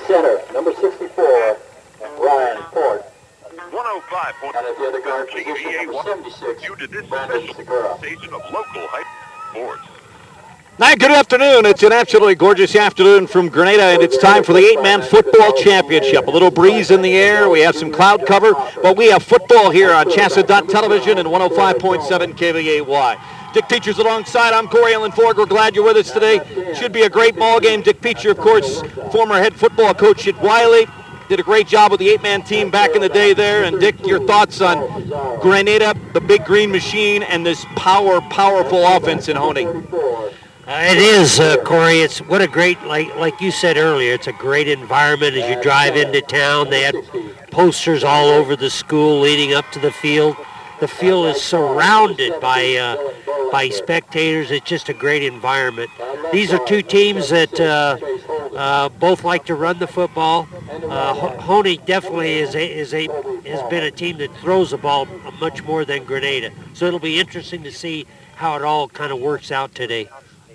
center, number 64, Ryan Ford. 105. And at the other guard position, number 76, Brandon Segura. Station of local high sports. Now, good afternoon. It's an absolutely gorgeous afternoon from Granada, and it's time for the 8-man football championship. A little breeze in the air. We have some cloud cover, but we have football here on CHSAA Television and 105.7 KVAY. Dick Peacher's alongside. I'm Corey Ellen Ford. We're glad you're with us today. Should be a great ball game. Dick Peacher, of course, former head football coach at Wiley. Did a great job with the 8-man team back in the day there. And Dick, your thoughts on Granada, the big green machine, and this powerful offense in Hoehne? It is, Corey. It's what a great, like you said earlier, it's a great environment as you drive into town. They had posters all over the school leading up to the field. The field is surrounded by spectators. It's just a great environment. These are two teams that both like to run the football. Hoehne definitely has been a team that throws the ball much more than Granada. So it'll be interesting to see how it all kind of works out today.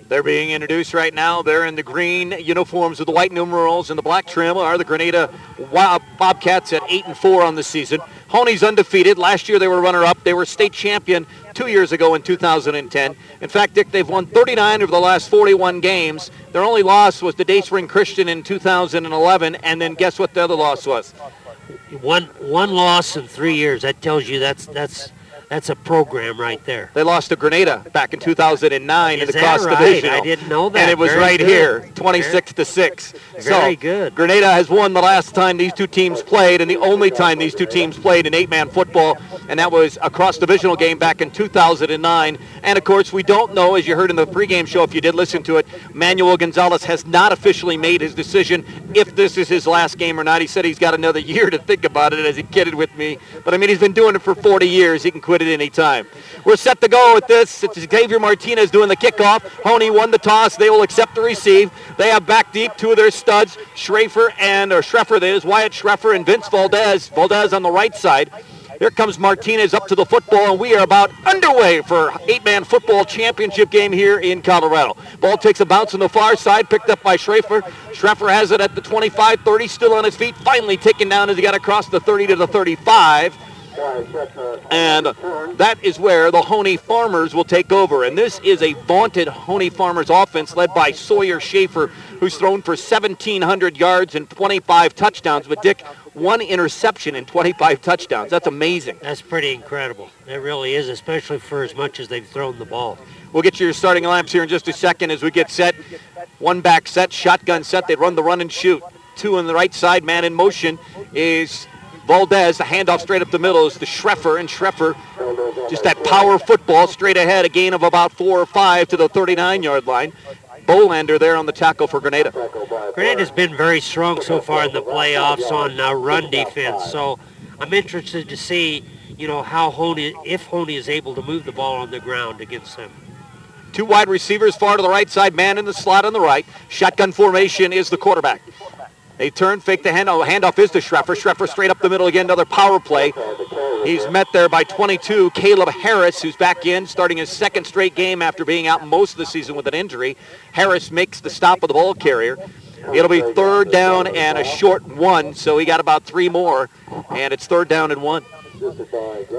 They're being introduced right now. They're in the green uniforms with the white numerals and the black trim are the Granada Bobcats at 8-4 on the season. Hoehne's undefeated. Last year they were runner-up. They were state champion 2 years ago in 2010. In fact, Dick, they've won 39 of the last 41 games. Their only loss was the Dayspring Christian in 2011, and then guess what the other loss was? One loss in 3 years. That tells you that's a program right there. They lost to Granada back in 2009 in the cross right? divisional. I didn't know that. And it was Very right good. here, 26-6. Very good. Granada has won the last time these two teams played, and the only time these two teams played in 8-man football, and that was a cross divisional game back in 2009. And of course, we don't know, as you heard in the pregame show, if you did listen to it, Manuel Gonzalez has not officially made his decision if this is his last game or not. He said he's got another year to think about it, as he kidded with me. But I mean, he's been doing it for 40 years. He can quit at any time. We're set to go with this. It's Xavier Martinez doing the kickoff. Hoehne won the toss. They will accept the receive. They have back deep two of their studs, Schreffer, that is Wyatt Schreffer and Vince Valdez. Valdez on the right side. Here comes Martinez up to the football, and we are about underway for 8-man football championship game here in Colorado. Ball takes a bounce on the far side, picked up by Schreffer. Schreffer has it at the 25-30, still on his feet, finally taken down as he got across the 30 to the 35. And that is where the Hoehne Farmers will take over. And this is a vaunted Hoehne Farmers offense led by Sawyer Schaefer, who's thrown for 1,700 yards and 25 touchdowns. But, Dick, one interception and 25 touchdowns. That's amazing. That's pretty incredible. It really is, especially for as much as they've thrown the ball. We'll get you your starting lineups here in just a second as we get set. One back set, shotgun set. They run the run and shoot. Two on the right side, man in motion is Valdez. The handoff straight up the middle is to Schreffer, and Schreffer, just that power football straight ahead, a gain of about 4 or 5 to the 39-yard line. Bolander there on the tackle for Granada. Granada's been very strong so far in the playoffs on run defense, so I'm interested to see, how if Hoehne is able to move the ball on the ground against them. Two wide receivers far to the right side, man in the slot on the right. Shotgun formation is the quarterback. They turn, fake the handoff. Handoff is to Schreffer. Schreffer straight up the middle again, another power play. He's met there by 22, Caleb Harris, who's back in, starting his second straight game after being out most of the season with an injury. Harris makes the stop of the ball carrier. It'll be 3rd down and a short 1, so he got about 3 more, and it's 3rd down and 1.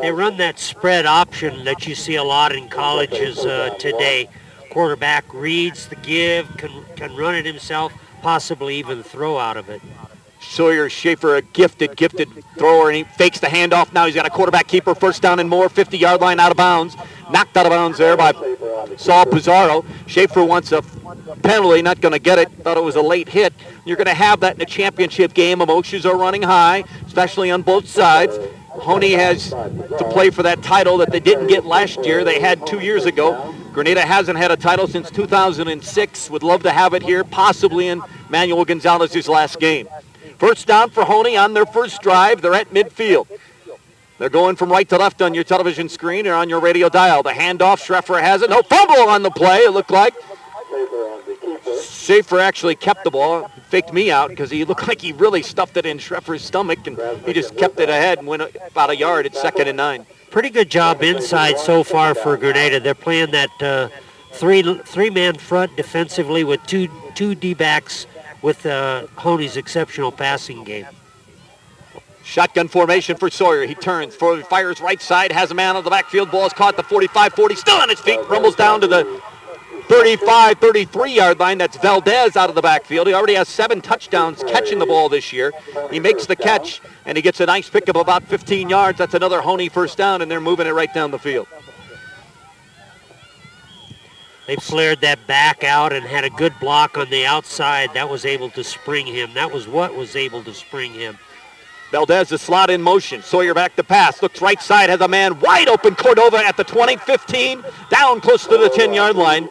They run that spread option that you see a lot in colleges today. Quarterback reads the give, can run it himself, possibly even throw out of it. Sawyer Schaefer, a gifted thrower, and he fakes the handoff. Now he's got a quarterback keeper, 1st down and more, 50-yard line out of bounds. Knocked out of bounds there by Saul Pizarro. Schaefer wants a penalty, not going to get it. Thought it was a late hit. You're going to have that in a championship game. Emotions are running high, especially on both sides. Hoehne has to play for that title that they didn't get last year. They had 2 years ago. Granada hasn't had a title since 2006. Would love to have it here, possibly in Manuel Gonzalez's last game. 1st down for Hoehne on their first drive. They're at midfield. They're going from right to left on your television screen or on your radio dial. The handoff, Schreffer has it. No fumble on the play, it looked like. Schaefer actually kept the ball. Faked me out because he looked like he really stuffed it in Schreffer's stomach, and he just kept it ahead and went about a yard at 2nd and 9. Pretty good job inside so far for Granada. They're playing that three-man front defensively with two D-backs with Hoehne's exceptional passing game. Shotgun formation for Sawyer. He turns, fires right side, has a man on the backfield. Ball is caught at the 45-40, still on his feet, rumbles down to the 35, 33-yard line. That's Valdez out of the backfield. He already has 7 touchdowns catching the ball this year. He makes the catch, and he gets a nice pickup of about 15 yards. That's another Hoehne first down, and they're moving it right down the field. They flared that back out and had a good block on the outside. That was able to spring him. That was what was able to spring him. Valdez, the slot in motion. Sawyer back to pass. Looks right side, has a man wide open. Cordova at the 20, 15, down close to the 10-yard line.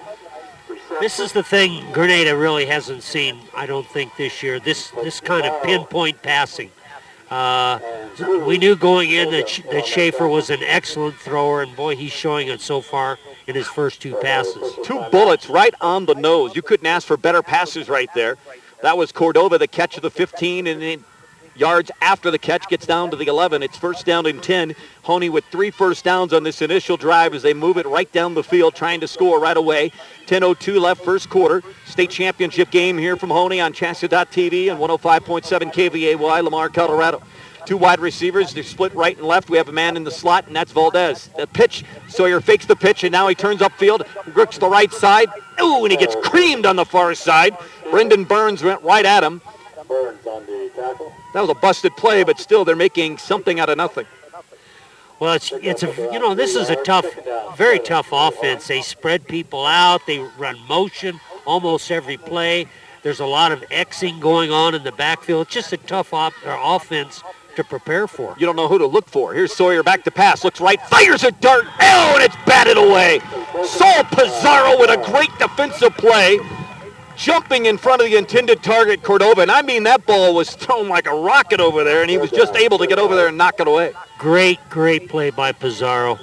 This is the thing Granada really hasn't seen, I don't think, this year. This kind of pinpoint passing. We knew going in that Schaefer was an excellent thrower, and boy, he's showing it so far in his first 2 passes. 2 bullets right on the nose. You couldn't ask for better passes right there. That was Cordova, the catch of the 15, and then yards after the catch gets down to the 11. It's first down and 10. Hoehne with 3 first downs on this initial drive as they move it right down the field, trying to score right away. 10:02 left first quarter. State championship game here from Hoehne on CHSAA.TV and 105.7 KVAY, Lamar, Colorado. 2 wide receivers. They're split right and left. We have a man in the slot, and that's Valdez. The pitch. Sawyer fakes the pitch, and now he turns upfield, grips the right side. Ooh, and he gets creamed on the far side. Brendan Burns went right at him. Burns on the tackle. That was a busted play, but still they're making something out of nothing. Well, it's a this is a tough, very tough offense. They spread people out. They run motion almost every play. There's a lot of Xing going on in the backfield. It's just a tough offense to prepare for. You don't know who to look for. Here's Sawyer back to pass. Looks right, fires a dart. Oh, and it's batted away. Saul Pizarro with a great defensive play, jumping in front of the intended target, Cordova. And I mean, that ball was thrown like a rocket over there, and he was just able to get over there and knock it away. Great play by Pizarro.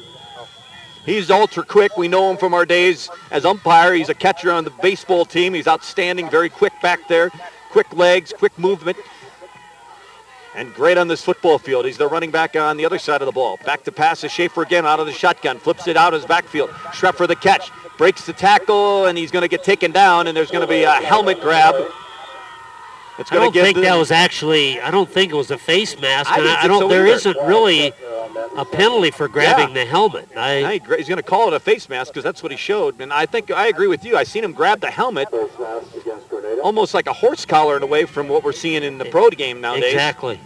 He's ultra quick. We know him from our days as umpire. He's a catcher on the baseball team. He's outstanding, very quick back there. Quick legs, quick movement. And great on this football field. He's the running back on the other side of the ball. Back to pass is Schaefer again out of the shotgun. Flips it out his backfield. Schreff for the catch. Breaks the tackle, and he's going to get taken down, and there's going to be a helmet grab. I don't think it was a face mask. There isn't really a penalty for grabbing the helmet. I agree. He's going to call it a face mask because that's what he showed. And I think I agree with you. I seen him grab the helmet, almost like a horse collar in a way from what we're seeing in the pro game nowadays. Exactly.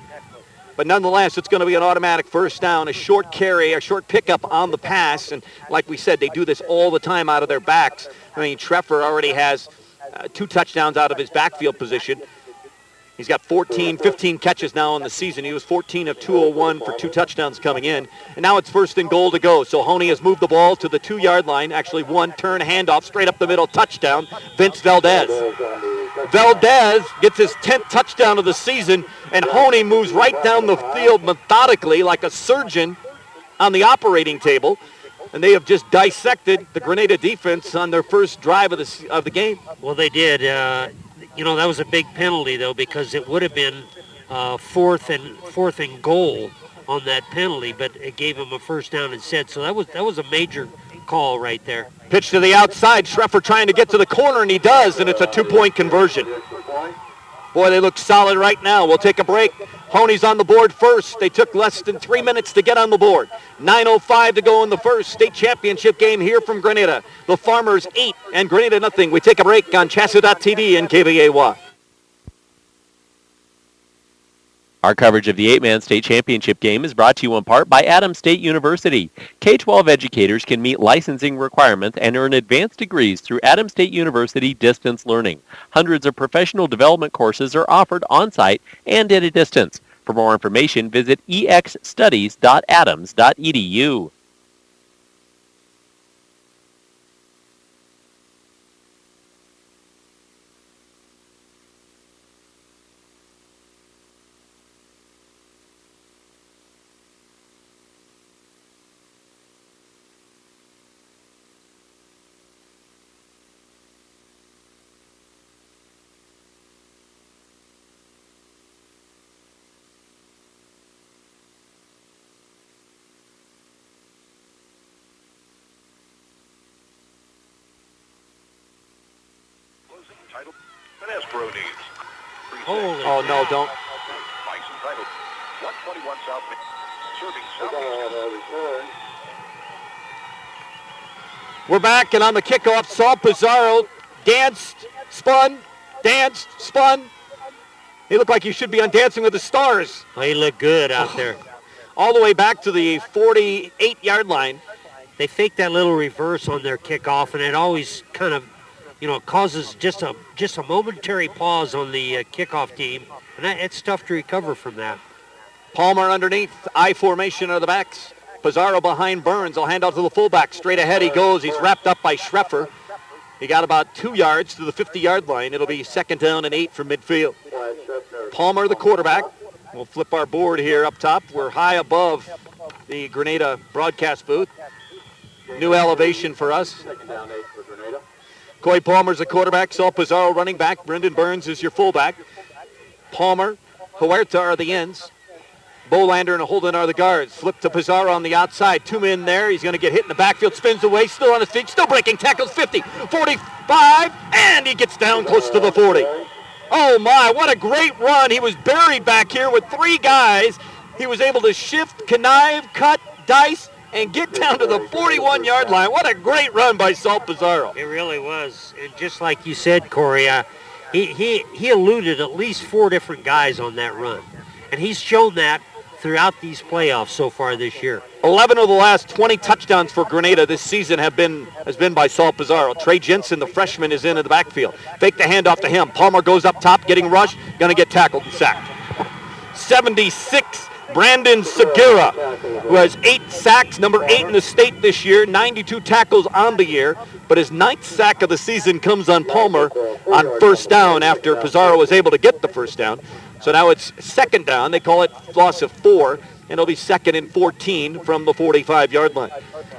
But nonetheless, it's going to be an automatic first down, a short carry, a short pickup on the pass. And like we said, they do this all the time out of their backs. I mean, Treffer already has 2 touchdowns out of his backfield position. He's got 15 catches now in the season. He was 14 of 201 for 2 touchdowns coming in. And now it's first and goal to go. So Hoehne has moved the ball to the 2-yard line. Actually, 1 turn handoff straight up the middle, touchdown, Vince Valdez. Valdez gets his 10th touchdown of the season, and Hoehne moves right down the field methodically like a surgeon on the operating table. And they have just dissected the Granada defense on their first drive of the game. Well, they did. That was a big penalty, though, because it would have been fourth and goal on that penalty, but it gave him a first down instead. So that was a major call right there. Pitch to the outside. Schreffer trying to get to the corner, and he does, and it's a 2-point conversion. Boy, they look solid right now. We'll take a break. Hoehne's on the board first. They took less than 3 minutes to get on the board. 9:05 to go in the first state championship game here from Granada. The Farmers 8 and Granada nothing. We take a break on CHSAA.TV and KVAY. Our coverage of the 8-man state championship game is brought to you in part by Adams State University. K-12 educators can meet licensing requirements and earn advanced degrees through Adams State University distance learning. Hundreds of professional development courses are offered on-site and at a distance. For more information, visit exstudies.adams.edu. Finesse Pro Needs. Holy Oh, no, don't. License title 121 South Main. Serving Southeast. We're back, and on the kickoff, Saul Pizarro danced, spun. He looked like he should be on Dancing with the Stars. Oh, he looked good out there. All the way back to the 48-yard line. They fake that little reverse on their kickoff, and it always kind of, causes just a momentary pause on the kickoff team, and it's tough to recover from that. Palmer underneath, I formation of the backs. Pizarro behind Burns. He'll hand out to the fullback. Straight ahead he goes. He's wrapped up by Schreffer. He got about 2 yards to the 50-yard line. It'll be 2nd down and 8 from midfield. Palmer, the quarterback. We'll flip our board here up top. We're high above the Granada broadcast booth. New elevation for us. Coy Palmer's the quarterback. Saul Pizarro running back. Brendan Burns is your fullback. Palmer, Huerta are the ends. Bolander and Holden are the guards. Flip to Pizarro on the outside. 2 men there. He's going to get hit in the backfield. Spins away. Still on his feet. Still breaking tackles. 50, 45, and he gets down close to the 40. Oh, my. What a great run. He was buried back here with 3 guys. He was able to shift, connive, cut, dice, and get down to the 41-yard line. What a great run by Saul Pizarro. It really was. And just like you said, Corey, he eluded at least 4 different guys on that run. And he's shown that throughout these playoffs so far this year. 11 of the last 20 touchdowns for Granada this season has been by Saul Pizarro. Trey Jensen, the freshman, is in the backfield. Fake the handoff to him. Palmer goes up top, getting rushed, going to get tackled and sacked. 76, Brandon Segura, who has 8 sacks, number 8 in the state this year, 92 tackles on the year, but his 9th sack of the season comes on Palmer on 1st down after Pizarro was able to get the 1st down. So now it's 2nd down. They call it loss of 4, and it'll be 2nd and 14 from the 45-yard line.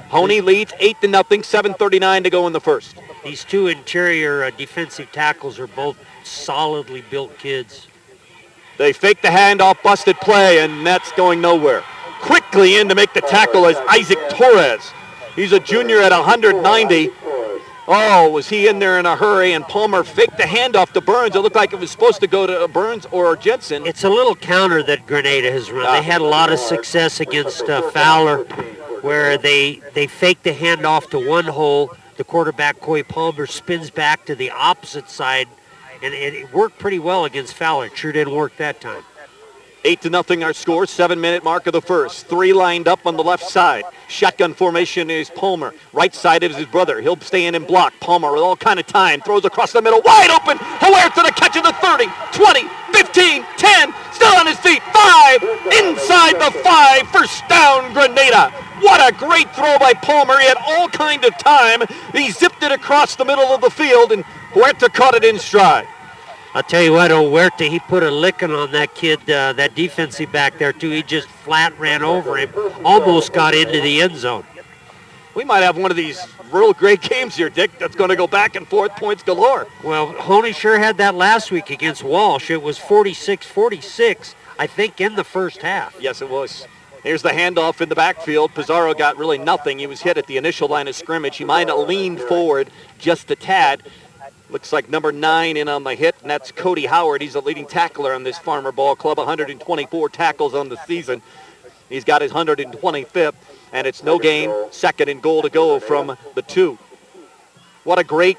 Hoehne leads 8-0, 7:39 to go in the first. These 2 interior defensive tackles are both solidly built kids. They fake the handoff, busted play, and that's going nowhere. Quickly in to make the tackle is Isaac Torres. He's a junior at 190. Oh, was he in there in a hurry, and Palmer faked the handoff to Burns. It looked like it was supposed to go to Burns or Jensen. It's a little counter that Granada has run. They had a lot of success against Fowler, where they fake the handoff to one hole. The quarterback, Coy Palmer, spins back to the opposite side, and it worked pretty well against Fowler. It sure didn't work that time. 8-0 our score, 7-minute mark of the first. 3 lined up on the left side. Shotgun formation is Palmer. Right side is his brother. He'll stay in and block. Palmer with all kind of time. Throws across the middle. Wide open. Huerta to catch at the 30, 20, 15, 10. Still on his feet. 5. Inside the 5. 1st down, Granada. What a great throw by Palmer. He had all kind of time. He zipped it across the middle of the field, and Huerta caught it in stride. I'll tell you what, Huerta, he put a licking on that kid, that defensive back there, too. He just flat ran over him, almost got into the end zone. We might have one of these real great games here, Dick, that's going to go back and forth, points galore. Well, Hoehne sure had that last week against Walsh. It was 46-46, I think, in the first half. Yes, it was. Here's the handoff in the backfield. Pizarro got really nothing. He was hit at the initial line of scrimmage. He might have leaned forward just a tad. Looks like number 9 in on the hit, and that's Cody Howard. He's a leading tackler on this Farmer Ball Club, 124 tackles on the season. He's got his 125th, and it's no gain, 2nd and goal to go from the 2. What a great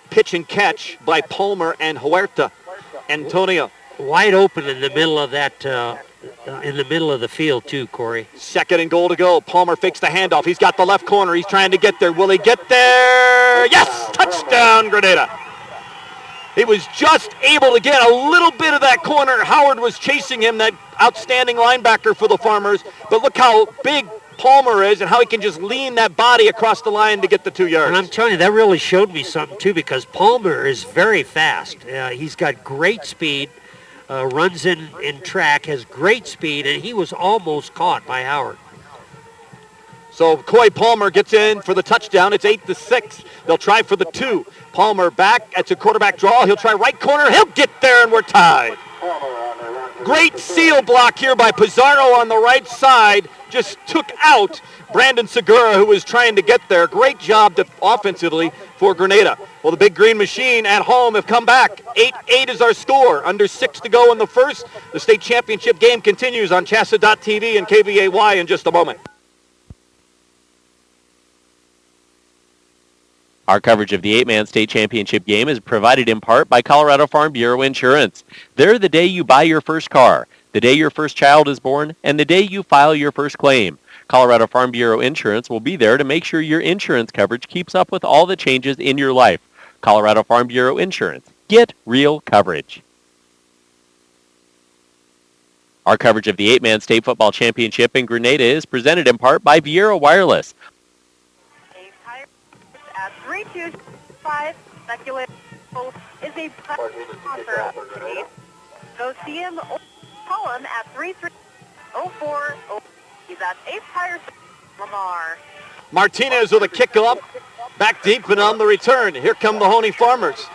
pitch and catch by Palmer and Huerta. Antonio. Wide open in the middle of that, in the middle of the field, too, Corey. 2nd and goal to go. Palmer fakes the handoff. He's got the left corner. He's trying to get there. Will he get there? Yes! Touchdown, Granada. He was just able to get a little bit of that corner. Howard was chasing him, that outstanding linebacker for the Farmers. But look how big Palmer is and how he can just lean that body across the line to get the 2 yards. And I'm telling you, that really showed me something, too, because Palmer is very fast. He's got great speed. Runs in track, has great speed, and he was almost caught by Howard. So Coy Palmer gets in for the touchdown. It's 8-6. They'll try for the 2. Palmer back. It's a quarterback draw. He'll try right corner. He'll get there, and we're tied. Great seal block here by Pizarro on the right side. Just took out Brandon Segura, who was trying to get there. Great job offensively for Granada. Well, the Big Green Machine at home have come back. 8-8 is our score. Under 6 to go in the first. The state championship game continues on CHSAA.tv and KVAY in just a moment. Our coverage of the 8-man state championship game is provided in part by Colorado Farm Bureau Insurance. They're the day you buy your first car, the day your first child is born, and the day you file your first claim. Colorado Farm Bureau Insurance will be there to make sure your insurance coverage keeps up with all the changes in your life. Colorado Farm Bureau Insurance. Get real coverage. Our coverage of the 8-man state football championship in Grenada is presented in part by Viera Wireless. At 325, Speculative is a sponsor. Go see him or call him at 3304. That's Ace Tire Lamar. Martinez with a kickoff, back deep and on the return. Here come the Hoehne Farmers.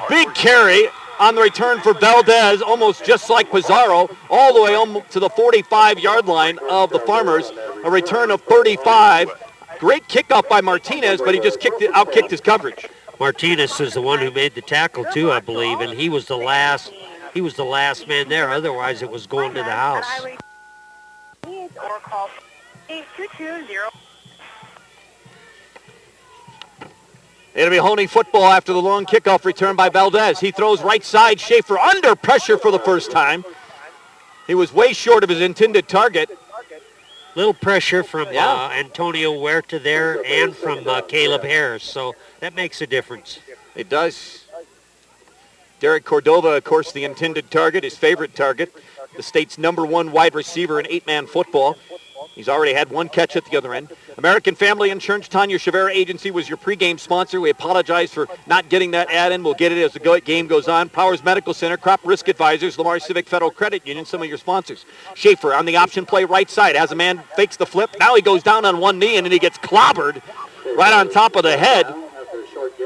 Big carry on the return for Valdez, almost just like Pizarro, all the way almost to the 45-yard line of the Farmers. A return of 35. Great kickoff by Martinez, but he just outkicked his coverage. Martinez is the one who made the tackle too, I believe, and he was the last man there. Otherwise, it was going to the house. Or call 8220. It'll be Hoehne football after the long kickoff return by Valdez. He throws right side. Schaefer under pressure for the first time. He was way short of his intended target. Little pressure from Antonio Huerta there and from Caleb Harris, so that makes a difference. It does. Derek Cordova, of course, the intended target, his favorite target, the state's #1 wide receiver in 8-man football. He's already had one catch at the other end. American Family Insurance, Tanya Chavera Agency was your pregame sponsor. We apologize for not getting that ad in. We'll get it as the game goes on. Powers Medical Center, Crop Risk Advisors, Lamar Civic Federal Credit Union, some of your sponsors. Schaefer on the option play right side. As a man fakes the flip. Now he goes down on one knee and then he gets clobbered right on top of the head.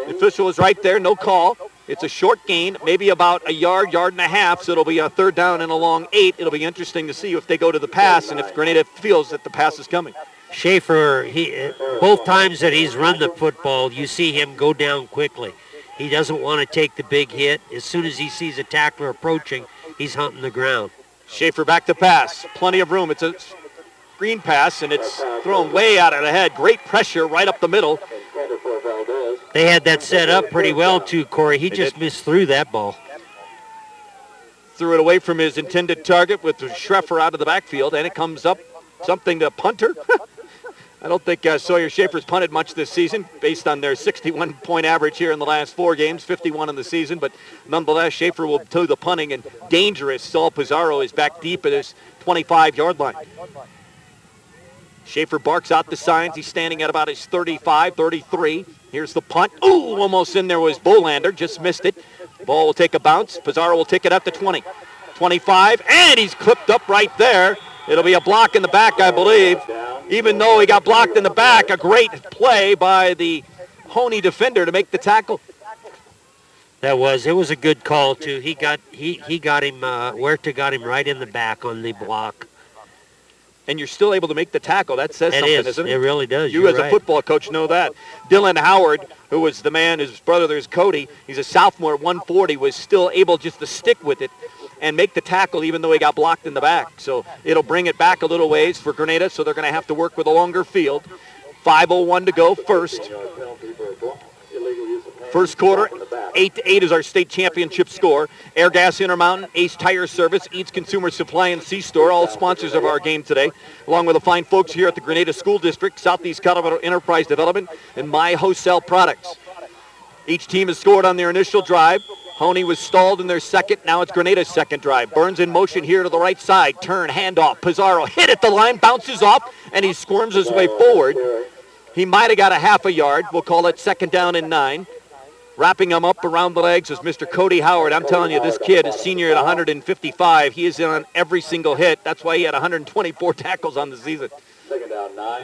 The official is right there, no call. It's a short gain, maybe about a yard and a half, so it'll be a third down and a long 8. It'll be interesting to see if they go to the pass and if Granada feels that the pass is coming. Schaefer, both times that he's run the football, you see him go down quickly. He doesn't want to take the big hit. As soon as he sees a tackler approaching, he's hunting the ground. Schaefer back to pass. Plenty of room. It's a screen pass, and it's thrown way out of the head. Great pressure right up the middle. They had that set up pretty well, too, Corey. He just missed through that ball. Threw it away from his intended target with Schreffer out of the backfield, and it comes up something to punter. I don't think Sawyer Schaefer's punted much this season based on their 61-point average here in the last 4 games, 51 in the season. But nonetheless, Schaefer will do the punting, and dangerous. Saul Pizarro is back deep at his 25-yard line. Schaefer barks out the signs. He's standing at about his 35, 33. Here's the punt. Ooh, almost in there was Bolander. Just missed it. Ball will take a bounce. Pizarro will take it up to 20. 25, and he's clipped up right there. It'll be a block in the back, I believe. Even though he got blocked in the back, a great play by the Hoehne defender to make the tackle. It was a good call, too. He got him, Huerta got him right in the back on the block. And you're still able to make the tackle. That says something, isn't it? It really does. You as a football coach know that. Dylan Howard, who was the man, his brother, there's Cody. He's a sophomore at 140, was still able just to stick with it and make the tackle even though he got blocked in the back. So it'll bring it back a little ways for Granada, so they're going to have to work with a longer field. 5:01 to go first. First quarter, 8-8 is our state championship score. Airgas Intermountain, Ace Tire Service, Eats Consumer Supply, and C-Store, all sponsors of our game today, along with the fine folks here at the Granada School District, Southeast Colorado Enterprise Development, and My Wholesale Products. Each team has scored on their initial drive. Hoehne was stalled in their second. Now it's Grenada's second drive. Burns in motion here to the right side. Turn, handoff. Pizarro hit at the line, bounces off, and he squirms his way forward. He might have got a half a yard. We'll call it 2nd down and 9. Wrapping him up around the legs is Mr. Cody Howard. I'm telling you, this kid is senior at 155. He is in on every single hit. That's why he had 124 tackles on the season.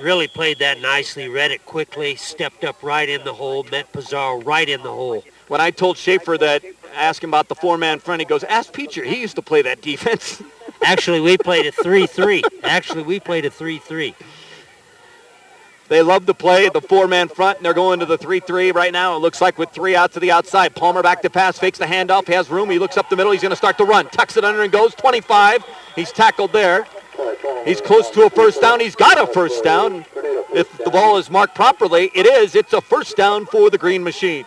Really played that nicely, read it quickly, stepped up right in the hole, met Pizarro right in the hole. When I told Schaefer that, ask him about the 4-man front, he goes, ask Peacher. He used to play that defense. Actually, we played a 3-3. They love to play the four-man front, and they're going to the 3-3 right now. It looks like with 3 out to the outside. Palmer back to pass, fakes the handoff, has room. He looks up the middle. He's going to start to run. Tucks it under and goes. 25. He's tackled there. He's close to a first down. He's got a first down. If the ball is marked properly, it is. It's a first down for the Green Machine.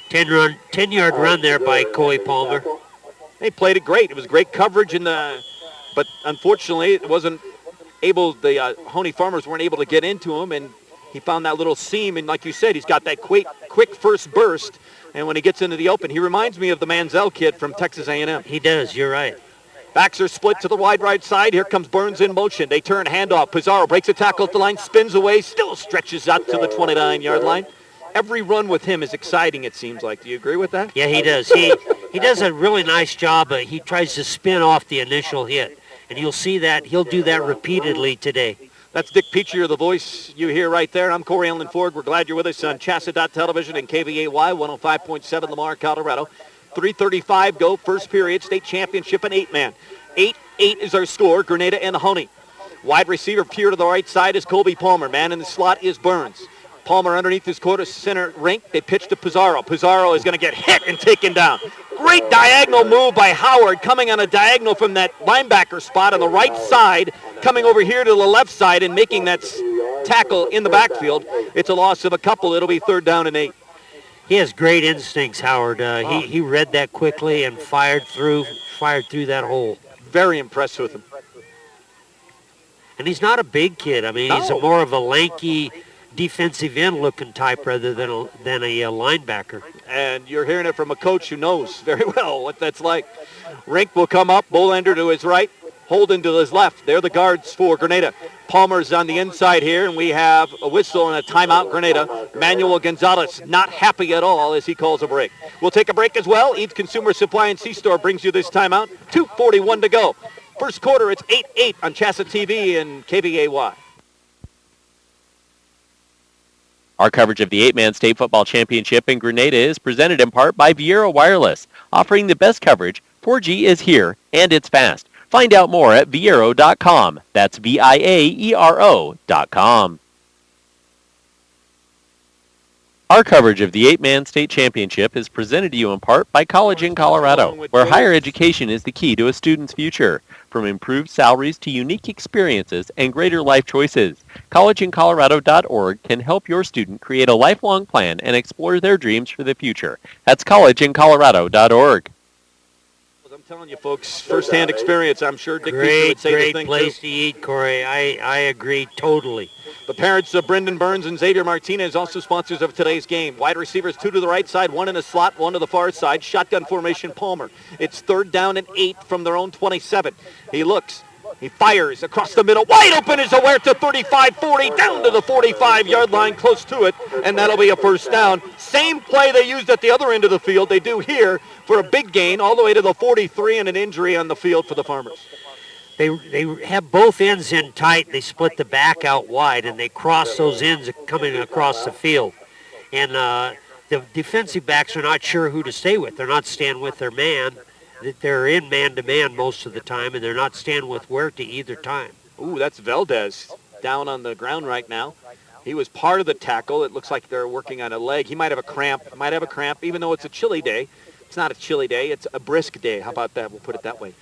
10-yard run there by Coy Palmer. They played it great. It was great coverage, but unfortunately it wasn't able. The Hoehne Farmers weren't able to get into him, and he found that little seam. And like you said, he's got that quick first burst. And when he gets into the open, he reminds me of the Manziel kid from Texas A&M. He does. You're right. Backs are split to the wide right side. Here comes Burns in motion. They turn handoff. Pizarro breaks a tackle at the line, spins away, still stretches out to the 29-yard line. Every run with him is exciting, it seems like. Do you agree with that? Yeah, he does. He does a really nice job. He tries to spin off the initial hit, and you'll see that he'll do that repeatedly today. That's Dick Peacher, the voice you hear right there. I'm Corey Allen Ford. We're glad you're with us on CHSAA Television and KVAY 105.7 Lamar, Colorado. 3:35 go, first period, state championship in 8-man. 8-8 is our score, Granada and Hoehne. Wide receiver pure to the right side is Colby Palmer. Man in the slot is Burns. Palmer underneath his quarter center rink. They pitch to Pizarro. Pizarro is going to get hit and taken down. Great diagonal move by Howard, coming on a diagonal from that linebacker spot on the right side, coming over here to the left side and making that tackle in the backfield. It's a loss of a couple. It'll be 3rd down and 8. He has great instincts, Howard. He read that quickly and fired through that hole. Very impressed with him. And he's not a big kid. I mean, he's more of a lanky defensive end looking type rather than a linebacker. And you're hearing it from a coach who knows very well what that's like. Rink will come up, Bolander to his right, Holden to his left. They're the guards for Granada. Palmer's on the inside here, and we have a whistle and a timeout, Granada. Manuel Gonzalez not happy at all as he calls a break. We'll take a break as well. Eads Consumer Supply and C-Store brings you this timeout. 2:41 to go. First quarter, it's 8-8 on CHSAA TV and KVAY. Our coverage of the 8-man state football championship in Grenada is presented in part by Viera Wireless, offering the best coverage. 4G is here, and it's fast. Find out more at viero.com. That's VIAERO.com. Our coverage of the 8-man state championship is presented to you in part by College in Colorado, where higher education is the key to a student's future. From improved salaries to unique experiences and greater life choices, collegeincolorado.org can help your student create a lifelong plan and explore their dreams for the future. That's collegeincolorado.org. I'm telling you, folks, first-hand experience. I'm sure Dick Peacher would say this thing Great place to eat, Corey. I agree totally. The parents of Brendan Burns and Xavier Martinez, also sponsors of today's game. Wide receivers, 2 to the right side, 1 in a slot, 1 to the far side. Shotgun formation, Palmer. It's 3rd down and 8 from their own 27. He looks. He fires across the middle. Wide open is Huerta, 35-40, down to the 45-yard line, close to it, and that'll be a first down. Same play they used at the other end of the field. They do here for a big gain all the way to the 43 and an injury on the field for the Farmers. They have both ends in tight. They split the back out wide, and they cross those ends coming across the field. And the defensive backs are not sure who to stay with. They're not staying with their man. They're in man-to-man most of the time, and they're not staying with Huerta either time. Ooh, that's Valdez down on the ground right now. He was part of the tackle. It looks like they're working on a leg. He might have a cramp, even though it's a chilly day. It's not a chilly day. It's a brisk day. How about that? We'll put it that way.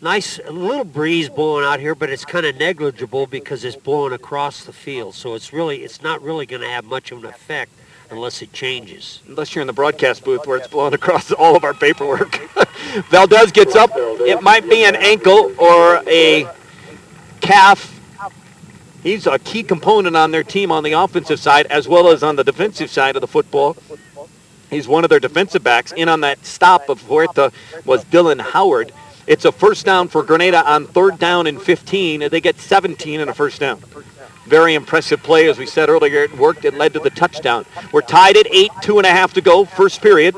Nice, a little breeze blowing out here, but it's kind of negligible because it's blowing across the field. So it's not really going to have much of an effect unless it changes. Unless you're in the broadcast booth where it's blowing across all of our paperwork. Valdez gets up. It might be an ankle or a calf. He's a key component on their team on the offensive side as well as on the defensive side of the football. He's one of their defensive backs. In on that stop of Huerta was Dylan Howard. It's a first down for Grenada on 3rd down and 15. They get 17 and a first down. Very impressive play, as we said earlier. It worked. It led to the touchdown. We're tied at 8, 2.5 to go, first period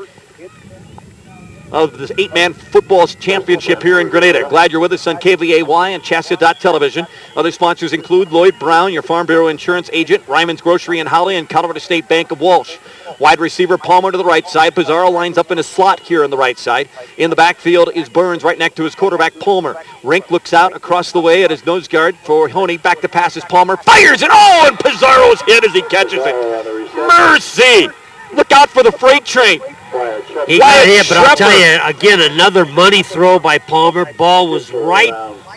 of this 8-man football championship here in Grenada. Glad you're with us on KVAY and CHSAA Television. Other sponsors include Lloyd Brown, your Farm Bureau insurance agent, Ryman's Grocery in Holly, and Colorado State Bank of Walsh. Wide receiver Palmer to the right side. Pizarro lines up in a slot here on the right side. In the backfield is Burns right next to his quarterback Palmer. Rink looks out across the way at his nose guard for Hoehne. Back to pass is Palmer. Fires it. Oh, and Pizarro's hit as he catches it. Mercy! Look out for the freight train. He got hit, but I'll tell you, again, another money throw by Palmer. Ball was right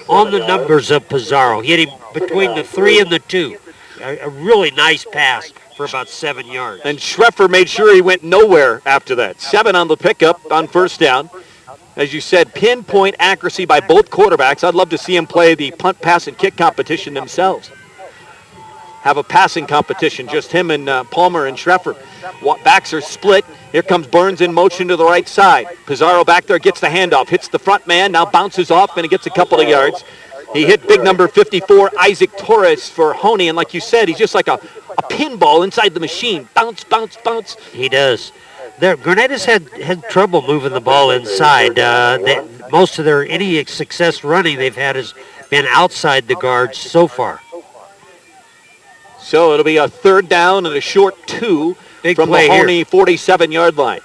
on the numbers of Pizarro. Hit him between the 3 and the 2. A really nice pass for about 7 yards. And Schreffer made sure he went nowhere after that. 7 on the pickup on first down. As you said, pinpoint accuracy by both quarterbacks. I'd love to see him play the punt, pass, and kick competition themselves. Have a passing competition, just him and Palmer and Schreffer. Backs are split. Here comes Burns in motion to the right side. Pizarro back there gets the handoff, hits the front man, now bounces off, and he gets a couple of yards. He hit big number 54, Isaac Torres, for Hoehne, and like you said, he's just like a pinball inside the machine. Bounce, bounce, bounce. He does. Granada's had trouble moving the ball inside. Most of any success running they've had has been outside the guards so far. So it'll be a third down and a short 2 from the Hoehne 47-yard line.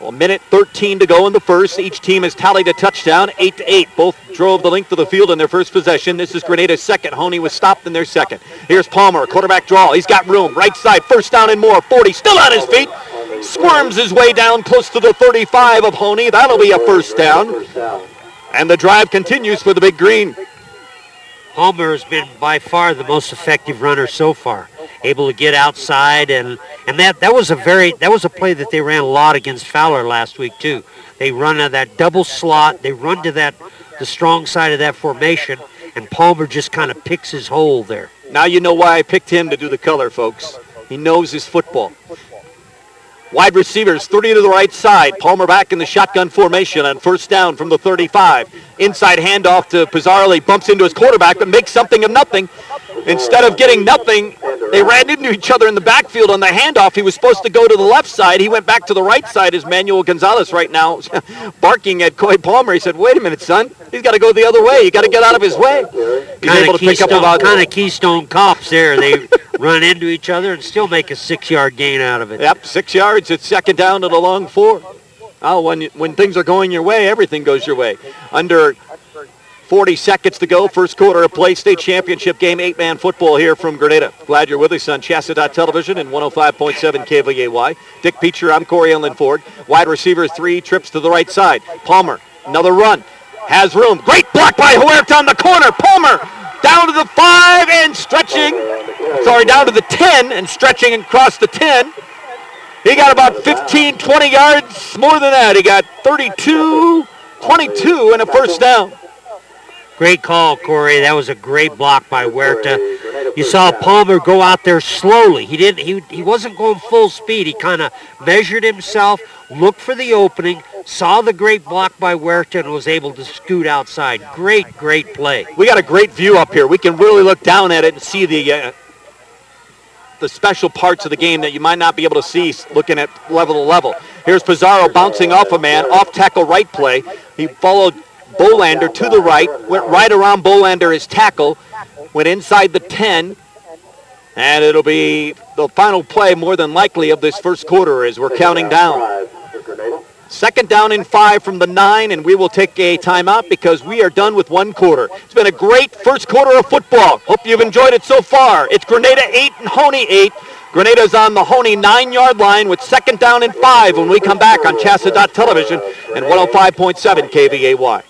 Well, 1:13 to go in the first. Each team has tallied a touchdown, 8-8. Both drove the length of the field in their first possession. This is Grenada's second. Hoehne was stopped in their second. Here's Palmer, quarterback draw. He's got room. Right side, first down and more. 40, still on his feet. Squirms his way down close to the 35 of Hoehne. That'll be a first down. And the drive continues for the Big Green. Palmer has been by far the most effective runner so far, able to get outside, and that was a play that they ran a lot against Fowler last week too. They run to that double slot, they run to the strong side of that formation, and Palmer just kind of picks his hole there. Now you know why I picked him to do the color, folks. He knows his football. Wide receivers, 30 to the right side. Palmer back in the shotgun formation on first down from the 35. Inside handoff to Pizarro. He bumps into his quarterback, but makes something of nothing. Instead of getting nothing, they ran into each other in the backfield on the handoff. He was supposed to go to the left side. He went back to the right side as Manuel Gonzalez right now barking at Coy Palmer. He said, wait a minute, son. He's got to go the other way. You got to get out of his way. Kind of Keystone Cops there. They run into each other and still make a 6-yard gain out of it. Yep, 6 yards. It's second down at a long 4. Oh, when things are going your way, everything goes your way. Under 40 seconds to go, first quarter of play, state championship game, 8-man football here from Grenada. Glad you're with us on CHSAA Television and 105.7 KVAY. Dick Peacher, I'm Corey Ellen Ford. Wide receivers, 3 trips to the right side. Palmer, another run, has room. Great block by Huerta on the corner. Palmer down to the 5 and stretching. Down to the 10 and stretching across the 10. He got about 15, 20 yards, more than that. He got 32, 22, and a first down. Great call, Corey. That was a great block by Huerta. You saw Palmer go out there slowly. He wasn't going full speed. He kind of measured himself, looked for the opening, saw the great block by Huerta, and was able to scoot outside. Great play. We got a great view up here. We can really look down at it and see the special parts of the game that you might not be able to see looking at level to level. Here's Pizarro bouncing off a man, off tackle right play. He followed Bolander to the right, went right around Bolander his tackle, went inside the 10, and it'll be the final play more than likely of this first quarter as we're counting down. Second down and 5 from the 9, and we will take a timeout because we are done with one quarter. It's been a great first quarter of football. Hope you've enjoyed it so far. It's Grenada 8 and Hoehne 8. Grenada's on the Hoehne 9-yard line with second down and 5 when we come back on CHSAA Television and 105.7 KVAY.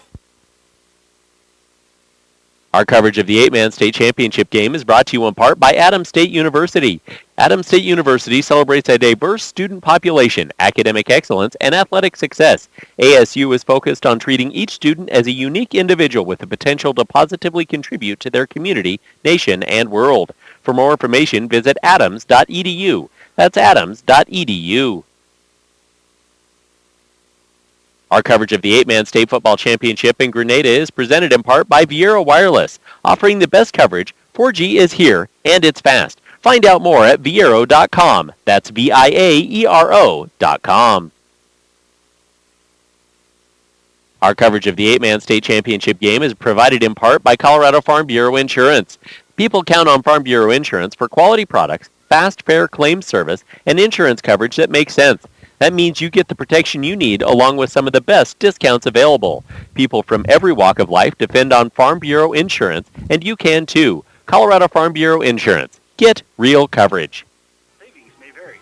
Our coverage of the 8-man state championship game is brought to you in part by Adams State University. Adams State University celebrates a diverse student population, academic excellence, and athletic success. ASU is focused on treating each student as a unique individual with the potential to positively contribute to their community, nation, and world. For more information, visit adams.edu. That's adams.edu. Our coverage of the 8-man state football championship in Grenada is presented in part by Viera Wireless, offering the best coverage. 4G is here, and it's fast. Find out more at viero.com. That's viaero.com. Our coverage of the 8-man state championship game is provided in part by Colorado Farm Bureau Insurance. People count on Farm Bureau Insurance for quality products, fast, fair claim service, and insurance coverage that makes sense. That means you get the protection you need along with some of the best discounts available. People from every walk of life depend on Farm Bureau insurance, and you can too. Colorado Farm Bureau Insurance. Get real coverage. Savings may vary.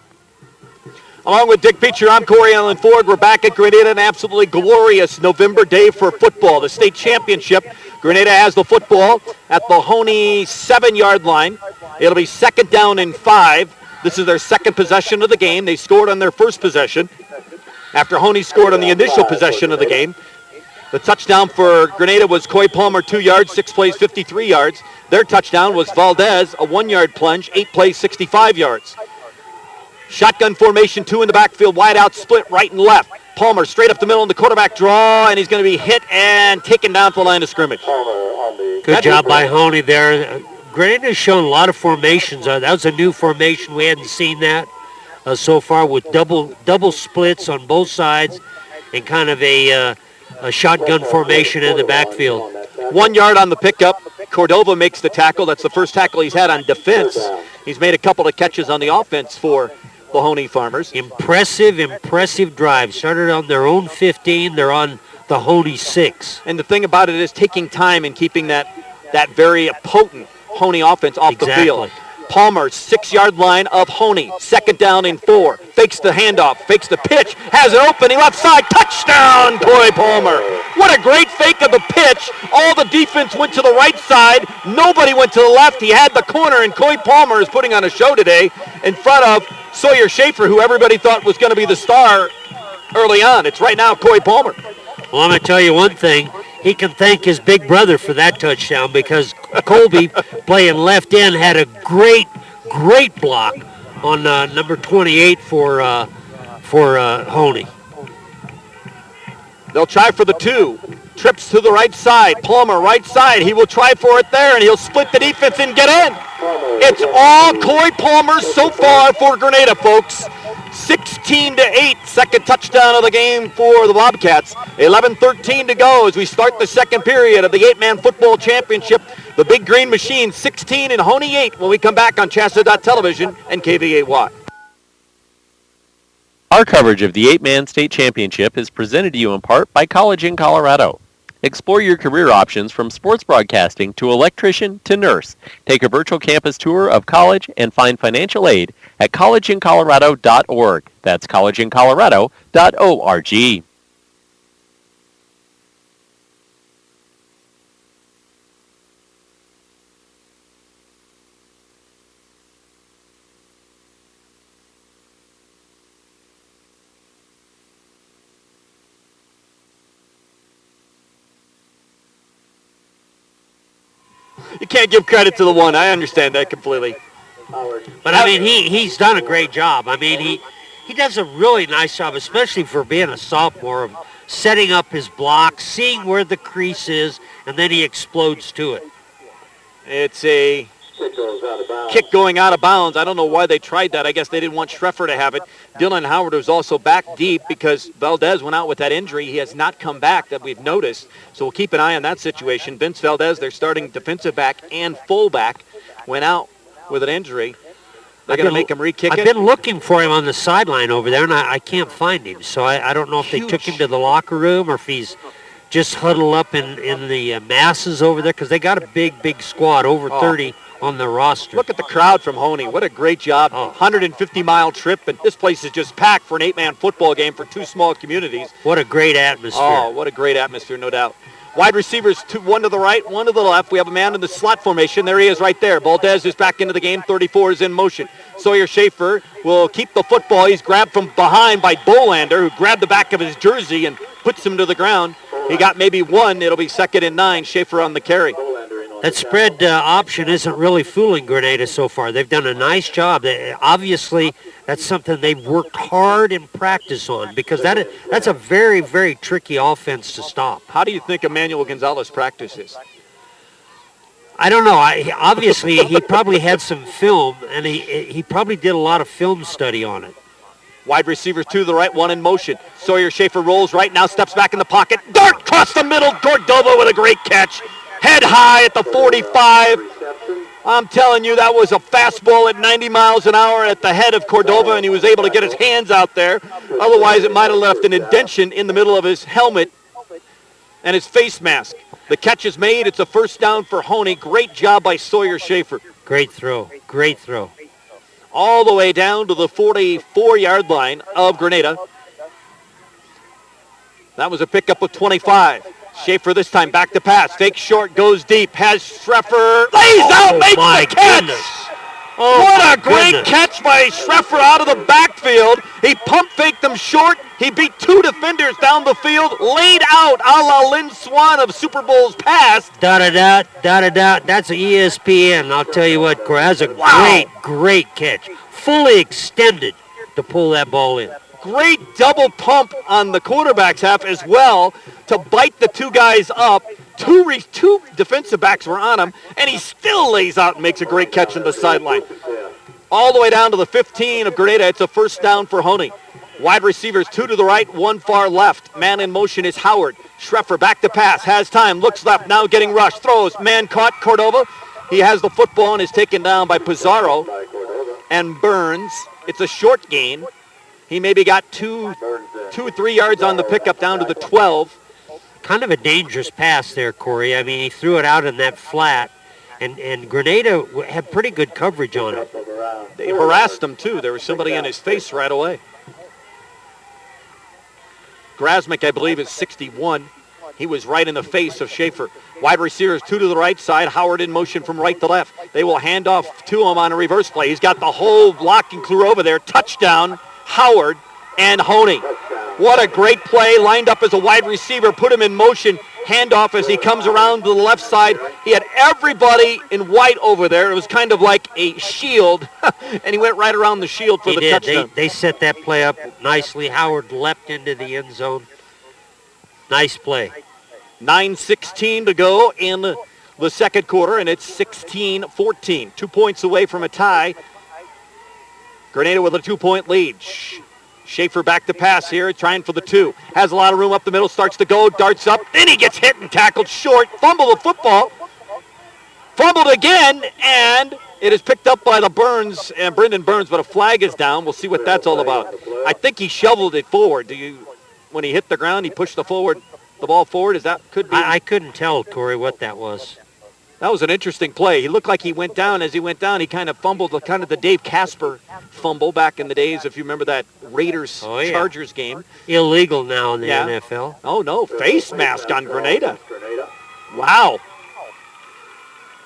Along with Dick Beecher, I'm Corey Allen Ford. We're back at Granada, an absolutely glorious November day for football. The state championship. Granada has the football at the Hoehne 7-yard line. It'll be 2nd down and 5. This is their second possession of the game. They scored on their first possession after Hoehne scored on the initial possession of the game. The touchdown for Granada was Coy Palmer, 2 yards, 6 plays, 53 yards. Their touchdown was Valdez, a 1-yard plunge, 8 plays, 65 yards. Shotgun formation, 2 in the backfield, wide out split, right and left. Palmer straight up the middle in the quarterback draw, and he's going to be hit and taken down to the line of scrimmage. Good job by Hoehne there. Granada's shown a lot of formations. That was a new formation. We hadn't seen that so far, with double splits on both sides and kind of a shotgun formation in the backfield. 1 yard on the pickup. Cordova makes the tackle. That's the first tackle he's had on defense. He's made a couple of catches on the offense for the Hoehne Farmers. Impressive drive. Started on their own 15. They're on the Hoehne 6. And the thing about it is taking time and keeping that very potent Hoehne offense off the field. Palmer, 6-yard line of Hoehne. 2nd down and 4. Fakes the handoff, fakes the pitch, has an opening left side. Touchdown, Coy Palmer. What a great fake of the pitch. All the defense went to the right side. Nobody went to the left. He had the corner, and Coy Palmer is putting on a show today in front of Sawyer Schaefer, who everybody thought was going to be the star early on. It's right now Coy Palmer. Well, I'm going to tell you one thing. He can thank his big brother for that touchdown, because Colby, playing left end, had a great block on number 28 for Hoehne. They'll try for the 2. Trips to the right side. Palmer, right side. He will try for it there, and he'll split the defense and get in. It's all Coy Palmer so far for Granada, folks. 16-8, second touchdown of the game for the Bobcats. 11:13 to go as we start the second period of the 8-man football championship. The Big Green Machine, 16 and Hoehne 8 when we come back on CHSAA.television and KVAY. Our coverage of the 8-man state championship is presented to you in part by College in Colorado. Explore your career options from sports broadcasting to electrician to nurse. Take a virtual campus tour of college and find financial aid at collegeincolorado.org. That's collegeincolorado.org. You can't give credit to the one. I understand that completely. But, I mean, he's done a great job. I mean, he does a really nice job, especially for being a sophomore, of setting up his block, seeing where the crease is, and then he explodes to it. It's a kick going out of bounds. I don't know why they tried that. I guess they didn't want Schreffer to have it. Dylan Howard was also back deep because Valdez went out with that injury. He has not come back that we've noticed. So we'll keep an eye on that situation. Vince Valdez, their starting defensive back and fullback, went out with an injury. They're going to make him re-kick it. I've been looking for him on the sideline over there, and I can't find him. So I don't know if they took him to the locker room or if he's just huddled up in the masses over there, because they got a big squad, over 30 on the roster. Look at the crowd from Hoehne. What a great job. 150-mile trip, and this place is just packed for an 8-man football game for 2 small communities. What a great atmosphere. Oh, what a great atmosphere, no doubt. Wide receivers, 1 to the right, 1 to the left. We have a man in the slot formation. There he is right there. Valdez is back into the game. 34 is in motion. Sawyer Schaefer will keep the football. He's grabbed from behind by Bolander, who grabbed the back of his jersey and puts him to the ground. He got maybe 1. It'll be 2nd and 9. Schaefer on the carry. That spread option isn't really fooling Granada so far. They've done a nice job. Obviously, that's something they've worked hard in practice on, because that's a very, very tricky offense to stop. How do you think Emmanuel Gonzalez practices? I don't know. Obviously, he probably had some film, and he probably did a lot of film study on it. Wide receivers 2 to the right, 1 in motion. Sawyer Schaefer rolls right now, steps back in the pocket. Dart across the middle. Cordova with a great catch. Head high at the 45. I'm telling you, that was a fastball at 90 miles an hour at the head of Cordova, and he was able to get his hands out there. Otherwise, it might have left an indention in the middle of his helmet and his face mask. The catch is made. It's a first down for Hoehne. Great job by Sawyer Schaefer. Great throw. Great throw. All the way down to the 44-yard line of Granada. That was a pickup of 25. Schaefer this time back to pass. Fake short, goes deep. Has Schreffer. Lays out, makes the catch. Goodness. What a great catch by Schreffer out of the backfield. He pump faked them short. He beat two defenders down the field. Laid out a la Lynn Swan of Super Bowls past. Da-da-da, da-da-da. That's an ESPN. I'll tell you what, Corey. That's a great catch. Fully extended to pull that ball in. Great double pump on the quarterback's half as well to bite the two guys up. Two defensive backs were on him, and he still lays out and makes a great catch on the sideline. All the way down to the 15 of Granada. It's a first down for Hoehne. Wide receivers, two to the right, one far left. Man in motion is Howard. Schreffer back to pass, has time, looks left, now getting rushed, throws, man caught, Cordova. He has the football and is taken down by Pizarro and Burns. It's a short gain. He maybe got 2 or 3 yards on the pickup down to the 12. Kind of a dangerous pass there, Corey. I mean, he threw it out in that flat, and Granada had pretty good coverage on it. They harassed him, too. There was somebody in his face right away. Grasmick, I believe, is 61. He was right in the face of Schaefer. Wide receivers, two to the right side. Howard in motion from right to left. They will hand off to him on a reverse play. He's got the whole block and crew over there. Touchdown, Howard and Hoehne. What a great play. Lined up as a wide receiver. Put him in motion. Handoff as he comes around to the left side. He had everybody in white over there. It was kind of like a shield. And he went right around the shield for the touchdown. They set that play up nicely. Howard leapt into the end zone. Nice play. 9:16 to go in the second quarter, and it's 16-14. 2 points away from a tie. Granada with a 2-point lead. Schaefer back to pass here, trying for the 2. Has a lot of room up the middle, starts to go, darts up. Then he gets hit and tackled short. Fumble the football. Fumbled again, and it is picked up by the Burns, and Brendan Burns, but a flag is down. We'll see what that's all about. I think he shoveled it forward. When he hit the ground, he pushed the ball forward. Could be? I couldn't tell, Corey, what that was. That was an interesting play. He looked like he went down. As he went down, he kind of fumbled, kind of the Dave Casper fumble back in the days, if you remember that Raiders-Chargers game. Illegal now in the NFL. Oh, no. Face mask on Granada. Wow.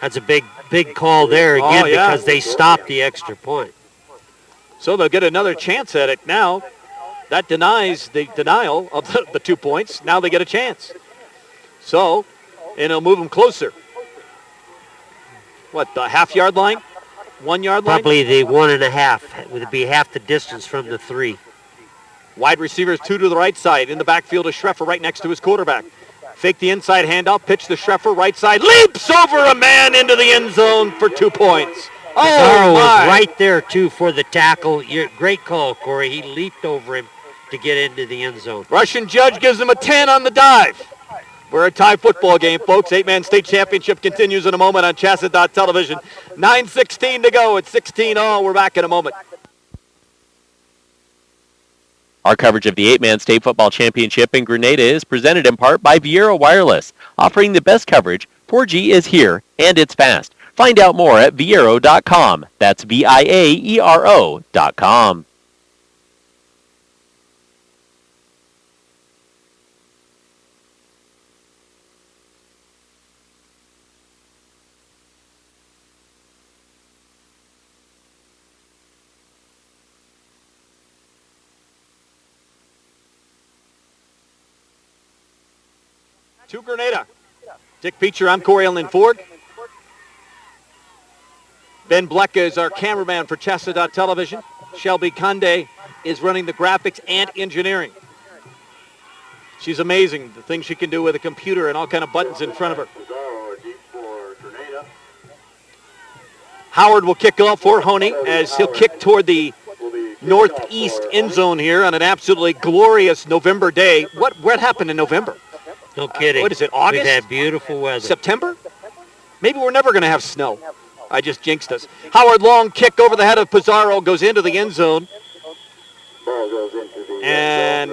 That's a big call there again because they stopped the extra point. So they'll get another chance at it now. That denies the denial of the 2 points. Now they get a chance. So, and it'll move them closer. What, the half-yard line? 1 yard line? Probably the 1.5. It would be half the distance from the 3. Wide receivers, 2 to the right side. In the backfield is Schreffer right next to his quarterback. Fake the inside handoff, pitch to Schreffer, right side. Leaps over a man into the end zone for 2 points. Pizarro was right there, too, for the tackle. Great call, Corey. He leaped over him to get into the end zone. Russian judge gives him a 10 on the dive. We're a tie football game, folks. 8-man state championship continues in a moment on CHSAA television. 9:16 to go. It's 16-all. We're back in a moment. Our coverage of the 8-man state football championship in Granada is presented in part by Viera Wireless, offering the best coverage. 4G is here, and it's fast. Find out more at viero.com. That's VIAERO.com. To Granada. Dick Peacher, I'm Corey Ellen Ford. Ben Bleck is our cameraman for CHSAA television. Shelby Conde is running the graphics and engineering. She's amazing, the things she can do with a computer and all kind of buttons in front of her. Howard will kick off for Hoehne as he'll kick toward the northeast end zone here on an absolutely glorious November day. What happened in November? No kidding. What is it, August? We've had beautiful weather. September? Maybe we're never going to have snow. I just jinxed us. Howard Long kick over the head of Pizarro, goes into the end zone. Ball goes into the And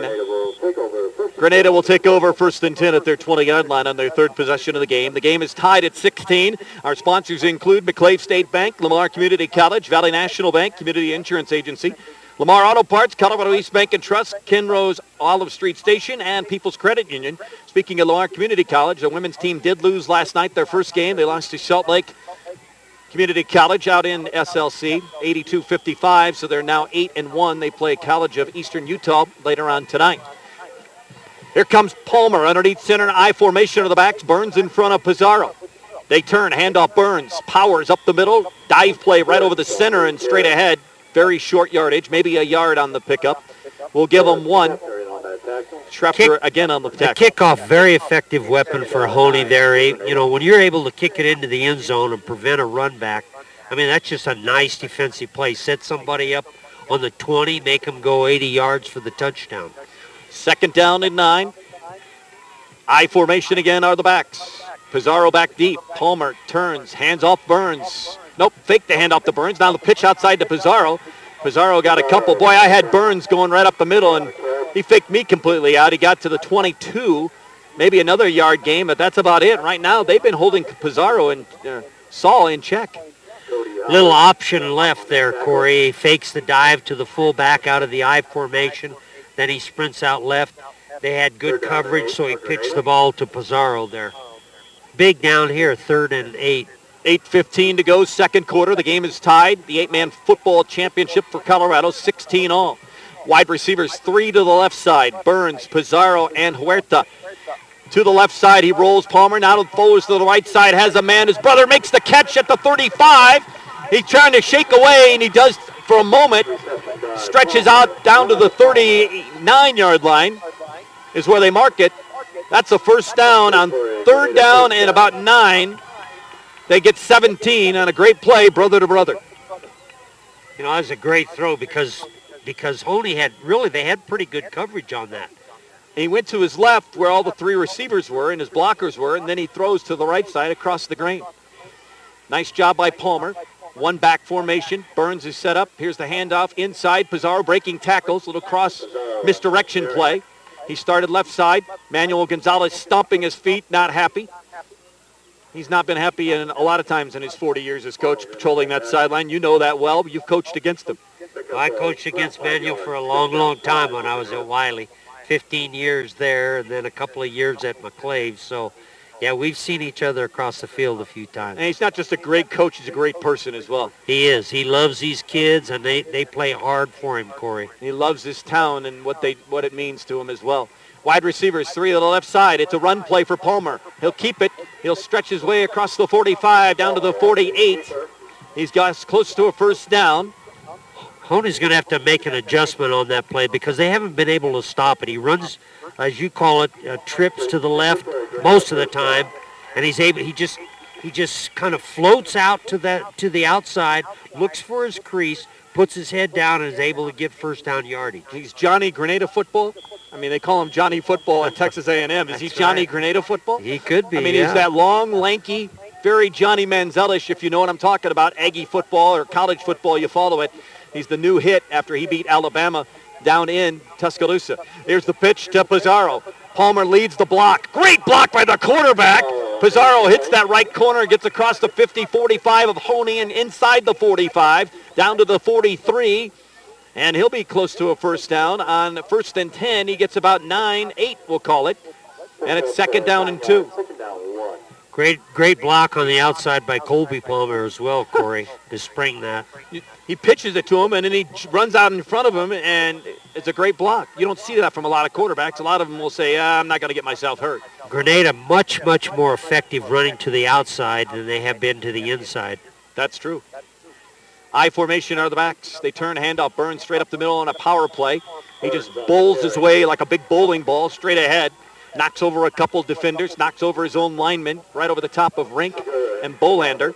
Grenada will take over 1st and 10 at their 20-yard line on their third possession of the game. The game is tied at 16. Our sponsors include McClave State Bank, Lamar Community College, Valley National Bank, Community Insurance Agency, Lamar Auto Parts, Colorado East Bank and Trust, Kinrose Olive Street Station, and People's Credit Union. Speaking of Lamar Community College, the women's team did lose last night, their first game. They lost to Salt Lake Community College out in SLC, 82-55, so they're now 8-1. They play College of Eastern Utah later on tonight. Here comes Palmer underneath center, I formation of the backs. Burns in front of Pizarro. They turn, handoff Burns. Powers up the middle, dive play right over the center and straight ahead. Very short yardage, maybe a yard on the pickup. We'll give them one. Schrefter again on the tackle. The kickoff, very effective weapon for Hoehne there. You know, when you're able to kick it into the end zone and prevent a run back, I mean, that's just a nice defensive play. Set somebody up on the 20, make them go 80 yards for the touchdown. 2nd down and 9. I formation again are the backs. Pizarro back deep. Palmer turns, hands off Burns. Nope, fake the handoff to Burns. Now the pitch outside to Pizarro. Pizarro got a couple. Boy, I had Burns going right up the middle, and he faked me completely out. He got to the 22, maybe another yard gain, but that's about it. Right now, they've been holding Pizarro and Saul in check. Little option left there, Corey. He fakes the dive to the fullback out of the I formation. Then he sprints out left. They had good coverage, so he pitched the ball to Pizarro there. Big down here, 3rd and 8. 8:15 to go, second quarter. The game is tied. The 8-man football championship for Colorado, 16 all. Wide receivers, 3 to the left side. Burns, Pizarro, and Huerta. To the left side, he rolls Palmer. Now throws to the right side, has a man. His brother makes the catch at the 35. He's trying to shake away, and he does for a moment. Stretches out down to the 39-yard line is where they mark it. That's a first down on 3rd down and about 9. They get 17 on a great play, brother to brother. You know, that was a great throw because Hoehne had pretty good coverage on that. He went to his left where all the 3 receivers were and his blockers were, and then he throws to the right side across the grain. Nice job by Palmer. 1 back formation. Burns is set up. Here's the handoff inside. Pizarro breaking tackles. Little cross misdirection play. He started left side. Manuel Gonzalez stomping his feet, not happy. He's not been happy in a lot of times in his 40 years as coach patrolling that sideline. You know that well. You've coached against him. Well, I coached against Manuel for a long, long time when I was at Wiley. 15 years there and then a couple of years at McClave. So, yeah, we've seen each other across the field a few times. And he's not just a great coach, he's a great person as well. He is. He loves these kids, and they play hard for him, Corey. He loves this town and what it means to him as well. Wide receivers, 3 to the left side. It's a run play for Palmer. He'll keep it. He'll stretch his way across the 45 down to the 48. He's got close to a first down. Hoehne's going to have to make an adjustment on that play because they haven't been able to stop it. He runs, as you call it, trips to the left most of the time, and he just kind of floats out to the outside, looks for his crease, puts his head down, and is able to get first down yardage. He's Johnny Granada football. I mean, they call him Johnny Football at Texas A&M. Is he Johnny Granada football? He could be, I mean, yeah. He's that long, lanky, very Johnny Manziel-ish, if you know what I'm talking about. Aggie football or college football, you follow it. He's the new hit after he beat Alabama down in Tuscaloosa. Here's the pitch to Pizarro. Palmer leads the block. Great block by the quarterback. Pizarro hits that right corner, gets across the 50-45 of Hoehne and inside the 45, down to the 43. And he'll be close to a first down. On 1st and 10, he gets about 9-8, we'll call it. And it's 2nd down and 2. Great block on the outside by Colby Palmer as well, Corey, to spring that. He pitches it to him, and then he runs out in front of him, and it's a great block. You don't see that from a lot of quarterbacks. A lot of them will say, I'm not going to get myself hurt. Granada much more effective running to the outside than they have been to the inside. That's true. I formation are the backs. They turn, handoff, Burns straight up the middle on a power play. He just bowls his way like a big bowling ball straight ahead. Knocks over a couple defenders, knocks over his own lineman, right over the top of Rink and Bolander,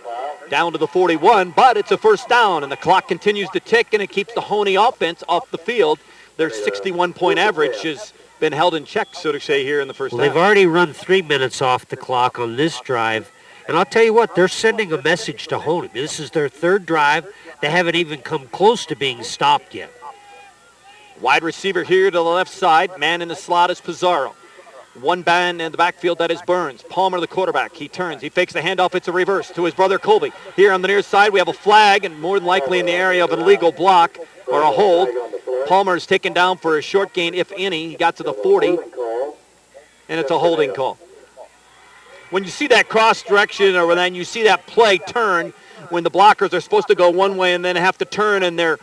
down to the 41, but it's a first down, and the clock continues to tick, and it keeps the Hoehne offense off the field. Their 61-point average has been held in check, so to say, here in the first half. They've already run 3 minutes off the clock on this drive, And I'll tell you what, they're sending a message to Hoehne. This is their third drive. They haven't even come close to being stopped yet. Wide receiver here to the left side. Man in the slot is Pizarro. One man in the backfield, that is Burns. Palmer, the quarterback. He turns. He fakes the handoff. It's a reverse to his brother Colby. Here on the near side, we have a flag, and more than likely in the area of an illegal block or a hold. Palmer is taken down for a short gain, if any. He got to the 40, and it's a holding call. When you see that cross direction, or when you see that play turn, when the blockers are supposed to go one way and then have to turn, and their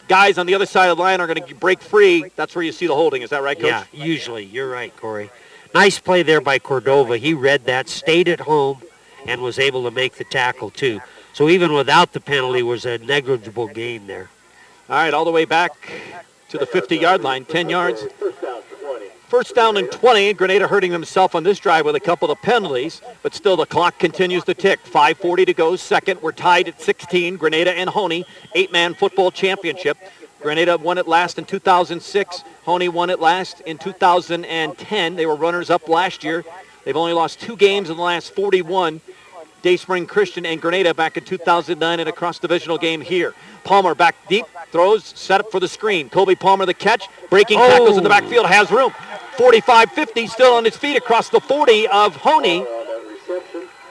guys on the other side of the line are going to break free, that's where you see the holding. Is that right, Coach? Yeah, usually. You're right, Corey. Nice play there by Cordova. He read that, stayed at home, and was able to make the tackle, too. So even without the penalty, was a negligible gain there. All right, all the way back to the 50-yard line, 10 yards. First down and 20. Grenada hurting himself on this drive with a couple of penalties, but still the clock continues to tick. 5:40 to go, second. We're tied at 16. Grenada and Hoehne, 8-man football championship. Grenada won it last in 2006. Hoehne won it last in 2010. They were runners-up last year. They've only lost 2 games in the last 41. Dayspring Christian and Grenada back in 2009 in a cross-divisional game here. Palmer back deep, throws, set up for the screen. Colby Palmer the catch, breaking tackles in the backfield, has room. 45-50, still on his feet across the 40 of Hoehne.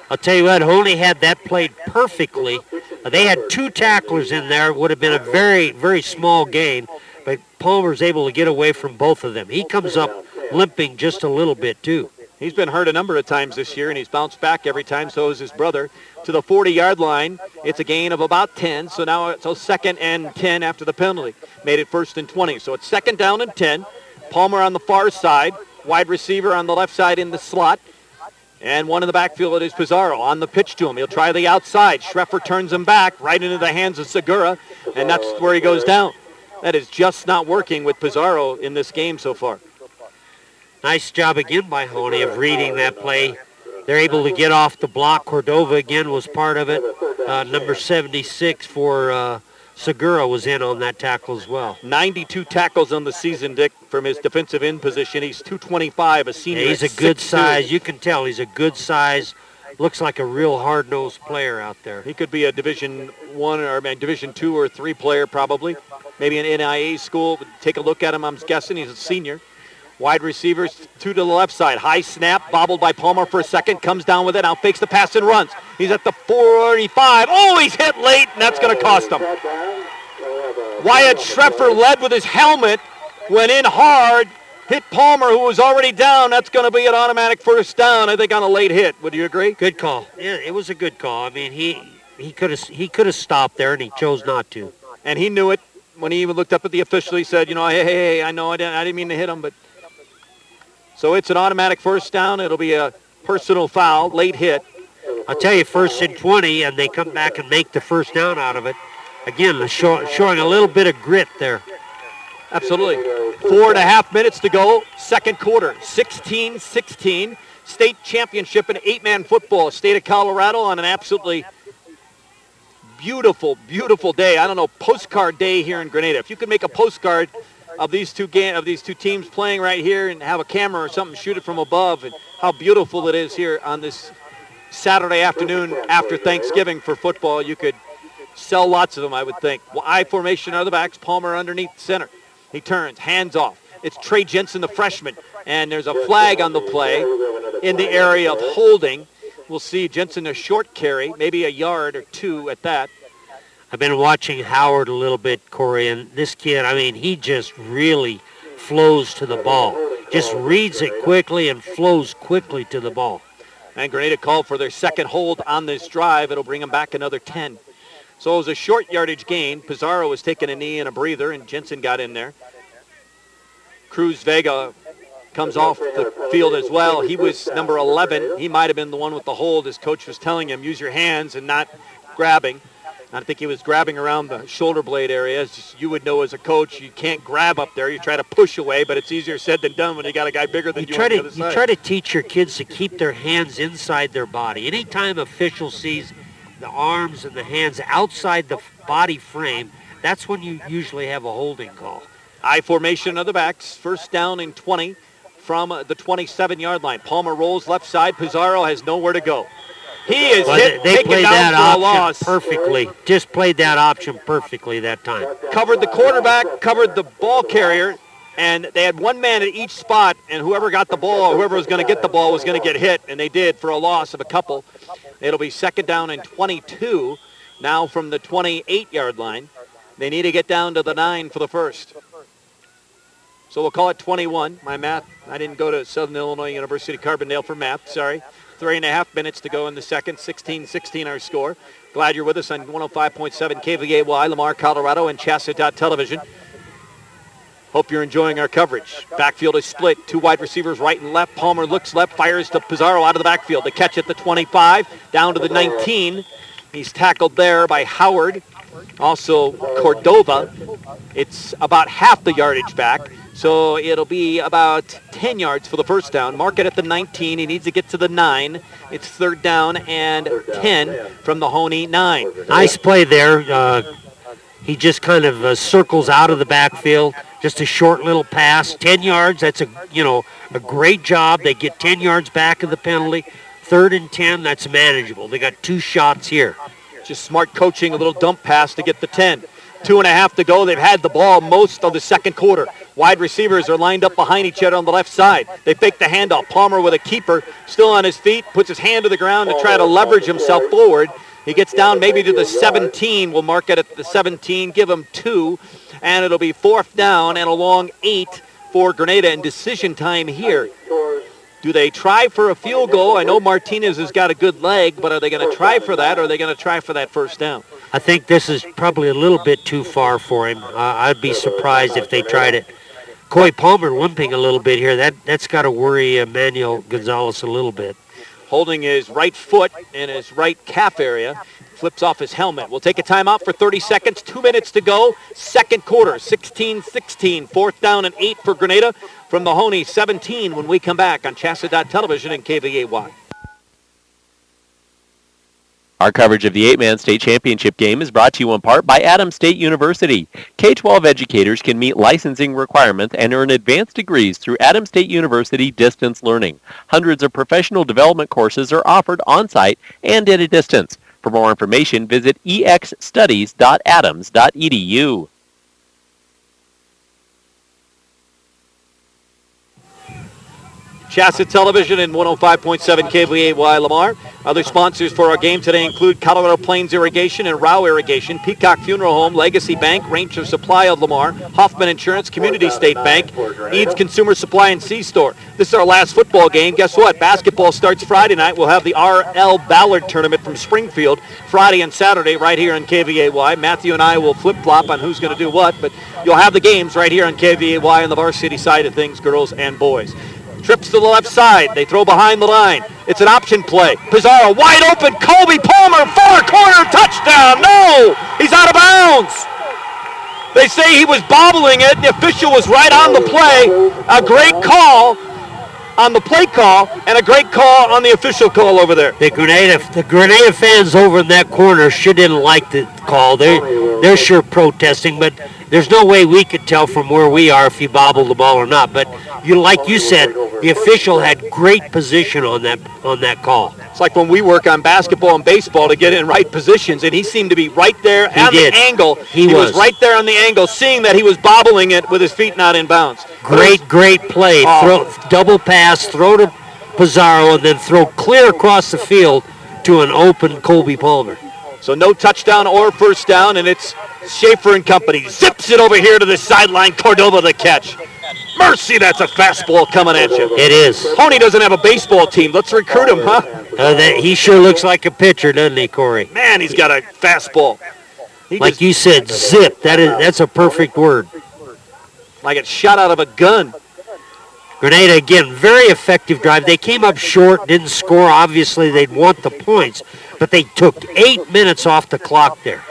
I'll tell you what, Hoehne had that played perfectly. They had 2 tacklers in there. It would have been a very, very small gain, but Palmer's able to get away from both of them. He comes up limping just a little bit, too. He's been hurt a number of times this year, and he's bounced back every time, so is his brother. To the 40-yard line, it's a gain of about 10, so now it's a second and 10 after the penalty. Made it first and 20, so it's second down and 10. Palmer on the far side, wide receiver on the left side in the slot, and one in the backfield is Pizarro on the pitch to him. He'll try the outside. Schreffer turns him back right into the hands of Segura, and that's where he goes down. That is just not working with Pizarro in this game so far. Nice job again by Hoehne of reading that play. They're able to get off the block. Cordova again was part of it. Number 76 for Segura was in on that tackle as well. 92 tackles on the season, Dick, from his defensive end position. He's 225, a senior. Yeah, he's a good size. You can tell he's a good size. Looks like a real hard-nosed player out there. He could be a Division I or Division II or III player probably. Maybe an NIA school. Take a look at him. I'm guessing he's a senior. Wide receivers, 2 to the left side. High snap, bobbled by Palmer for a second, comes down with it, now fakes the pass and runs. He's at the 45. Oh, he's hit late, and that's going to cost him. Wyatt Schreffer led with his helmet, went in hard, hit Palmer, who was already down. That's going to be an automatic first down, I think, on a late hit. Would you agree? Good call. Yeah, it was a good call. I mean, he could have stopped there, and he chose not to. And he knew it when he even looked up at the official. He said, hey, I know I didn't mean to hit him, but... So it's an automatic first down. It'll be a personal foul, late hit. I'll tell you, first and 20, and they come back and make the first down out of it. Again, showing a little bit of grit there. Absolutely. 4.5 minutes to go, second quarter. 16-16, state championship in 8-man football. State of Colorado on an absolutely beautiful, beautiful day. I don't know, postcard day here in Grenada. If you could make a postcard of these two teams playing right here and have a camera or something, shoot it from above, and how beautiful it is here on this Saturday afternoon after Thanksgiving for football. You could sell lots of them, I would think. Well, I formation are the backs, Palmer underneath center. He turns, hands off. It's Trey Jensen, the freshman, and there's a flag on the play in the area of holding. We'll see Jensen a short carry, maybe a yard or 2 at that. I've been watching Howard a little bit, Corey, and this kid, I mean, he just really flows to the ball. Just reads it quickly and flows quickly to the ball. And Grenada called for their second hold on this drive. It'll bring them back another 10. So it was a short yardage gain. Pizarro was taking a knee and a breather, and Jensen got in there. Cruz Vega comes off the field as well. He was number 11. He might have been the one with the hold. His coach was telling him, use your hands and not grabbing. I think he was grabbing around the shoulder blade area. As you would know as a coach, you can't grab up there. You try to push away, but it's easier said than done when you got a guy bigger than you on the other side. You try to teach your kids to keep their hands inside their body. Anytime official sees the arms and the hands outside the body frame, that's when you usually have a holding call. I formation of the backs. First down and 20 from the 27-yard line. Palmer rolls left side. Pizarro has nowhere to go. He is But hit, they taken played down that for a option loss. perfectly. Just played that option perfectly that time. Covered the quarterback, covered the ball carrier, and they had one man at each spot, and whoever got the ball, or whoever was going to get the ball was going to get hit, and they did for a loss of a couple. It'll be second down and 22 now from the 28-yard line. They need to get down to the 9 for the first. So we'll call it 21. My math, I didn't go to Southern Illinois University Carbondale for math, sorry. 3.5 minutes to go in the second, 16-16 our score. Glad you're with us on 105.7 KVAY, Lamar, Colorado, and CHSAA Television. Hope you're enjoying our coverage. Backfield is split. Two wide receivers right and left. Palmer looks left, fires to Pizarro out of the backfield. The catch at the 25, down to the 19. He's tackled there by Howard. Also Cordova. It's about half the yardage back. So it'll be about 10 yards for the first down. Mark it at the 19. He needs to get to the 9. It's third down and 10 from the Hoehne 9. Nice play there. He just kind of circles out of the backfield. Just a short little pass, 10 yards. That's a great job. They get 10 yards back of the penalty. Third and 10, that's manageable. They got 2 shots here. Just smart coaching, a little dump pass to get the 10. 2.5 to go. They've had the ball most of the second quarter. Wide receivers are lined up behind each other on the left side. They fake the handoff. Palmer with a keeper, still on his feet, puts his hand to the ground to try to leverage himself forward. He gets down maybe to the 17. We'll mark it at the 17, give him 2, and it'll be fourth down and a long 8 for Granada in decision time here. Do they try for a field goal? I know Martinez has got a good leg, but are they going to try for that, or are they going to try for that first down? I think this is probably a little bit too far for him. I'd be surprised if they tried it. Coy Palmer limping a little bit here. That's got to worry Manuel Gonzalez a little bit. Holding his right foot in his right calf area. Flips off his helmet. We'll take a timeout for 30 seconds. 2 minutes to go. Second quarter, 16-16. Fourth down and 8 for Granada from the Hoehne 17 when we come back on CHSAA Television and KVAY. Our coverage of the 8-man state championship game is brought to you in part by Adams State University. K-12 educators can meet licensing requirements and earn advanced degrees through Adams State University distance learning. Hundreds of professional development courses are offered on-site and at a distance. For more information, visit exstudies.adams.edu. CHSAA Television and 105.7 KVAY Lamar. Other sponsors for our game today include Colorado Plains Irrigation and Rao Irrigation, Peacock Funeral Home, Legacy Bank, Ranger Supply of Lamar, Hoffman Insurance, Community State Bank, Eads Consumer Supply and C-Store. This is our last football game. Guess what? Basketball starts Friday night. We'll have the RL Ballard Tournament from Springfield Friday and Saturday right here on KVAY. Matthew and I will flip-flop on who's going to do what, but you'll have the games right here on KVAY on the varsity side of things, girls and boys. Trips to the left side. They throw behind the line. It's an option play. Pizarro wide open. Colby Palmer, far corner, touchdown. No, he's out of bounds. They say he was bobbling it. The official was right on the play. A great call on the play call and a great call on the official call over there. The Granada fans over in that corner sure didn't like the call. They're sure protesting, but there's no way we could tell from where we are if he bobbled the ball or not. But like you said, the official had great position on that call. It's like when we work on basketball and baseball to get in right positions, and he seemed to be right there on the angle. He was right there on the angle, seeing that he was bobbling it with his feet not in bounds. Great play. Double pass, throw to Pizarro, and then throw clear across the field to an open Colby Palmer. So no touchdown or first down, and it's Schaefer and company. Zips it over here to the sideline. Cordova the catch. Mercy, that's a fastball coming at you. It is. Hoehne doesn't have a baseball team. Let's recruit him, huh? He sure looks like a pitcher, doesn't he, Corey? Man, he's got a fastball. Like you said, zip. That's a perfect word. Like it's shot out of a gun. Granada, again, very effective drive. They came up short, didn't score. Obviously, they'd want the points, but they took 8 minutes off the clock there.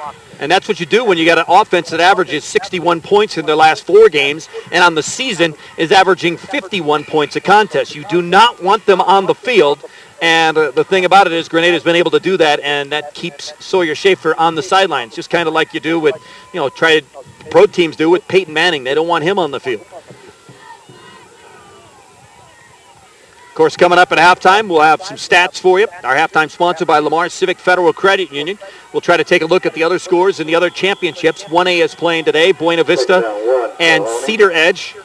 And that's what you do when you got an offense that averages 61 points in their last 4 games, and on the season is averaging 51 points a contest. You do not want them on the field, and the thing about it is Grenada's been able to do that, and that keeps Sawyer Schaefer on the sidelines, just kind of like you do with, pro teams do with Peyton Manning. They don't want him on the field. Of course, coming up at halftime, we'll have some stats for you. Our halftime sponsored by Lamar Civic Federal Credit Union. We'll try to take a look at the other scores in the other championships. 1A is playing today, Buena Vista and Cedar Edge.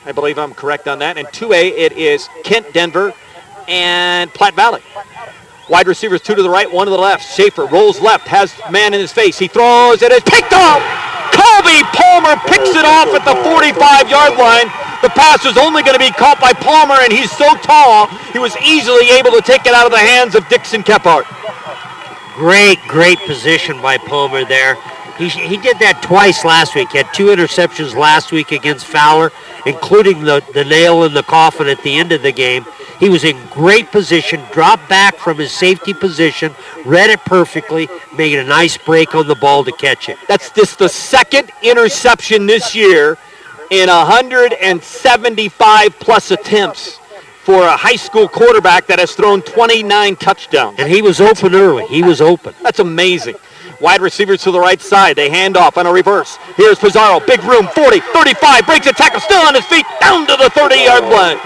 I believe I'm correct on that. And 2A, it is Kent, Denver, and Platte Valley. Wide receivers, 2 to the right, 1 to the left. Schaefer rolls left, has man in his face. He throws, it is picked off! Colby Palmer picks it off at the 45-yard line. The pass was only going to be caught by Palmer, and he's so tall, he was easily able to take it out of the hands of Dixon Kephart. Great position by Palmer there. He did that twice last week. He had 2 interceptions last week against Fowler, including the nail in the coffin at the end of the game. He was in great position, dropped back from his safety position, read it perfectly, made a nice break on the ball to catch it. That's just the second interception this year in 175-plus attempts for a high school quarterback that has thrown 29 touchdowns. And he was open early. He was open. That's amazing. Wide receivers to the right side. They hand off on a reverse. Here's Pizarro. Big room, 40, 35, breaks a tackle, still on his feet, down to the 30-yard line.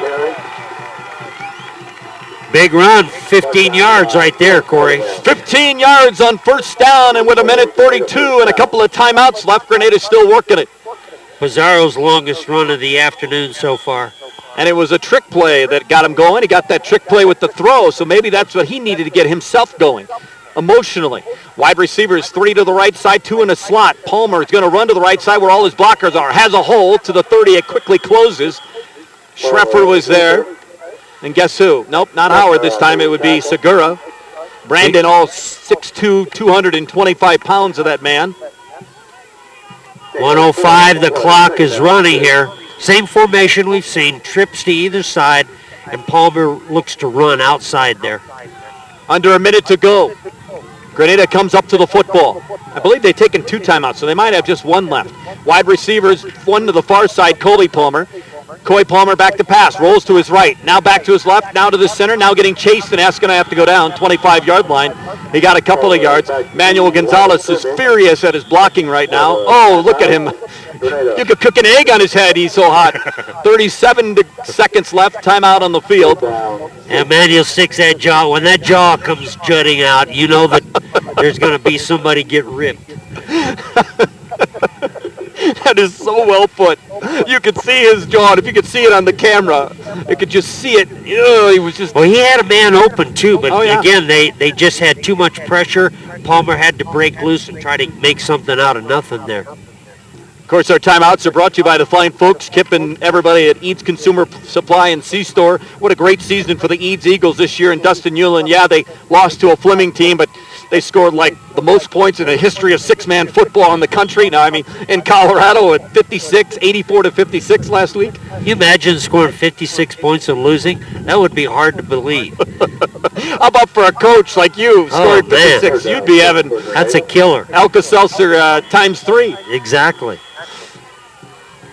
Big run, 15 yards right there, Corey. 15 yards on first down, and with 1:32 and a couple of timeouts left, Grenada's still working it. Pizarro's longest run of the afternoon so far. And it was a trick play that got him going. He got that trick play with the throw, so maybe that's what he needed to get himself going emotionally. Wide receivers, 3 to the right side, 2 in a slot. Palmer is going to run to the right side where all his blockers are. Has a hole to the 30. It quickly closes. Schreffer was there. And guess who? Nope, not Howard this time. It would be Segura. Brandon, all 6'2", 225 pounds of that man. 1:05, the clock is running here. Same formation we've seen, trips to either side, and Palmer looks to run outside there. Under a minute to go. Grenada comes up to the football. I believe they've taken 2 timeouts, so they might have just 1 left. Wide receivers, 1 to the far side, Colby Palmer. Coy Palmer back to pass, rolls to his right, now back to his left, now to the center, now getting chased, and that's going to have to go down, 25-yard line. He got a couple of yards. Manuel Gonzalez is furious at his blocking right now. Oh, look at him. You could cook an egg on his head, he's so hot. 37 seconds left, timeout on the field. And Manuel sticks that jaw. When that jaw comes jutting out, you know that there's going to be somebody get ripped. That is so well put. You could see his jaw, and if you could see it on the camera, you could just see it. He was just... Well, he had a man open, too, but again, they just had too much pressure. Palmer had to break loose and try to make something out of nothing there. Of course, our timeouts are brought to you by the fine folks, Kip and everybody at Eads Consumer Supply and C-Store. What a great season for the Eads Eagles this year, and Dustin Hewlin. Yeah, they lost to a Fleming team, but they scored like the most points in the history of 6-man football in the country. Now, I mean, in Colorado at 56, 84-56 last week. Can you imagine scoring 56 points and losing? That would be hard to believe. How about for a coach like you, scoring 56? Man. You'd be having... That's a killer. Alka-Seltzer times 3. Exactly.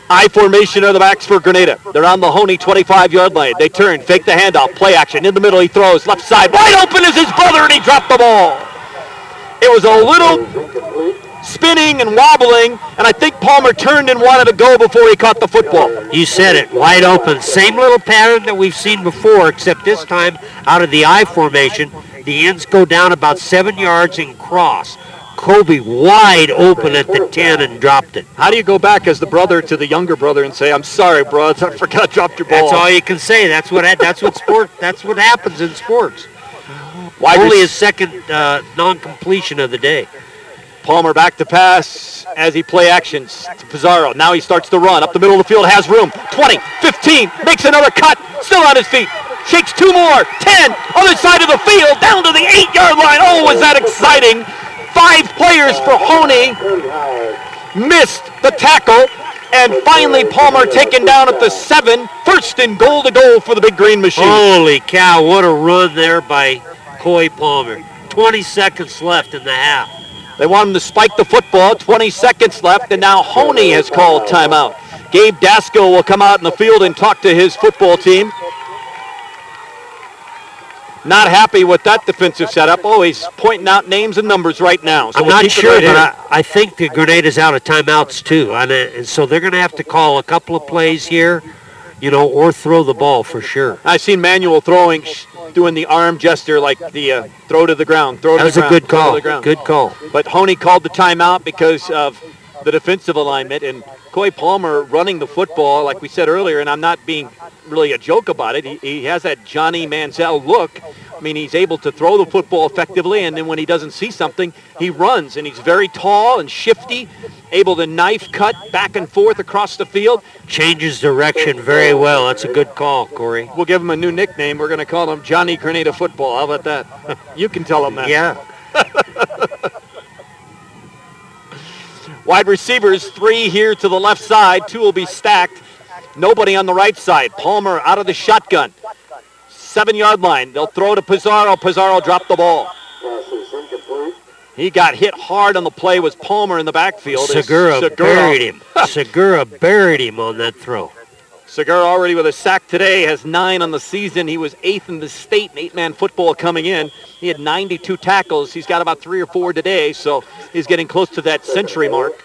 I formation of the backs for Grenada. They're on the Hoehne 25-yard line. They turn, fake the handoff, play action. In the middle, he throws, left side. Wide open is his brother, and he dropped the ball. It was a little spinning and wobbling, and I think Palmer turned and wanted to go before he caught the football. You said it, wide open. Same little pattern that we've seen before, except this time out of the I formation. The ends go down about 7 yards and cross. Kobe wide open at the 10 and dropped it. How do you go back as the brother to the younger brother and say, "I'm sorry, bro, I forgot I dropped your ball"? That's all you can say. That's what happens in sports. Only his second non-completion of the day. Palmer back to pass as he play actions to Pizarro. Now he starts to run up the middle of the field, has room. 20, 15, makes another cut, still on his feet. Shakes 2 more, 10, other side of the field, down to the 8-yard line. Oh, was that exciting? 5 players for Hoehne missed the tackle, and finally Palmer taken down at the 7. First and goal to go for the Big Green Machine. Holy cow, what a run there by Coy Palmer. 20 seconds left in the half. They want him to spike the football, 20 seconds left, and now Hoehne has called timeout. Gabe Dasco will come out in the field and talk to his football team. Not happy with that defensive setup. Oh, he's pointing out names and numbers right now. So I'm not sure, but I think the Grenada's out of timeouts too. And so they're going to have to call a couple of plays here. or throw the ball for sure. I've seen Manuel throwing, doing the arm gesture like the throw to the ground, throw to the ground. That was a good call. To the ground. Good call. But Hoehne called the timeout because of the defensive alignment, and Coy Palmer running the football, like we said earlier, and I'm not being really a joke about it. He has that Johnny Manziel look. I mean, he's able to throw the football effectively, and then when he doesn't see something, he runs, and he's very tall and shifty, able to knife cut back and forth across the field. Changes direction very well. That's a good call, Corey. We'll give him a new nickname. We're going to call him Johnny Granada Football. How about that? You can tell him that. Yeah. Wide receivers, 3 here to the left side. 2 will be stacked. Nobody on the right side. Palmer out of the shotgun. 7-yard line. They'll throw to Pizarro. Pizarro dropped the ball. He got hit hard on the play. Was Palmer in the backfield. Segura buried him. Segura buried him on that throw. Segura already with a sack today, has 9 on the season. He was 8th in the state in 8-man football coming in. He had 92 tackles. He's got about 3 or 4 today, so he's getting close to that century mark.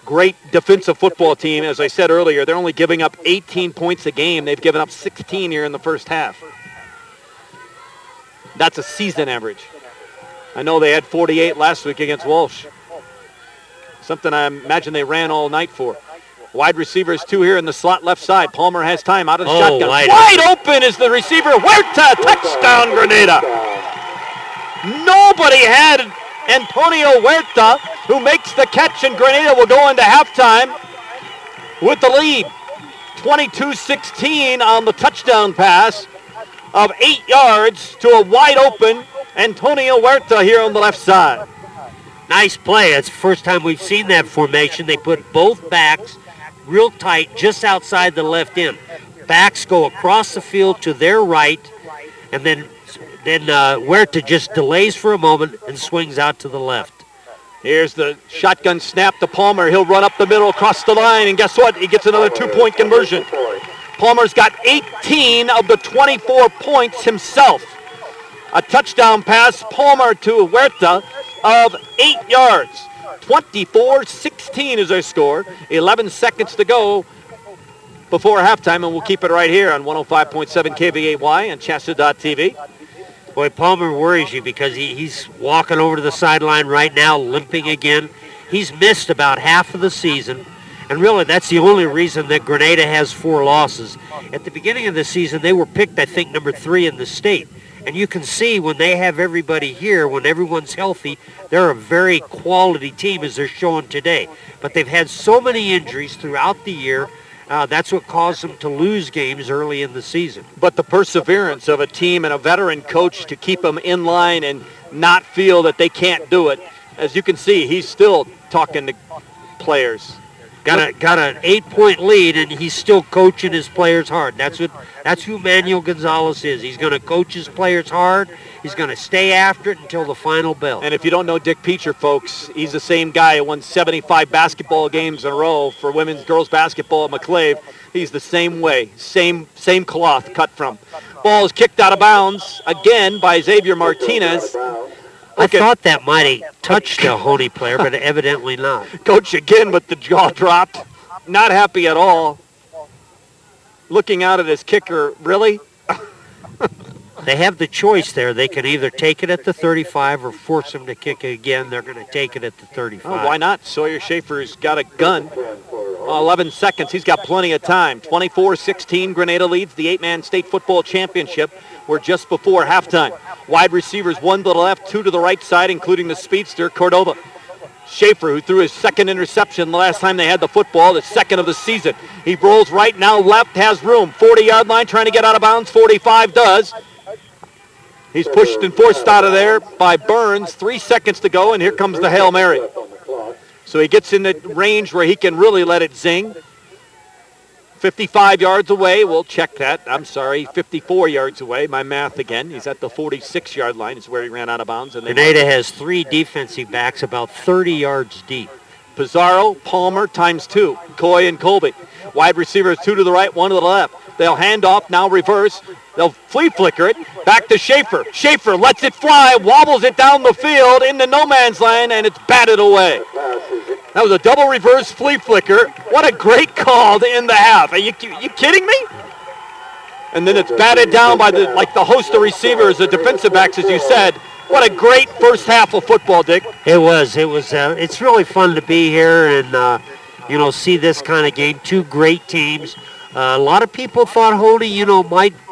Great defensive football team. As I said earlier, they're only giving up 18 points a game. They've given up 16 here in the first half. That's a season average. I know they had 48 last week against Walsh. Something I imagine they ran all night for. Wide receivers, 2 here in the slot left side. Palmer has time out of the shotgun. Wide open is the receiver. Huerta, touchdown, Granada. Nobody had Antonio Huerta, who makes the catch, and Granada will go into halftime with the lead. 22-16 on the touchdown pass of 8 yards to a wide open Antonio Huerta here on the left side. Nice play. It's the first time we've seen that formation. They put both backs real tight just outside the left end. Backs go across the field to their right, and then Huerta just delays for a moment and swings out to the left. Here's the shotgun snap to Palmer. He'll run up the middle across the line, and guess what? He gets another 2-point conversion. Palmer's got 18 of the 24 points himself. A touchdown pass, Palmer to Huerta of 8 yards. 24-16 is our score. 11 seconds to go before halftime, and we'll keep it right here on 105.7 KVAY and CHSAA.TV. Boy, Palmer worries you because he's walking over to the sideline right now, limping again. He's missed about half of the season, and really that's the only reason that Granada has 4 losses. At the beginning of the season, they were picked, I think, number 3 in the state. And you can see when they have everybody here, when everyone's healthy, they're a very quality team as they're showing today. But they've had so many injuries throughout the year. That's what caused them to lose games early in the season. But the perseverance of a team and a veteran coach to keep them in line and not feel that they can't do it. As you can see, he's still talking to players. Got an 8-point lead, and he's still coaching his players hard. That's who Manuel Gonzalez is. He's going to coach his players hard. He's going to stay after it until the final bell. And if you don't know Dick Peacher, folks, he's the same guy who won 75 basketball games in a row for women's girls basketball at McClave. He's the same way, same cloth cut from. Ball is kicked out of bounds again by Xavier Martinez. I thought that might have touched a Hoehne player, but evidently not. Coach again with the jaw dropped. Not happy at all. Looking out at his kicker, really? They have the choice there. They can either take it at the 35 or force him to kick it again. They're going to take it at the 35. Oh, why not? Sawyer Schaefer's got a gun. 11 seconds. He's got plenty of time. 24-16, Granada leads the 8-man state football championship. We're just before halftime. Wide receivers, 1 to the left, 2 to the right side, including the speedster, Cordova. Schaefer, who threw his second interception the last time they had the football, the second of the season. He rolls right now, left, has room. 40-yard line, trying to get out of bounds. 45 does. He's pushed and forced out of there by Burns. 3 seconds to go, and here comes the Hail Mary. So he gets in the range where he can really let it zing. 55 yards away. We'll check that. I'm sorry, 54 yards away. My math again. He's at the 46-yard line is where he ran out of bounds. And Granada has 3 defensive backs about 30 yards deep. Pizarro, Palmer, times 2. Coy and Colby. Wide receivers, 2 to the right, 1 to the left. They'll hand off, now reverse. They'll flea flicker it. Back to Schaefer. Schaefer lets it fly, wobbles it down the field into no man's land, and it's batted away. That was a double reverse flea flicker. What a great call to end the half. Are you kidding me? And then it's batted down by the host of receivers, the defensive backs, as you said. What a great first half of football, Dick. It was. It's really fun to be here and, see this kind of game. Two great teams. A lot of people thought Hoehne,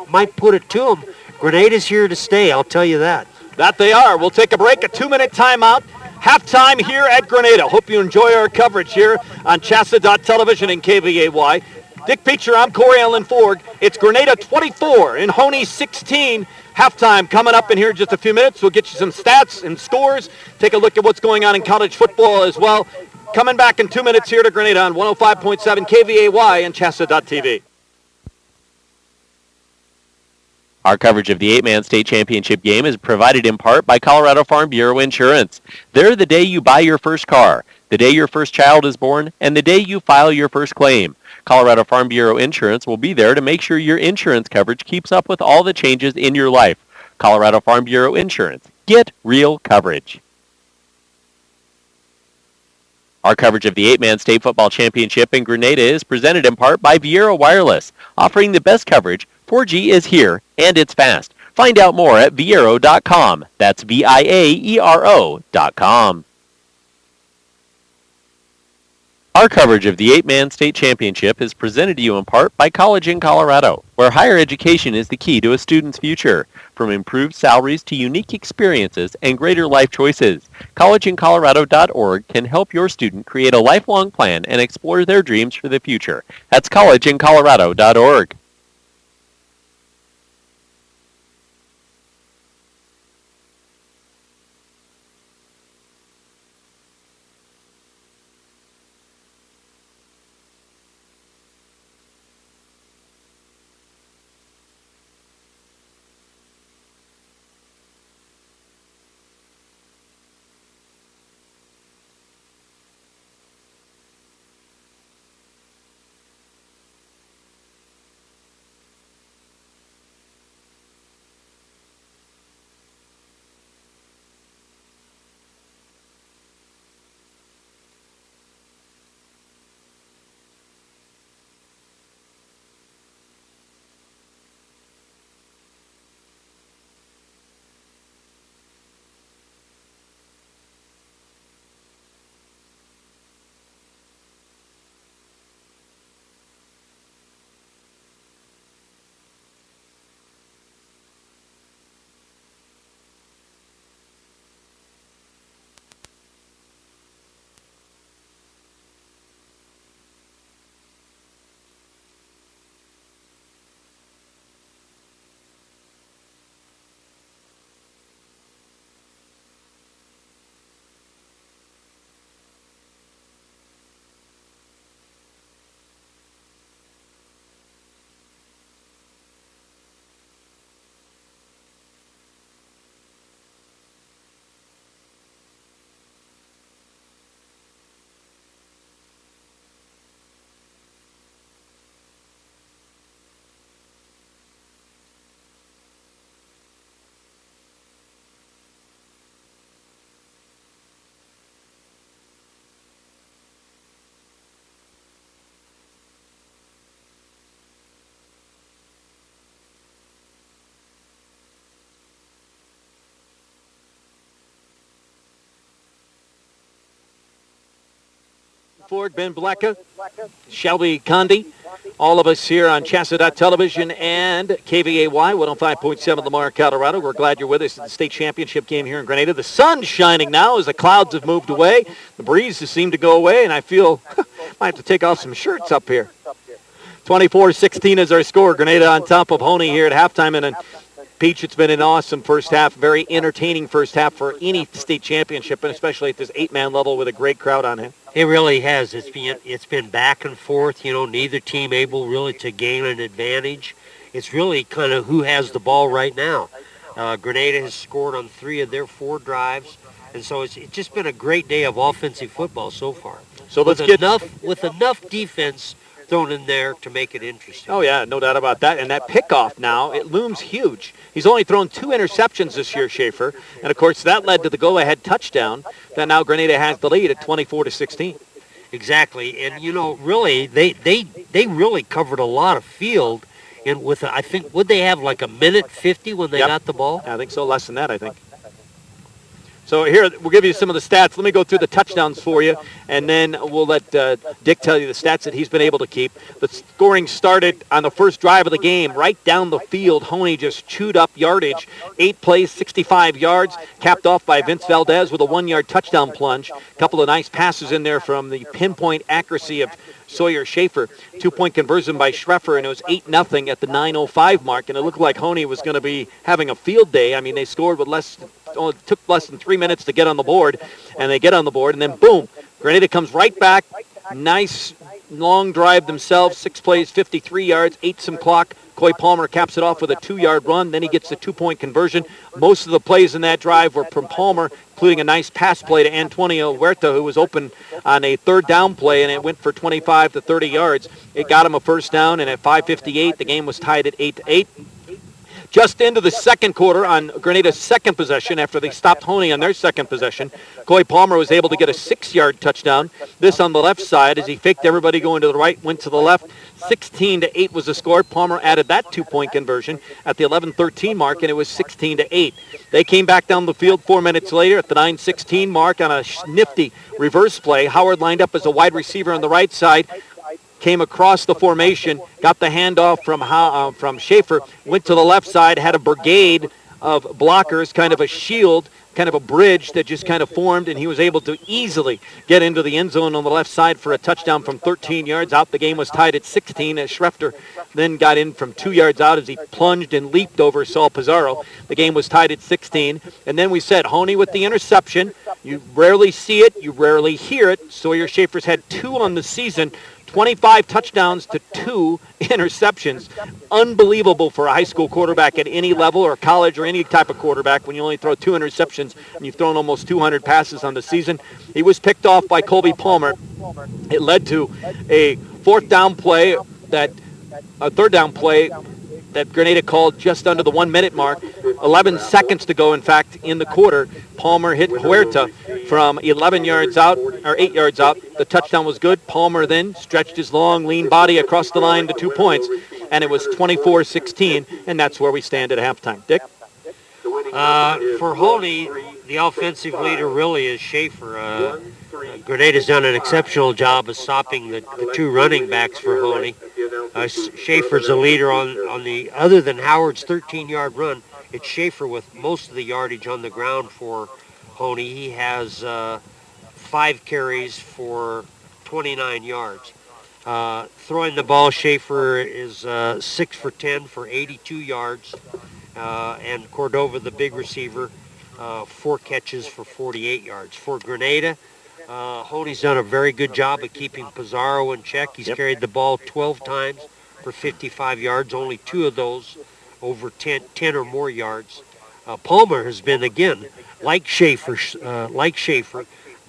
might put it to them. Grenada's here to stay, I'll tell you that. That they are. We'll take a break, a 2-minute timeout. Halftime here at Grenada. Hope you enjoy our coverage here on CHSAA.television and KVAY. Dick Peacher, I'm Corey Allen Ford. It's Grenada 24 and Hoehne 16. Halftime coming up in here in just a few minutes. We'll get you some stats and scores. Take a look at what's going on in college football as well. Coming back in 2 minutes here to Grenada on 105.7 KVAY and CHSAA.tv. Our coverage of the 8-man state championship game is provided in part by Colorado Farm Bureau Insurance. They're the day you buy your first car, the day your first child is born, and the day you file your first claim. Colorado Farm Bureau Insurance will be there to make sure your insurance coverage keeps up with all the changes in your life. Colorado Farm Bureau Insurance. Get real coverage. Our coverage of the 8-man state football championship in Grenada is presented in part by Viera Wireless, offering the best coverage. 4G is here, and it's fast. Find out more at viero.com. That's VIAERO.com. Our coverage of the 8-man state championship is presented to you in part by College in Colorado, where higher education is the key to a student's future. From improved salaries to unique experiences and greater life choices, collegeincolorado.org can help your student create a lifelong plan and explore their dreams for the future. That's collegeincolorado.org. Ford, Ben Blecka, Shelby Condi, all of us here on CHSAA.television and KVAY 105.7 Lamar, Colorado. We're glad you're with us at the state championship game here in Grenada. The sun's shining now as the clouds have moved away. The breeze has seemed to go away, and I feel might have to take off some shirts up here. 24-16 is our score. Grenada on top of Hoehne here at halftime. And Peach, it's been an awesome first half, very entertaining first half for any state championship, and especially at this 8-man level with a great crowd on it. It really has. It's been back and forth. Neither team able really to gain an advantage. It's really kind of who has the ball right now. Grenada has scored on 3 of their 4 drives, and so it's just been a great day of offensive football so far. So with enough defense thrown in there to make it interesting. Oh, yeah, no doubt about that. And that pickoff now, it looms huge. He's only thrown 2 interceptions this year, Schaefer. And, of course, that led to the go-ahead touchdown that now Grenada has the lead at 24-16. Exactly, and really, they really covered a lot of field, and with I think would they have like a minute 50 when they Yep. got the ball? I think so, less than that, I think. So here, we'll give you some of the stats. Let me go through the touchdowns for you, and then we'll let Dick tell you the stats that he's been able to keep. The scoring started on the first drive of the game, right down the field. Hoehne just chewed up yardage. 8 plays, 65 yards, capped off by Vince Valdez with a 1-yard touchdown plunge. A couple of nice passes in there from the pinpoint accuracy of Sawyer Schaefer. 2-point conversion by Schreffer, and it was 8-0 at the 9:05 mark, and it looked like Hoehne was going to be having a field day. I mean, they scored with it took less than 3 minutes to get on the board, and they get on the board, and then boom, Granada comes right back. Nice long drive themselves, 6 plays, 53 yards, ate some clock. Coy Palmer caps it off with a 2-yard run. Then he gets the 2-point conversion. Most of the plays in that drive were from Palmer, including a nice pass play to Antonio Huerta, who was open on a third down play, and it went for 25 to 30 yards. It got him a first down, and at 5:58, the game was tied at 8-8. Just into the second quarter on Grenada's second possession, after they stopped Hoehne on their second possession, Coy Palmer was able to get a 6-yard touchdown. This on the left side as he faked everybody going to the right, went to the left. 16-8 was the score. Palmer added that 2-point conversion at the 11:13 mark, and it was 16-8. They came back down the field 4 minutes later at the 9:16 mark on a nifty reverse play. Howard lined up as a wide receiver on the right side, came across the formation, got the handoff from Schaefer, went to the left side, had a brigade of blockers, kind of a shield, kind of a bridge that just kind of formed, and he was able to easily get into the end zone on the left side for a touchdown from 13 yards out. The game was tied at 16 as Schrefter then got in from 2 yards out as he plunged and leaped over Saul Pizarro. The game was tied at 16. And then we said Hoehne with the interception. You rarely see it. You rarely hear it. Sawyer Schaefer's had 2 on the season. 25 touchdowns to 2 interceptions. Unbelievable for a high school quarterback at any level, or college, or any type of quarterback when you only throw 2 interceptions and you've thrown almost 200 passes on the season. He was picked off by Colby Palmer. It led to a third down play that Granada called just under the 1 minute mark. 11 seconds to go, in fact, in the quarter. Palmer hit Huerta from 11 yards out, or 8 yards out. The touchdown was good. Palmer then stretched his long, lean body across the line to 2 points, and it was 24-16, and that's where we stand at halftime. Dick? For Hoehne, the offensive leader really is Schaefer. Grenada's done an exceptional job of stopping the 2 running backs for Hoehne. Schaefer's a leader on the, other than Howard's 13-yard run, it's Schaefer with most of the yardage on the ground for Hoehne. He has 5 carries for 29 yards. Throwing the ball, Schaefer is 6 for 10 for 82 yards. And Cordova, the big receiver, 4 catches for 48 yards. For Grenada, Hoehne's done a very good job of keeping Pizarro in check. He's carried the ball 12 times for 55 yards, only 2 of those over 10 or more yards. Palmer has been, again, like Schaefer,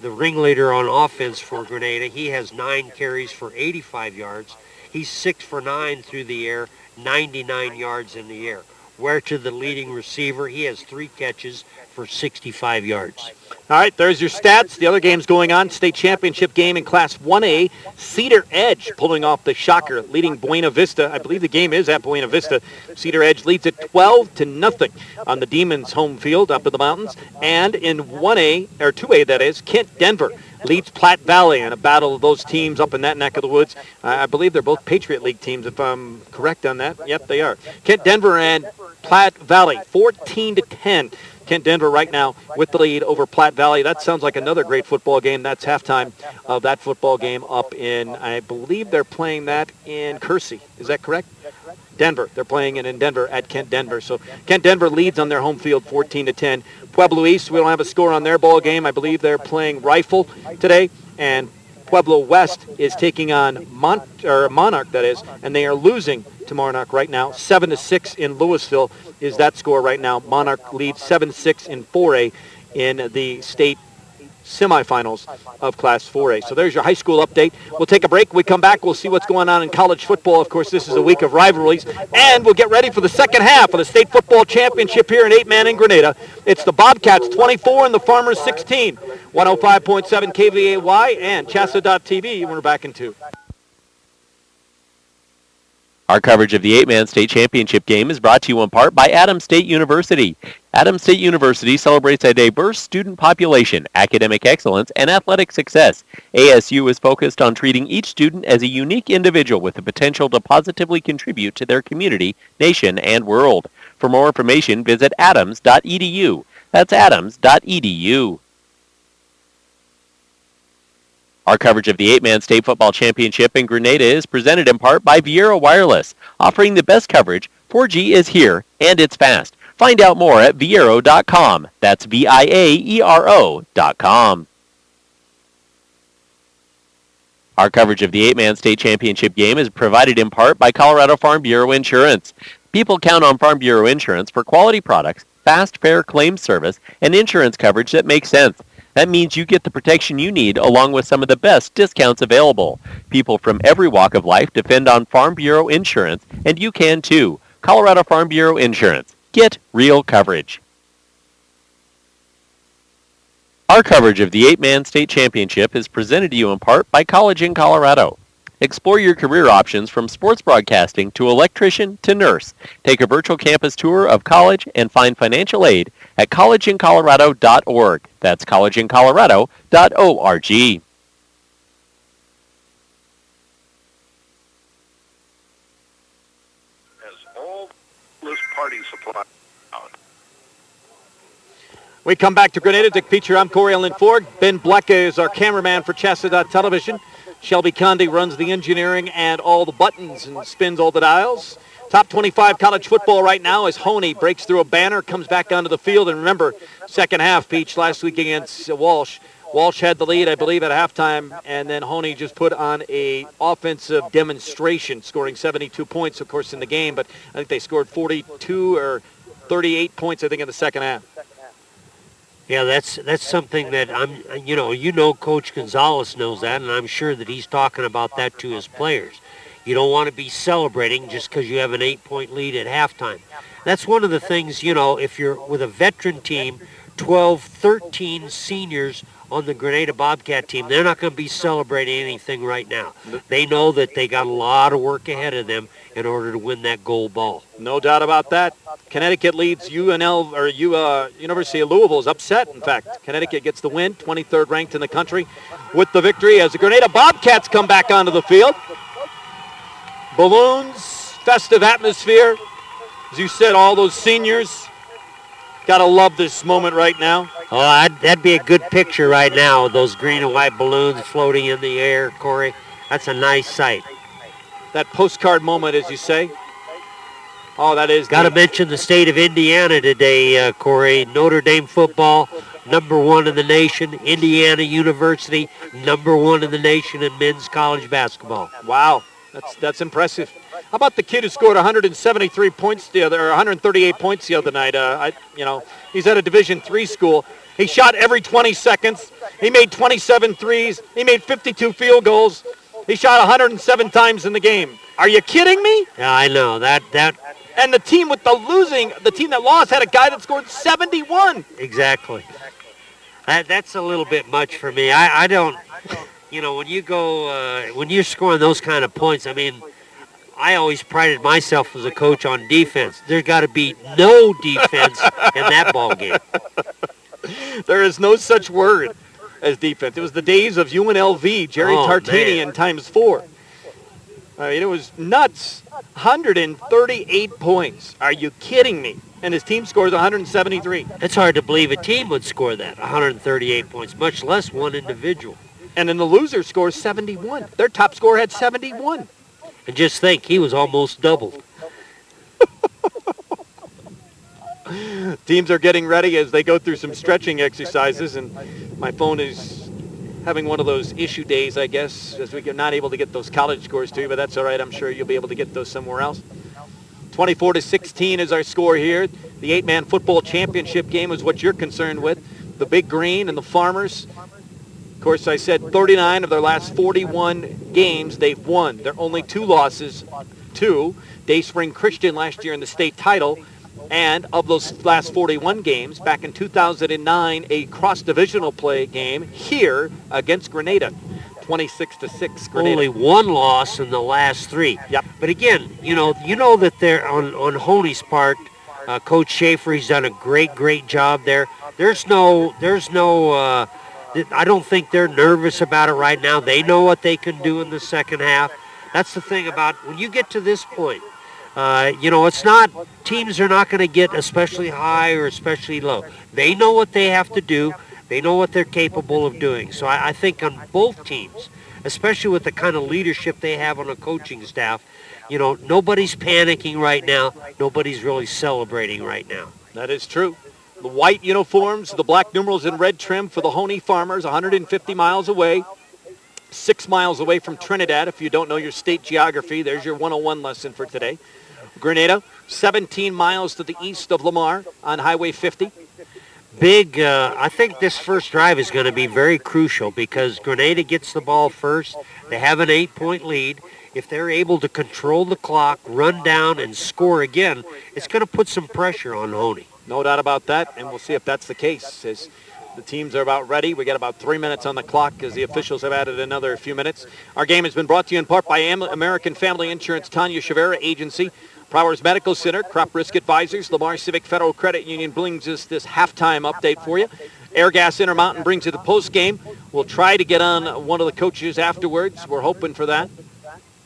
the ringleader on offense for Grenada. He has 9 carries for 85 yards. He's 6 for 9 through the air, 99 yards in the air. Huerta, the leading receiver, he has 3 catches for 65 yards. All right, there's your stats. The other games going on. State championship game in Class 1A. Cedar Edge pulling off the shocker, leading Buena Vista. I believe the game is at Buena Vista. Cedar Edge leads it 12-0 on the Demons' home field up in the mountains. And in 1A, or 2A that is, Kent Denver leads Platte Valley in a battle of those teams up in that neck of the woods. I believe they're both Patriot League teams, if I'm correct on that. Yep, they are. Kent Denver and Platte Valley, 14-10. Kent Denver right now with the lead over Platte Valley. That sounds like another great football game. That's halftime of that football game up in, I believe they're playing that in Kersey. Is that correct? Denver. They're playing it in Denver at Kent Denver. So Kent Denver leads on their home field 14-10. Pueblo East, we don't have a score on their ball game. I believe they're playing Rifle today. And Pueblo West is taking on Monarch, that is, and they are losing to Monarch right now. 7-6 in Louisville is that score right now. Monarch leads 7-6 in 4A in the state semifinals of Class 4A. So there's your high school update. We'll take a break. We come back. We'll see what's going on in college football. Of course, this is a week of rivalries. And we'll get ready for the second half of the state football championship here in 8-man in Grenada. It's the Bobcats 24 and the Farmers 16. 105.7 KVAY and CHSAA.TV. We're back in 2. Our coverage of the 8-man state championship game is brought to you in part by Adams State University. Adams State University celebrates a diverse student population, academic excellence, and athletic success. ASU is focused on treating each student as a unique individual with the potential to positively contribute to their community, nation, and world. For more information, visit adams.edu. That's adams.edu. Our coverage of the 8-man state football championship in Grenada is presented in part by Viera Wireless, offering the best coverage. 4G is here, and it's fast. Find out more at viero.com. That's VIAERO.com. Our coverage of the 8-man state championship game is provided in part by Colorado Farm Bureau Insurance. People count on Farm Bureau Insurance for quality products, fast, fair claims service, and insurance coverage that makes sense. That means you get the protection you need along with some of the best discounts available. People from every walk of life depend on Farm Bureau Insurance, and you can too. Colorado Farm Bureau Insurance. Get real coverage. Our coverage of the 8-man state championship is presented to you in part by College in Colorado. Explore your career options from sports broadcasting to electrician to nurse. Take a virtual campus tour of college and find financial aid at collegeincolorado.org. That's collegeincolorado.org. As all this party supply out. We come back to Grenada. Dick Peacher, I'm Corey Ellen Ford. Ben Blecka is our cameraman for CHSAA Television. Shelby Conde runs the engineering and all the buttons and spins all the dials. Top 25 college football right now as Hoehne breaks through a banner, comes back onto the field. And remember, second half, Peach, last week against Walsh. Walsh had the lead, I believe, at halftime, and then Hoehne just put on a offensive demonstration, scoring 72 points, of course, in the game. But I think they scored 42 or 38 points, I think, in the second half. Yeah, that's something that Coach Gonzalez knows that, and I'm sure that he's talking about that to his players. You don't want to be celebrating just because you have an 8-point lead at halftime. That's one of the things, if you're with a veteran team, 12, 13 seniors on the Grenada Bobcat team, they're not going to be celebrating anything right now. They know that they got a lot of work ahead of them in order to win that gold ball. No doubt about that. Connecticut leads University of Louisville is upset, in fact. Connecticut gets the win, 23rd ranked in the country with the victory as the Grenada Bobcats come back onto the field. Balloons, festive atmosphere. As you said, all those seniors. Got to love this moment right now. Oh, that'd be a good picture right now, those green and white balloons floating in the air, Corey. That's a nice sight. That postcard moment, as you say. Oh, that is. Got to mention the state of Indiana today, Corey. Notre Dame football, #1 in the nation. Indiana University, #1 in the nation in men's college basketball. Wow, that's impressive. How about the kid who scored 173 points or 138 points the other night? He's at a Division III school. He shot every 20 seconds. He made 27 threes. He made 52 field goals. He shot 107 times in the game. Are you kidding me? Yeah, I know that. And the team the team that lost had a guy that scored 71. Exactly. That's a little bit much for me. I don't. When you're scoring those kind of points, I always prided myself as a coach on defense. There's got to be no defense in that ball game. There is no such word as defense. It was the days of UNLV, Jerry Tartini, and times 4. It was nuts. 138 points. Are you kidding me? And his team scores 173. It's hard to believe a team would score that, 138 points, much less one individual. And then the loser scores 71. Their top scorer had 71. And just think, he was almost doubled. Teams are getting ready as they go through some stretching exercises, and my phone is having one of those issue days, I guess, as we're not able to get those college scores to you, but that's all right. I'm sure you'll be able to get those somewhere else. 24-16 is our score here. The 8-man football championship game is what you're concerned with. The Big Green and the Farmers. Of course, I said 39 of their last 41 games they've won. They're only 2 losses. 2. Day Spring Christian last year in the state title. And of those last 41 games, back in 2009, a cross-divisional play game here against Grenada. 26-6 Grenada. Only one loss in the last 3. Yep. But again, you know that they're on Hoehne's part. Coach Schaefer, he's done a great job there. There's no. I don't think they're nervous about it right now. They know what they can do in the second half. That's the thing about when you get to this point. It's not, teams are not going to get especially high or especially low. They know what they have to do. They know what they're capable of doing. So I think on both teams, especially with the kind of leadership they have on the coaching staff, nobody's panicking right now. Nobody's really celebrating right now. That is true. The white uniforms, the black numerals in red trim for the Hoehne Farmers, 150 miles away, 6 miles away from Trinidad. If you don't know your state geography, there's your 101 lesson for today. Grenada, 17 miles to the east of Lamar on Highway 50. I think this first drive is going to be very crucial because Grenada gets the ball first. They have an 8-point lead. If they're able to control the clock, run down, and score again, it's going to put some pressure on Hoehne. No doubt about that, and we'll see if that's the case. As the teams are about ready. We got about 3 minutes on the clock as the officials have added another few minutes. Our game has been brought to you in part by American Family Insurance, Tanya Chavera Agency, Prowers Medical Center, Crop Risk Advisors, Lamar Civic Federal Credit Union brings us this halftime update for you. Air Gas Intermountain brings you the post game. We'll try to get on one of the coaches afterwards. We're hoping for that.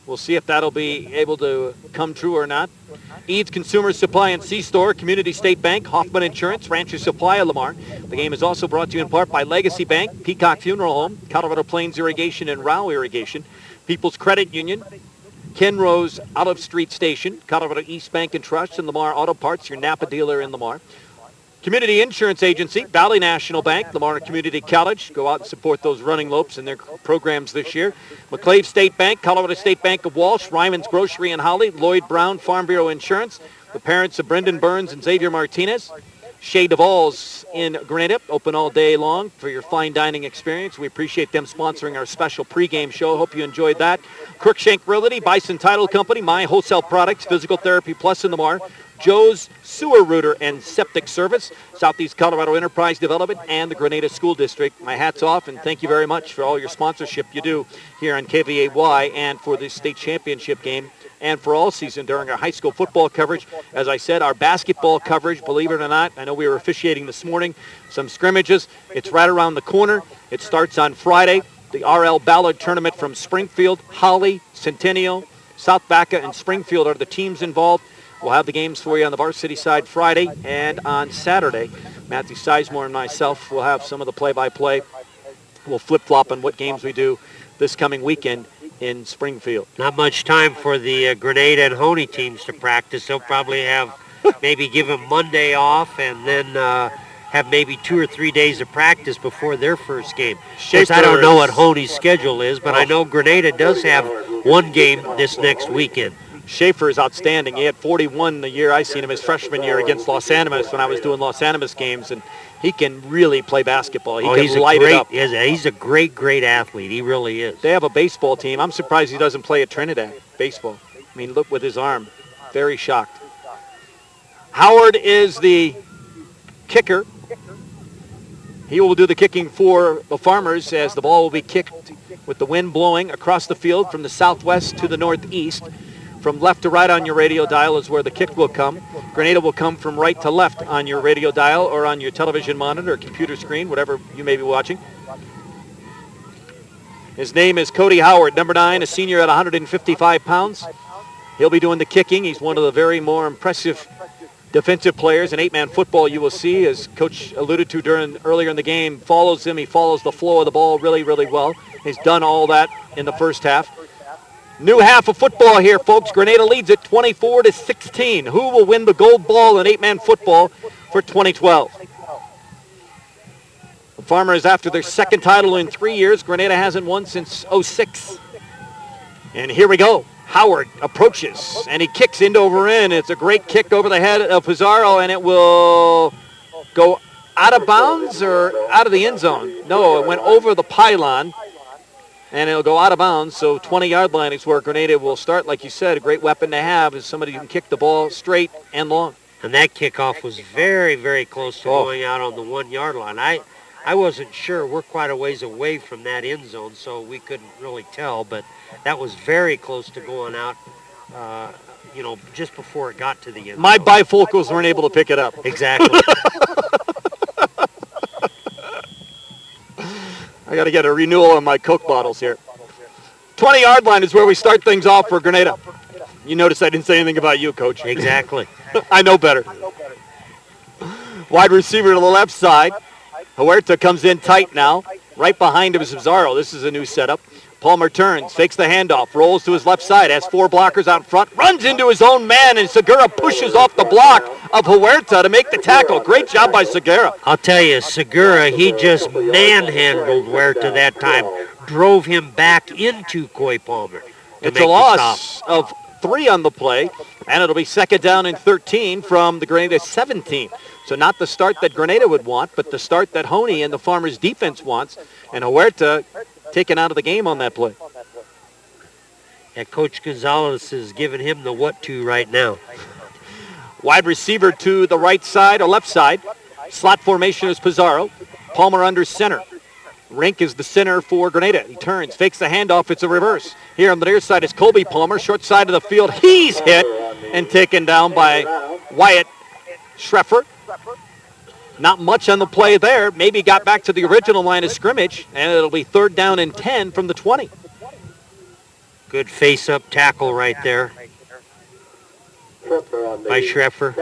We'll see if that'll be able to come true or not. Eads Consumer Supply and C-Store, Community State Bank, Hoffman Insurance, Rancher Supply of Lamar. The game is also brought to you in part by Legacy Bank, Peacock Funeral Home, Colorado Plains Irrigation and Rao Irrigation, People's Credit Union, Ken Rose Out of Street Station, Colorado East Bank and Trust, and Lamar Auto Parts, your Napa dealer in Lamar. Community Insurance Agency, Valley National Bank, Lamar Community College. Go out and support those running lopes and their programs this year. McClave State Bank, Colorado State Bank of Walsh, Ryman's Grocery in Holly, Lloyd Brown Farm Bureau Insurance, the parents of Brendan Burns and Xavier Martinez. Chez Duval's in Granada, open all day long for your fine dining experience. We appreciate them sponsoring our special pregame show. Hope you enjoyed that. Crookshank Realty, Bison Title Company, My Wholesale Products, Physical Therapy Plus in Lamar, Joe's Sewer Rooter and Septic Service, Southeast Colorado Enterprise Development, and the Grenada School District. My hat's off, and thank you very much for all your sponsorship you do here on KVAY and for this state championship game and for all season during our high school football coverage. As I said, our basketball coverage, believe it or not, I know we were officiating this morning, some scrimmages. It's right around the corner. It starts on Friday. The RL Ballard Tournament from Springfield, Holly, Centennial, South Vaca, and Springfield are the teams involved. We'll have the games for you on the varsity side Friday and on Saturday. Matthew Sizemore and myself will have some of the play-by-play. We'll flip-flop on what games we do this coming weekend in Springfield. Not much time for the Grenada and Hoehne teams to practice. They'll probably have maybe give them Monday off and then have maybe 2 or 3 days of practice before their first game. Of course, I don't know what Hoehne's schedule is, but I know Grenada does have one game this next weekend. Schaefer is outstanding. He had 41 the year I seen him his freshman year against Los Animas when I was doing Los Animas games, and he can really play basketball. He can light it up. He's a great athlete. He really is. They have a baseball team. I'm surprised he doesn't play at Trinidad baseball. I mean, look with his arm. Very shocked. Howard is the kicker. He will do the kicking for the Farmers as the ball will be kicked with the wind blowing across the field from the southwest to the northeast. From left to right on your radio dial is where the kick will come. Grenada will come from right to left on your radio dial or on your television monitor or computer screen, whatever you may be watching. His name is Cody Howard, number 9, a senior at 155 pounds. He'll be doing the kicking. He's one of the very more impressive defensive players in 8-man football you will see, as Coach alluded to earlier in the game, follows him. He follows the flow of the ball really, really well. He's done all that in the first half. New half of football here, folks. Grenada leads it 24-16. Who will win the gold ball in 8-man football for 2012? The Farmers, after their second title in 3 years, Grenada hasn't won since 06. And here we go. Howard approaches, and he kicks end over end. It's a great kick over the head of Pizarro, and it will go out of bounds or out of the end zone. No, it went over the pylon. And it'll go out of bounds, so 20-yard line is where Grenada will start. Like you said, a great weapon to have is somebody who can kick the ball straight and long. And that kickoff was very, very close to going out on the 1-yard line. I wasn't sure. We're quite a ways away from that end zone, so we couldn't really tell, but that was very close to going out, just before it got to the end zone. My bifocals weren't able to pick it up. Exactly. I got to get a renewal on my Coke bottles here. 20-yard line is where we start things off for Granada. You notice I didn't say anything about you, Coach. Exactly. I know better. Wide receiver to the left side. Huerta comes in tight now. Right behind him is Pizarro. This is a new setup. Palmer turns, fakes the handoff, rolls to his left side, has 4 blockers out front, runs into his own man, and Segura pushes off the block of Huerta to make the tackle. Great job by Segura. I'll tell you, Segura, he just manhandled Huerta that time, drove him back into Coy Palmer. It's a loss of 3 on the play, and it'll be 2nd down and 13 from the Granada 17. So not the start that Granada would want, but the start that Hoehne and the Farmers defense wants, and Huerta taken out of the game on that play. Yeah, Coach Gonzalez is giving him the what to right now. Wide receiver to the right side or left side. Slot formation is Pizarro. Palmer under center. Rink is the center for Granada. He turns, fakes the handoff. It's a reverse. Here on the near side is Colby Palmer. Short side of the field. He's hit and taken down by Wyatt Schreffer. Not much on the play there. Maybe got back to the original line of scrimmage, and it'll be 3rd down and 10 from the 20. Good face-up tackle right there by Schreffer.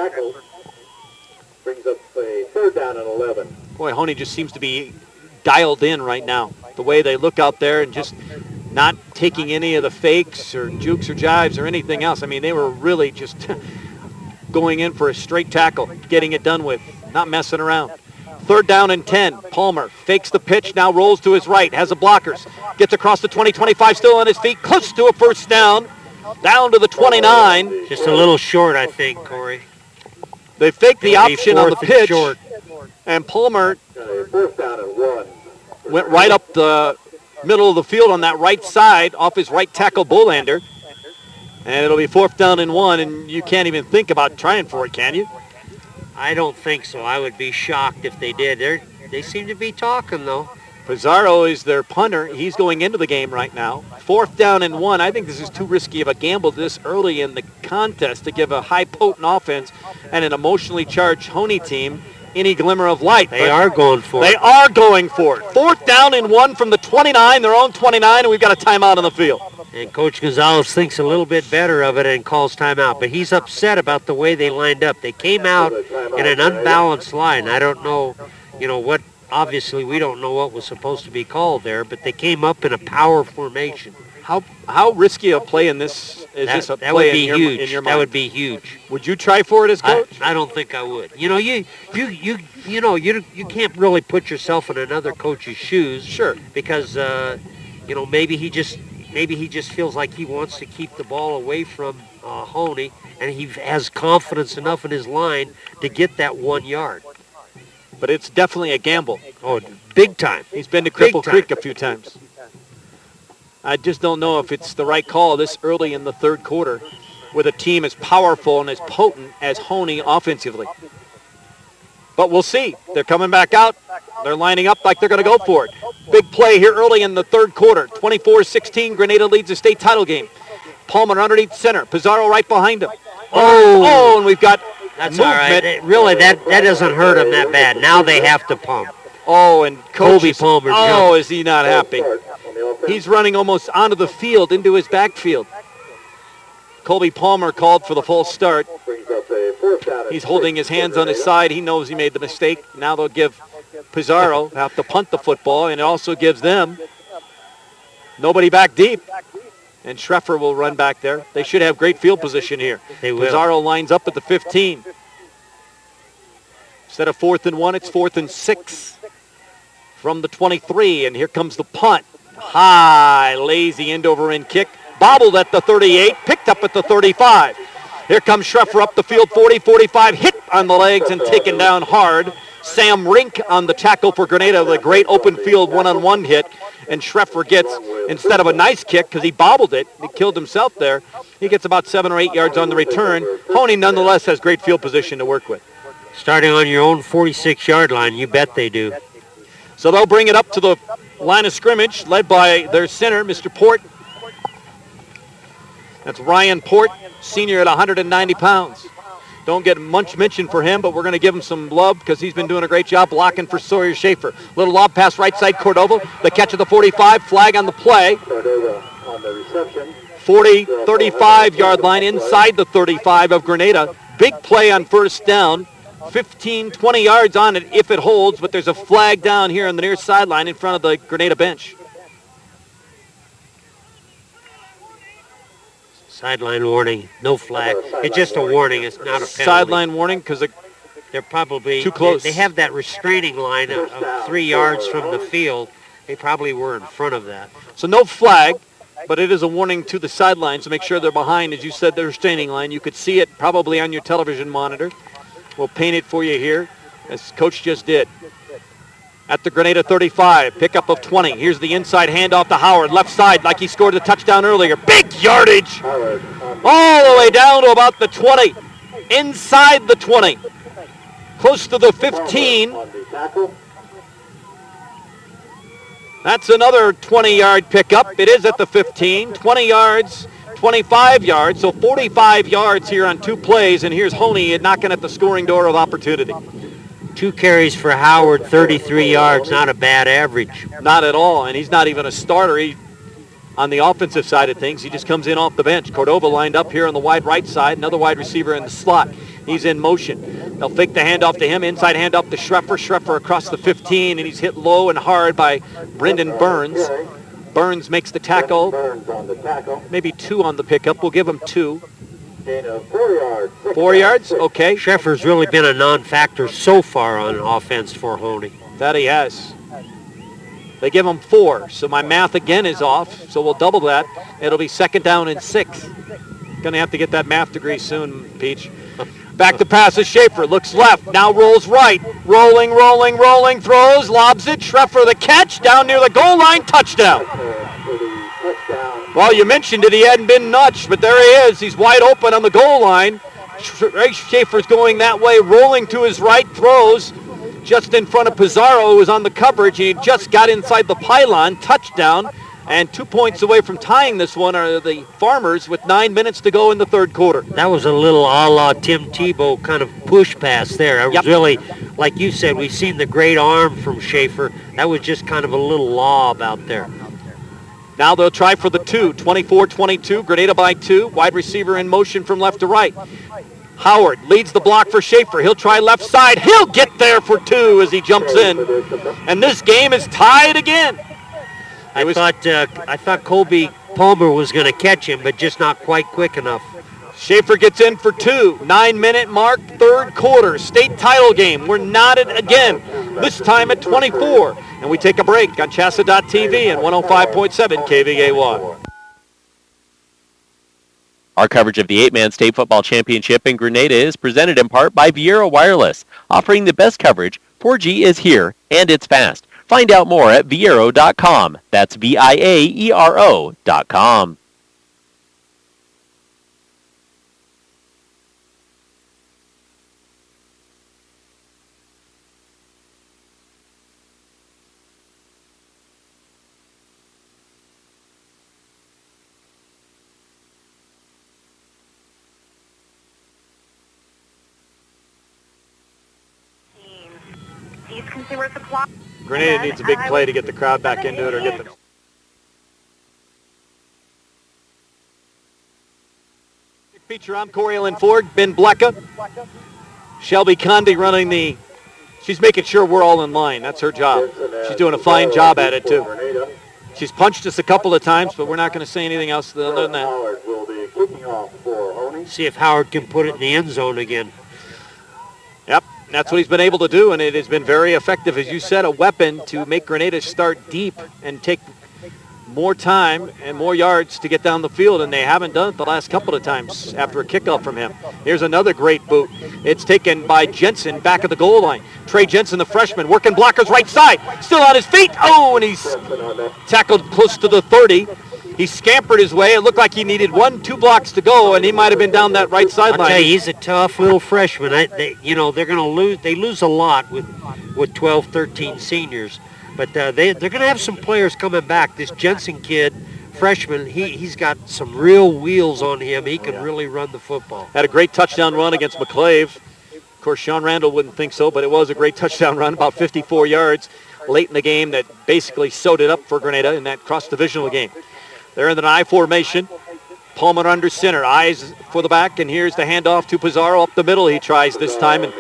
Brings up a 3rd down and 11. Boy, Hoehne just seems to be dialed in right now. The way they look out there and just not taking any of the fakes or jukes or jives or anything else. I mean, they were really just going in for a straight tackle, getting it done with, not messing around. 3rd down and 10. Palmer fakes the pitch, now rolls to his right, has the blockers, gets across the 20, 25, still on his feet, close to a 1st down, down to the 29. Just a little short, I think, Corey. They faked the option on the pitch, short. And Palmer 4th down and 1. went right up the middle of the field on that right side off his right tackle Bolander. And it'll be 4th down and 1, and you can't even think about trying for it, can you? I don't think so. I would be shocked if they did. They seem to be talking, though. Pizarro is their punter. He's going into the game right now. 4th down and 1. I think this is too risky of a gamble this early in the contest to give a high potent offense and an emotionally charged Hoehne team any glimmer of light. They are going for it. They are going for it. 4th down and 1 from the 29, their own 29, and we've got a timeout on the field. And Coach Gonzalez thinks a little bit better of it and calls timeout. But he's upset about the way they lined up. They came out in an unbalanced line. I don't know, what. Obviously, we don't know what was supposed to be called there, but they came up in a power formation. How risky a play in this is this a that play would be huge. in your mind? That would be huge. Would you try for it as coach? I don't think I would. You can't really put yourself in another coach's shoes. Sure. Because maybe he just feels like he wants to keep the ball away from Hoehne, and he has confidence enough in his line to get that 1 yard. But it's definitely a gamble. Oh, big time. He's been to Cripple Creek a few times. I just don't know if it's the right call this early in the 3rd quarter with a team as powerful and as potent as Hoehne offensively. But we'll see. They're coming back out. They're lining up like they're going to go for it. Big play here early in the 3rd quarter. 24-16, Granada leads the state title game. Palmer underneath center. Pizarro right behind him. And we've got That's movement. all right. Really, that doesn't hurt them that bad. Now they have to pump. Oh, and Colby Palmer jumped. is he not happy? He's running almost onto the field, into his backfield. Colby Palmer called for the false start. He's holding his hands on his side. He knows he made the mistake. Now they'll give Pizarro have to punt the football, and it also gives them nobody back deep. And Schreffer will run back there. They should have great field position here. They will. Pizarro lines up at the 15. Instead of 4th and 1, it's 4th and 6 from the 23. And here comes the punt. High, lazy end-over-end kick. Bobbled at the 38, picked up at the 35. Here comes Schreffer up the field, 40, 45, hit on the legs and taken down hard. Sam Rink on the tackle for Granada with a great open field one-on-one hit. And Schreffer gets instead of a nice kick because he bobbled it. He killed himself there. He gets about 7 or 8 yards on the return. Hoehne nonetheless has great field position to work with. Starting on your own 46-yard line, you bet they do. So they'll bring it up to the line of scrimmage, led by their center, Mr. Port. That's Ryan Port, senior at 190 pounds. Don't get much mention for him, but we're going to give him some love because he's been doing a great job blocking for Sawyer Schaefer. Little lob pass right side, Cordova. The catch at the 45, flag on the play. Cordova on the reception. 40, 35-yard line inside the 35 of Granada. Big play on first down. 15, 20 yards on it if it holds, but there's a flag down here on the near sideline in front of the Granada bench. Sideline warning, no flag. It's just a warning. It's not a penalty. Sideline warning because they're probably too close. They have that restraining line of 3 yards from the field. They probably were in front of that. So no flag, but it is a warning to the sideline, so make sure they're behind, as you said, the restraining line. You could see it probably on your television monitor. We'll paint it for you here, as Coach just did. At the Granada 35, pickup of 20. Here's the inside handoff to Howard, left side, like he scored the touchdown earlier. Big yardage, all the way down to about the 20, inside the 20, close to the 15. That's another 20-yard pickup. It is at the 15, 20 yards. 25 yards, so 45 yards here on 2 plays, and here's Hoehne knocking at the scoring door of opportunity. 2 carries for Howard, 33 yards, not a bad average. Not at all, and he's not even a starter. On the offensive side of things, he just comes in off the bench. Cordova lined up here on the wide right side, another wide receiver in the slot. He's in motion. They'll fake the handoff to him, inside handoff to Schreffer. Schreffer across the 15, and he's hit low and hard by Brendan Burns. Burns makes the tackle, maybe 2 on the pickup. We'll give him 2. 4 yards, okay. Schreffer's really been a non-factor so far on offense for Hoehne. That he has. They give him 4, so my math again is off, so we'll double that. It'll be 2nd down and 6. Going to have to get that math degree soon, Peach. Back to pass is Schaefer, looks left, now rolls right. Rolling, throws, lobs it. Schreffer the catch, down near the goal line, touchdown. Well, you mentioned it, he hadn't been nudged, but there he is. He's wide open on the goal line. Schaefer's going that way, rolling to his right, throws just in front of Pizarro, who was on the coverage. He just got inside the pylon, touchdown. And 2 points away from tying this one are the Farmers with 9 minutes to go in the 3rd quarter. That was a little a la Tim Tebow kind of push pass there. It was really, like you said, we've seen the great arm from Schaefer. That was just kind of a little lob out there. Now they'll try for the 2, 24-22, Granada by 2. Wide receiver in motion from left to right. Howard leads the block for Schaefer. He'll try left side. He'll get there for 2 as he jumps in. And this game is tied again. I thought Colby Palmer was going to catch him, but just not quite quick enough. Schaefer gets in for 2. 9-minute mark, 3rd quarter. State title game. We're knotted again, this time at 24. And we take a break on CHSAA.tv and 105.7 KVAY. Our coverage of the 8-man state football championship in Granada is presented in part by Viera Wireless, offering the best coverage. 4G is here, and it's fast. Find out more at viero.com. That's VIAERO.com. East Consumer Supply. Granada needs a big play to get the crowd back into it or get them. Feature, I'm Corey Ford, Ben Blecka. Shelby Condi running the, she's making sure we're all in line. That's her job. She's doing a fine job at it, too. She's punched us a couple of times, but we're not going to say anything else other than that. See if Howard can put it in the end zone again. Yep. That's what he's been able to do, and it has been very effective. As you said, a weapon to make Granada start deep and take more time and more yards to get down the field, and they haven't done it the last couple of times after a kickoff from him. Here's another great boot. It's taken by Jensen back at the goal line. Trey Jensen, the freshman, working blockers right side. Still on his feet. Oh, and he's tackled close to the 30. He scampered his way. It looked like he needed 2 blocks to go, and he might have been down that right sideline. I'll tell you, he's a tough little freshman. They're going to lose. They lose a lot with 12, 13 seniors. But they're going to have some players coming back. This Jensen kid, freshman, he's got some real wheels on him. He can really run the football. Had a great touchdown run against McClave. Of course, Sean Randall wouldn't think so, but it was a great touchdown run, about 54 yards late in the game that basically sewed it up for Granada in that cross-divisional game. They're in the I formation. Palmer under center, eyes for the back, and here's the handoff to Pizarro up the middle. He tries this time, and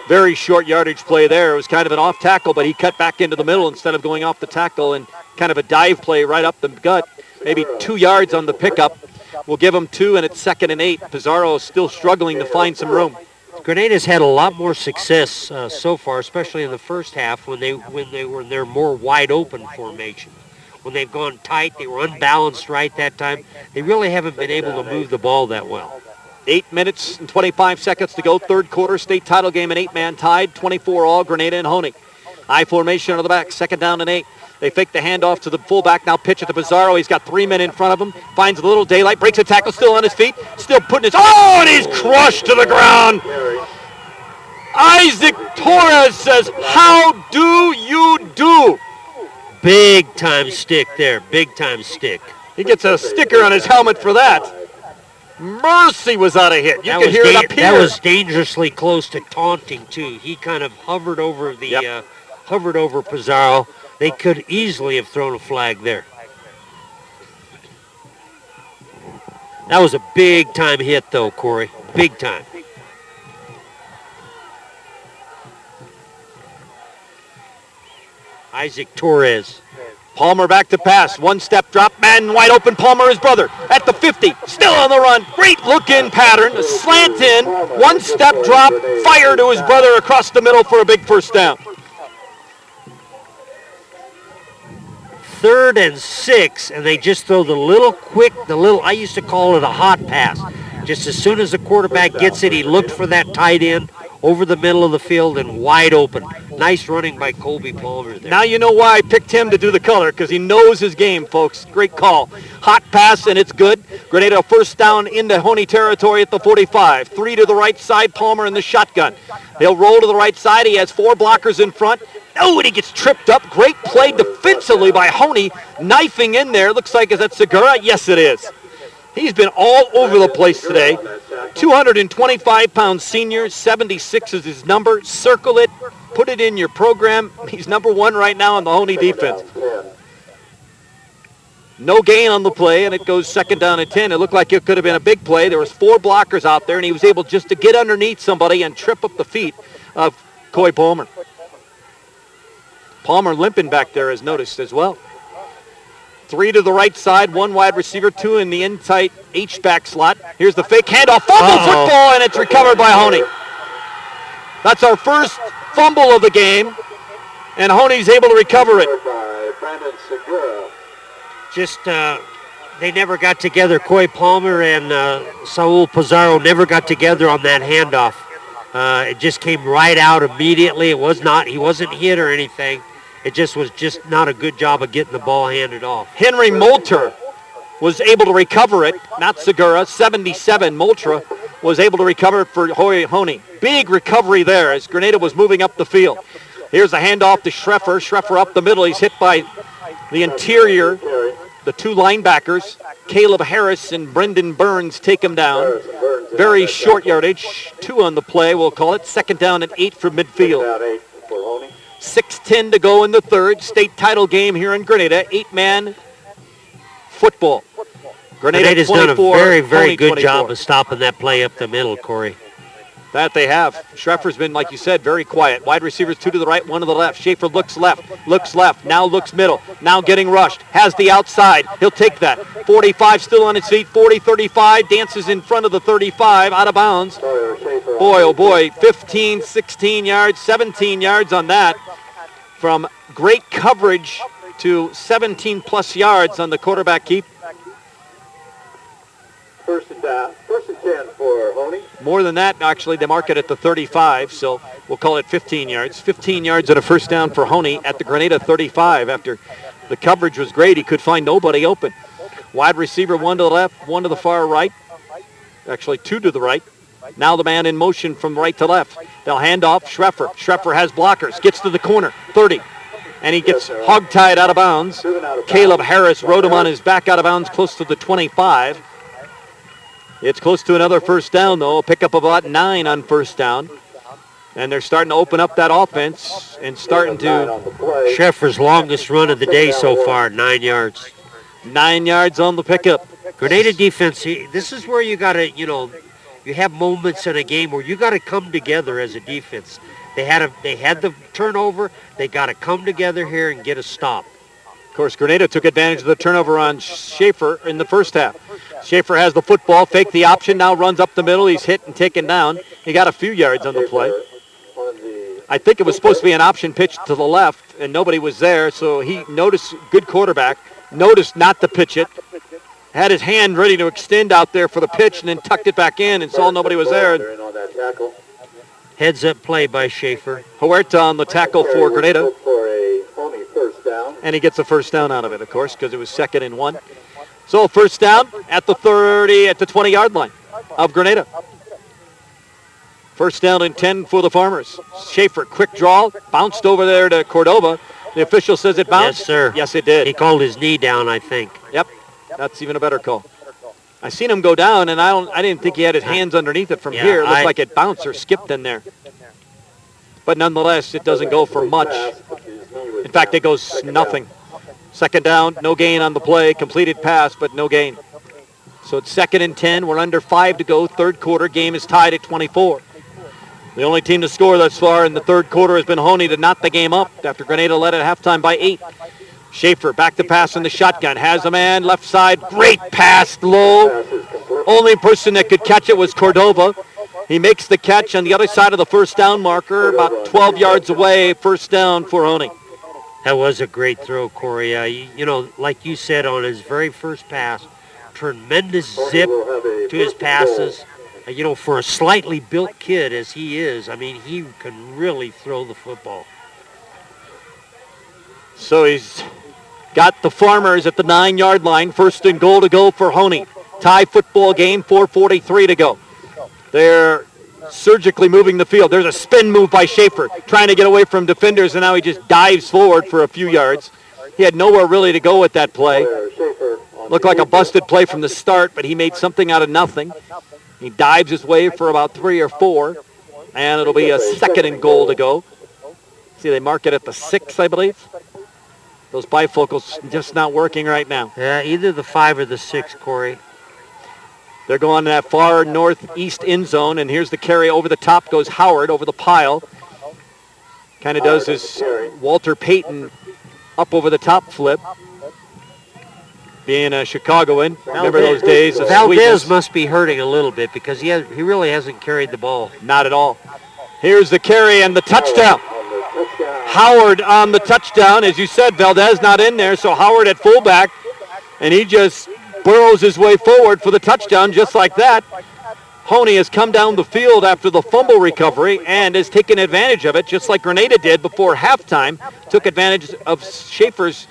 very short yardage play there. It was kind of an off tackle, but he cut back into the middle instead of going off the tackle, and kind of a dive play right up the gut. Maybe 2 yards on the pickup. We'll give him 2, and it's 2nd and 8. Pizarro is still struggling to find some room. Grenada's had a lot more success so far, especially in the first half when they were in their more wide open formation. When they've gone tight, they were unbalanced right that time. They really haven't been able to move the ball that well. 8 minutes and 25 seconds to go. Third quarter, state title game, an 8-man tied, 24 all, Granada and Hoehne. I formation on the back, 2nd down and 8. They fake the handoff to the fullback, now pitch it to Pizarro. He's got 3 men in front of him, finds a little daylight, breaks a tackle, still on his feet, still putting his, and he's crushed to the ground. Isaac Torres says, how do you do? Big time stick there, big time stick. He gets a sticker on his helmet for that. Mercy was out of hit. You can hear it up here. That was dangerously close to taunting too. He kind of hovered over over Pizarro. They could easily have thrown a flag there. That was a big time hit though, Corey. Big time. Isaac Torres. Palmer back to pass. 1-step drop. Man wide open. Palmer, his brother, at the 50. Still on the run. Great look-in pattern. A slant in. 1-step drop. Fire to his brother across the middle for a big first down. 3rd and 6, and they just throw the little, I used to call it a hot pass. Just as soon as the quarterback gets it, he looked for that tight end over the middle of the field and wide open. Nice running by Colby Palmer there. Now you know why I picked him to do the color, because he knows his game, folks. Great call. Hot pass, and it's good. Grenada first down into Hoehne territory at the 45. 3 to the right side, Palmer in the shotgun. They'll roll to the right side. He has 4 blockers in front. Oh, and he gets tripped up. Great play defensively by Hoehne. Knifing in there. Looks like, is that Segura? Yes, it is. He's been all over the place today. 225-pound senior, 76 is his number. Circle it, put it in your program. He's number 1 right now on the Hoehne defense. No gain on the play, and it goes 2nd down and 10. It looked like it could have been a big play. There was 4 blockers out there, and he was able just to get underneath somebody and trip up the feet of Coy Palmer. Palmer limping back there is noticed as well. 3 to the right side, 1 wide receiver, 2 in the in-tight H-back slot. Here's the fake handoff, fumble football, and it's recovered by Hoehne. That's our first fumble of the game, and Hoehne's able to recover it. Just, they never got together. Coy Palmer and Saul Pizarro never got together on that handoff. It just came right out immediately. He wasn't hit or anything. It was just not a good job of getting the ball handed off. Henry Moulter was able to recover it, not Segura. 77, Moulter was able to recover it for Hoehne. Big recovery there as Grenada was moving up the field. Here's a handoff to Schreffer. Schreffer up the middle. He's hit by the interior. The 2 linebackers, Caleb Harris and Brendan Burns, take him down. Very short yardage. 2 on the play, we'll call it. 2nd down and 8 from midfield. 6:10 to go in the third. State title game here in Grenada. 8-man football. Grenada's done a very, very good job of stopping that play up the middle, Corey. That they have. Schreffer's been, like you said, very quiet. Wide receivers 2 to the right, 1 to the left. Schaefer looks left, now looks middle, now getting rushed. Has the outside. He'll take that. 45 still on his feet. 40, 35, dances in front of the 35, out of bounds. Boy, oh boy, 15, 16 yards, 17 yards on that. From great coverage to 17-plus yards on the quarterback keep. First and 10 for Hoehne. More than that, actually, they mark it at the 35, so we'll call it 15 yards. 15 yards and a first down for Hoehne at the Granada 35 after the coverage was great. He could find nobody open. Wide receiver, one to the left, one to the far right. Actually, two to the right. Now the man in motion from right to left. They'll hand off Schreffer. Schreffer has blockers, gets to the corner, 30. And he gets hog-tied out of bounds. Caleb Harris rode him on his back out of bounds close to the 25. It's close to another first down, though. A pickup of about 9 on first down. And they're starting to open up that offense and starting to... Schreffer's longest run of the day so far, 9 yards. 9 yards on the pickup. Grenada defense, this is where you got to, you have moments in a game where you got to come together as a defense. They had the turnover. They got to come together here and get a stop. Of course, Grenada took advantage of the turnover on Schaefer in the first half. Schaefer has the football, faked the option, now runs up the middle. He's hit and taken down. He got a few yards on the play. I think it was supposed to be an option pitch to the left, and nobody was there, so he noticed, good quarterback, noticed not to pitch it, had his hand ready to extend out there for the pitch, and then tucked it back in and saw nobody was there. Heads-up play by Schaefer. Huerta on the tackle for Grenada. And he gets a first down out of it, of course, because it was 2nd and 1. So first down at the 30, at the 20-yard line of Grenada. First down and 10 for the Farmers. Schaefer, quick draw, bounced over there to Cordova. The official says it bounced. Yes, sir. Yes, it did. He called his knee down, I think. Yep, that's even a better call. I seen him go down, and I didn't think he had his hands underneath it from here. It looked like it bounced or skipped in there. But nonetheless, it doesn't go for much. In fact, it goes nothing. Second down, no gain on the play. Completed pass, but no gain. So it's 2nd and 10. We're under 5 to go. Third quarter. Game is tied at 24. The only team to score thus far in the third quarter has been Hoehne to knot the game up after Grenada led at halftime by 8. Schaefer back to pass in the shotgun. Has a man left side. Great pass low. Only person that could catch it was Cordova. He makes the catch on the other side of the first down marker, about 12 yards away. First down for Hoehne. That was a great throw, Corey. Like you said, on his very first pass, tremendous zip to his passes. For a slightly built kid as he is, he can really throw the football. So he's got the Farmers at the 9-yard line. First and goal to go for Hoehne. Tie football game, 4:43 to go. They're surgically moving the field. There's a spin move by Schaefer, trying to get away from defenders, and now he just dives forward for a few yards. He had nowhere really to go with that play. Looked like a busted play from the start, but he made something out of nothing. He dives his way for about 3 or 4, and it'll be a 2nd and goal to go. See, they mark it at the 6, I believe. Those bifocals just not working right now. Yeah, either the 5 or the 6, Corey. They're going to that far northeast end zone, and here's the carry over the top. Goes Howard over the pile. Kind of does his Walter Payton up over the top flip. Being a Chicagoan, remember those days of Valdez sweetness. must be hurting a little bit because he really hasn't carried the ball. Not at all. Here's the carry and the touchdown. Howard on the touchdown. As you said, Valdez not in there, so Howard at fullback, and he just burrows his way forward for the touchdown just like that. Hoehne has come down the field after the fumble recovery and has taken advantage of it, just like Grenada did before halftime. Took advantage of Schaefer's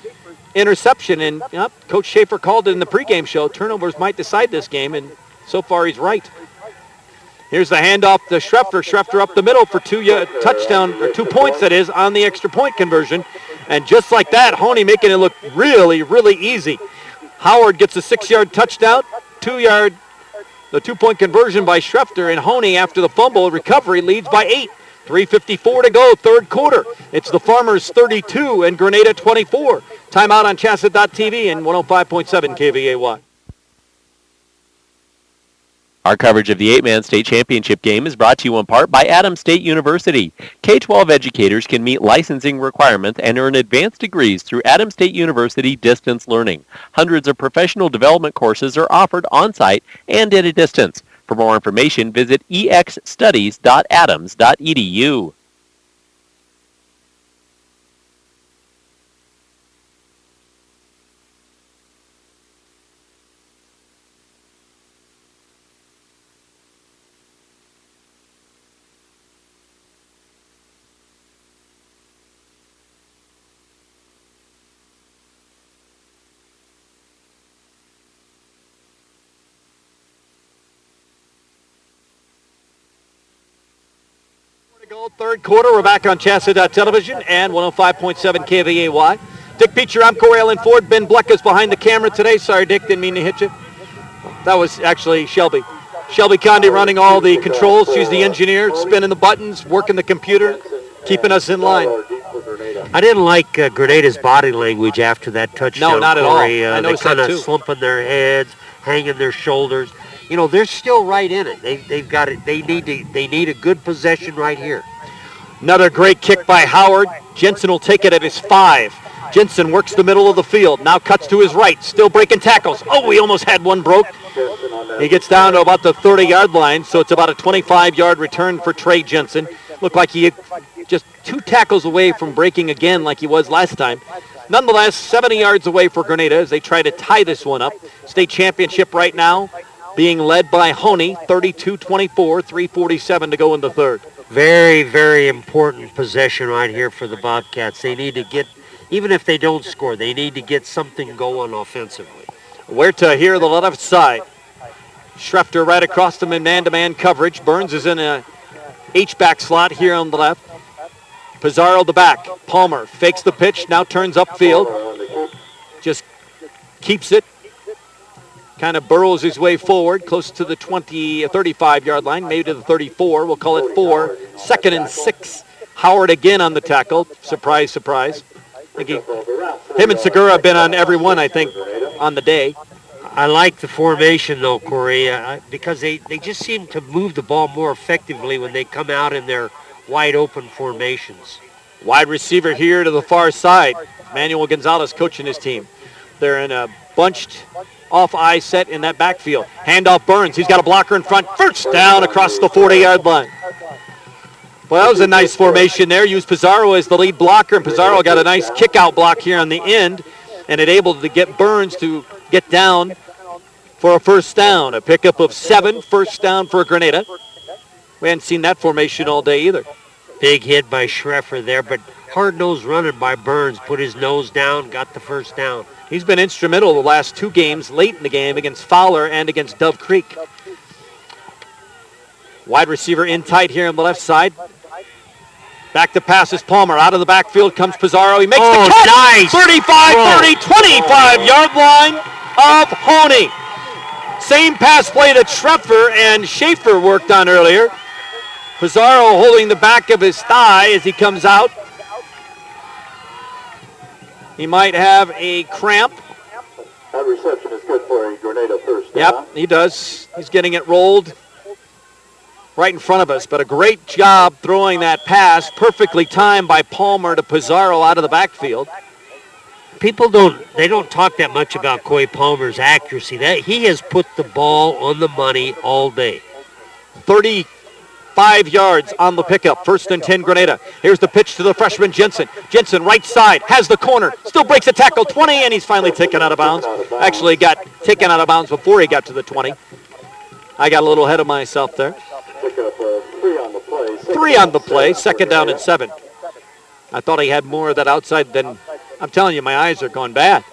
interception, and Coach Schaefer called it in the pregame show. Turnovers might decide this game, and so far he's right. Here's the handoff to Schreffer. Schreffer up the middle for 2 points, that is, on the extra point conversion. And just like that, Hoehne making it look really, really easy. Howard gets a 6-yard touchdown, the 2-point conversion by Schreffer, and Hoehne, after the fumble recovery, leads by 8. 3:54 to go, third quarter. It's the Farmers 32 and Grenada 24. Timeout on CHSAA.tv and 105.7 KVAY. Our coverage of the 8-man state championship game is brought to you in part by Adams State University. K-12 educators can meet licensing requirements and earn advanced degrees through Adams State University distance learning. Hundreds of professional development courses are offered on-site and at a distance. For more information, visit exstudies.adams.edu. Go third quarter. We're back on CHSAA Television and 105.7 KVAY. Dick Peacher, I'm Corey Allen Ford. Ben Blecka's behind the camera today. Sorry, Dick, didn't mean to hit you. That was actually Shelby. Shelby Conde running all the controls. She's the engineer, spinning the buttons, working the computer, keeping us in line. I didn't like Grenada's body language after that touchdown. No, not at all. Corey. I noticed they that too. kind of slumping their heads, hanging their shoulders. You know, they're still right in it. They've got it. They need a good possession right here. Another great kick by Howard. Jensen will take it at his 5. Jensen works the middle of the field. Now cuts to his right. Still breaking tackles. Oh, he almost had one broke. He gets down to about the 30-yard line, so it's about a 25-yard return for Trey Jensen. Looked like he just 2 tackles away from breaking again like he was last time. Nonetheless, 70 yards away for Granada as they try to tie this one up. State championship right now being led by Hoehne, 32-24, 3:47 to go in the third. Very, very important possession right here for the Bobcats. They need to get, even if they don't score, they need to get something going offensively. Huerta here the left side. Schrefter right across them in man-to-man coverage. Burns is in a H-back slot here on the left. Pizarro the back. Palmer fakes the pitch, now turns upfield. Just keeps it. Kind of burrows his way forward, close to the 35-yard line, maybe to the 34. We'll call it 4. 2nd and 6. Howard again on the tackle. Surprise, surprise. Him and Segura have been on every one, I think, on the day. I like the formation, though, Corey, because they just seem to move the ball more effectively when they come out in their wide-open formations. Wide receiver here to the far side. Manuel Gonzalez coaching his team. They're in a bunched off-eye set in that backfield. Handoff Burns. He's got a blocker in front. First down across the 40-yard line. Well, that was a nice formation there. Used Pizarro as the lead blocker, and Pizarro got a nice kick-out block here on the end, and it able to get Burns to get down for a first down. A pickup of 7, first down for Grenada. We hadn't seen that formation all day either. Big hit by Schreffer there, but hard-nosed running by Burns. Put his nose down, got the first down. He's been instrumental the last 2 games, late in the game against Fowler and against Dove Creek. Wide receiver in tight here on the left side. Back to passes Palmer. Out of the backfield comes Pizarro. He makes the catch. Nice. 35, 30, 25-yard line of Hoehne. Same pass play that Schreffer and Schaefer worked on earlier. Pizarro holding the back of his thigh as he comes out. He might have a cramp. That reception is good for a Grenada first down. Yep, he does. He's getting it rolled right in front of us, but a great job throwing that pass, perfectly timed by Palmer to Pizarro out of the backfield. People don't talk that much about Coy Palmer's accuracy. That he has put the ball on the money all day. 35 yards on the pickup. 1st and 10 Grenada. Here's the pitch to the freshman Jensen. Jensen right side, has the corner, still breaks a tackle, 20, and he's finally taken out of bounds. Actually got taken out of bounds before he got to the 20. I got a little ahead of myself there. 3 on the play, 2nd down and 7. I thought he had more of that outside than, I'm telling you, my eyes are going bad.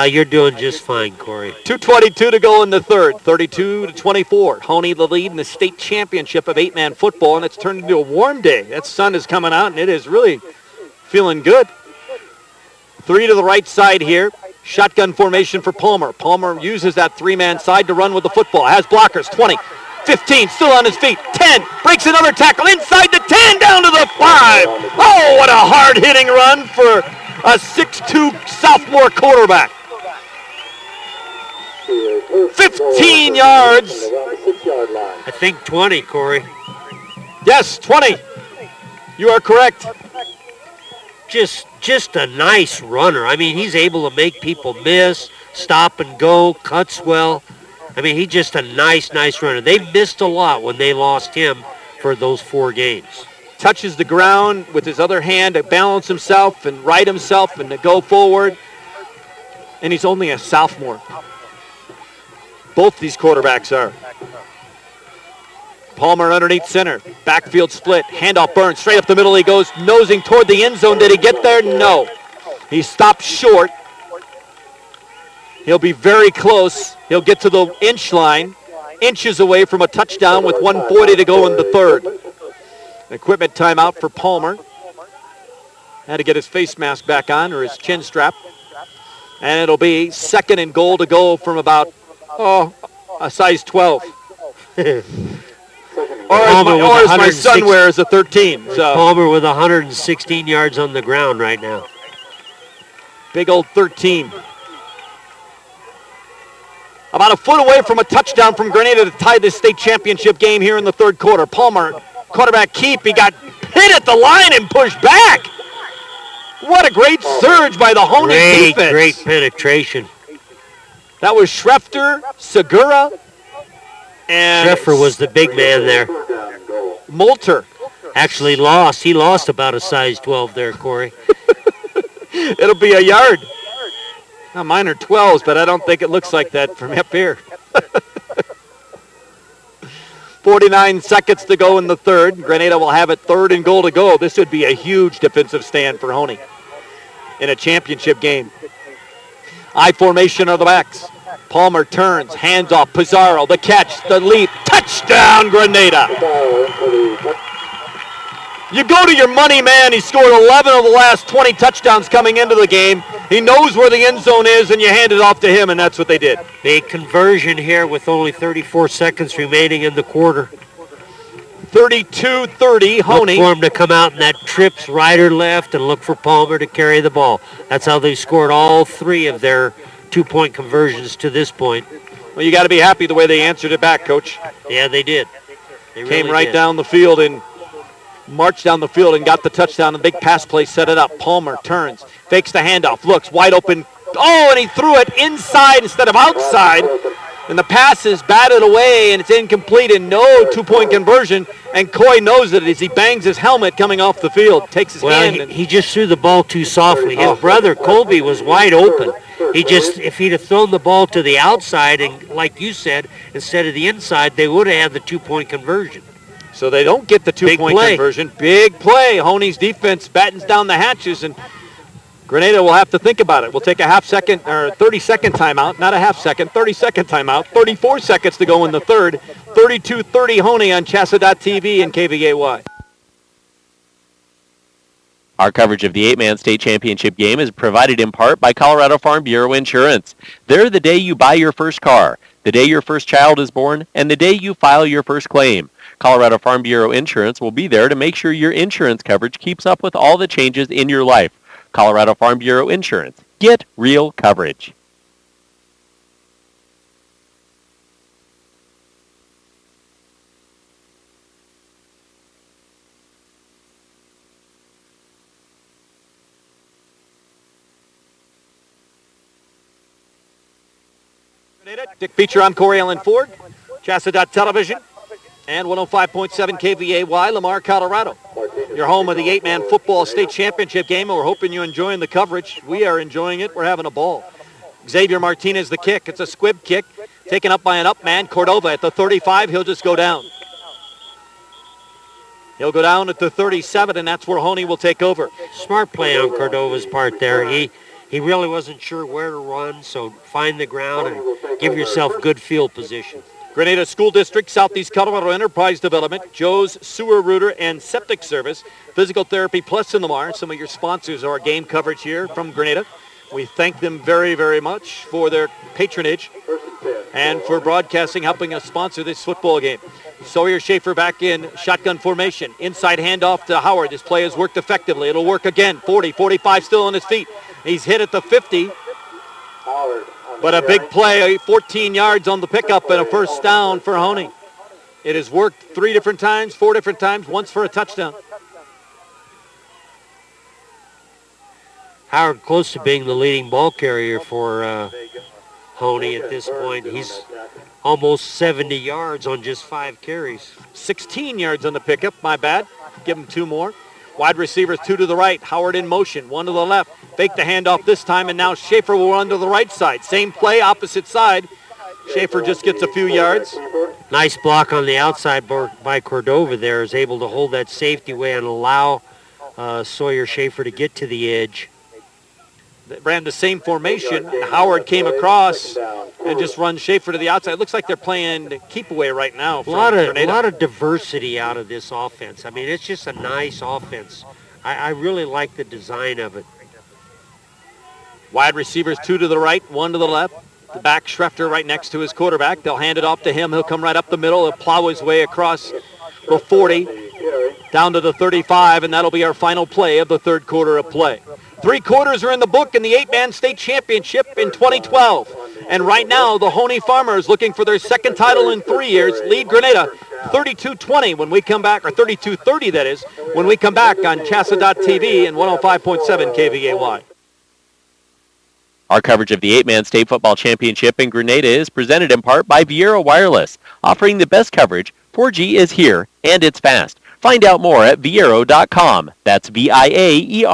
You're doing just fine, Corey. 2:22 to go in the third, 32-24. Hoehne the lead in the state championship of 8-man football, and it's turned into a warm day. That sun is coming out, and it is really feeling good. 3 to the right side here. Shotgun formation for Palmer. Palmer uses that 3-man side to run with the football. Has blockers, 20, 15, still on his feet, 10, breaks another tackle, inside the 10, down to the 5. Oh, what a hard-hitting run for a 6'2 sophomore quarterback. 15 yards. I think 20, Corey. Yes, 20. You are correct. Just a nice runner. I mean, he's able to make people miss, stop and go, cuts well. I mean, he's just a nice runner. They missed a lot when they lost him for those 4 games. Touches the ground with his other hand to balance himself and right himself and to go forward. And he's only a sophomore. Both these quarterbacks are. Palmer underneath center. Backfield split. Handoff Burns. Straight up the middle he goes, nosing toward the end zone. Did he get there? No. He stopped short. He'll be very close. He'll get to the inch line. Inches away from a touchdown with 1:40 to go in the third. Equipment timeout for Palmer. Had to get his face mask back on, or his chin strap. And it'll be 2nd and goal to go from about, a size 12. Or as my son wears, a 13. So Palmer with 116 yards on the ground right now. Big old 13. About a foot away from a touchdown from Granada to tie this state championship game here in the third quarter. Palmer, quarterback keep. He got hit at the line and pushed back. What a great surge by the Hoehne defense. Great penetration. That was Schrefter, Segura, and Schreffer was the big man there. Molter. Actually lost. He lost about a size 12 there, Corey. It'll be a yard. Now, mine are 12s, but I don't think it looks like that from up here. 49 seconds to go in the third. Granada will have it 3rd and goal to go. This would be a huge defensive stand for Hoehne in a championship game. I formation of the backs. Palmer turns, hands off, Pizarro, the catch, the leap, touchdown Granada. You go to your money man, he scored 11 of the last 20 touchdowns coming into the game. He knows where the end zone is, and you hand it off to him, and that's what they did. Big conversion here with only 34 seconds remaining in the quarter. 32-30, Hoehne. Look for him to come out in that trips right or left and look for Palmer to carry the ball. That's how they scored all 3 of their 2-point conversions to this point. Well, you got to be happy the way they answered it back, Coach. Yeah, they did. They Came really right did. down the field and marched down the field and got the touchdown. A big pass play set it up. Palmer turns, fakes the handoff, looks wide open. Oh, and he threw it inside instead of outside. And the pass is batted away, and it's incomplete, and no 2-point conversion. And Coy knows it as he bangs his helmet coming off the field. Takes his hand. He just threw the ball too softly. His brother, Colby, was wide open. If he'd have thrown the ball to the outside, and like you said, instead of the inside, they would have had the 2-point conversion. So they don't get the 2-point conversion. Big play. Hoehne's defense battens down the hatches, and Granada will have to think about it. We'll take a 30-second timeout, not a half second, 30-second timeout. 34 seconds to go in the third. 32-30 Hoehne on CHSAA.TV and KVAY. Our coverage of the 8-man state championship game is provided in part by Colorado Farm Bureau Insurance. They're the day you buy your first car, the day your first child is born, and the day you file your first claim. Colorado Farm Bureau Insurance will be there to make sure your insurance coverage keeps up with all the changes in your life. Colorado Farm Bureau Insurance. Get real coverage. Dick Beecher, I'm Corey Allen Ford. CHSAA.television and 105.7 KVAY, Lamar, Colorado. Your home of the 8-man football state championship game, and we're hoping you're enjoying the coverage. We are enjoying it. We're having a ball. Xavier Martinez the kick. It's a squib kick taken up by an up man. Cordova at the 35. He'll just go down. He'll go down at the 37, and that's where Hoehne will take over. Smart play on Cordova's part there. He really wasn't sure where to run, so find the ground and give yourself good field position. Granada School District, Southeast Colorado Enterprise Development, Joe's Sewer Rooter and Septic Service, Physical Therapy Plus in Lamar. Some of your sponsors are our game coverage here from Granada. We thank them very, very much for their patronage and for broadcasting, helping us sponsor this football game. Sawyer Schaefer back in shotgun formation. Inside handoff to Howard. This play has worked effectively. It'll work again. 40, 45 still on his feet. He's hit at the 50. But a big play, 14 yards on the pickup and a first down for Hoehne. It has worked 4 different times, once for a touchdown. Howard close to being the leading ball carrier for Hoehne at this point. He's almost 70 yards on just 5 carries. 16 yards on the pickup, my bad. Give him 2 more. Wide receivers, 2 to the right. Howard in motion, 1 to the left. Fake the handoff this time, and now Schaefer will run to the right side. Same play, opposite side. Schaefer just gets a few yards. Nice block on the outside by Cordova there. Is able to hold that safety way and allow Sawyer Schaefer to get to the edge. They ran the same formation. Howard came across and just run Schaefer to the outside. It looks like they're playing keep away right now. A lot of diversity out of this offense. I mean, it's just a nice offense. I really like the design of it. Wide receivers, 2 to the right, 1 to the left. The back, Schrefter, right next to his quarterback. They'll hand it off to him. He'll come right up the middle. He'll plow his way across the 40, down to the 35, and that'll be our final play of the third quarter of play. 3 quarters are in the book in the 8-man state championship in 2012. And right now, the Hoehne Farmers, looking for their second title in 3 years, lead Granada 32-20 when we come back, or 32-30 that is, when we come back on CHSAA.tv and 105.7 KVAY. Our coverage of the 8-man state football championship in Grenada is presented in part by Viera Wireless, offering the best coverage. 4G is here, and it's fast. Find out more at viero.com. That's VIAERO.com.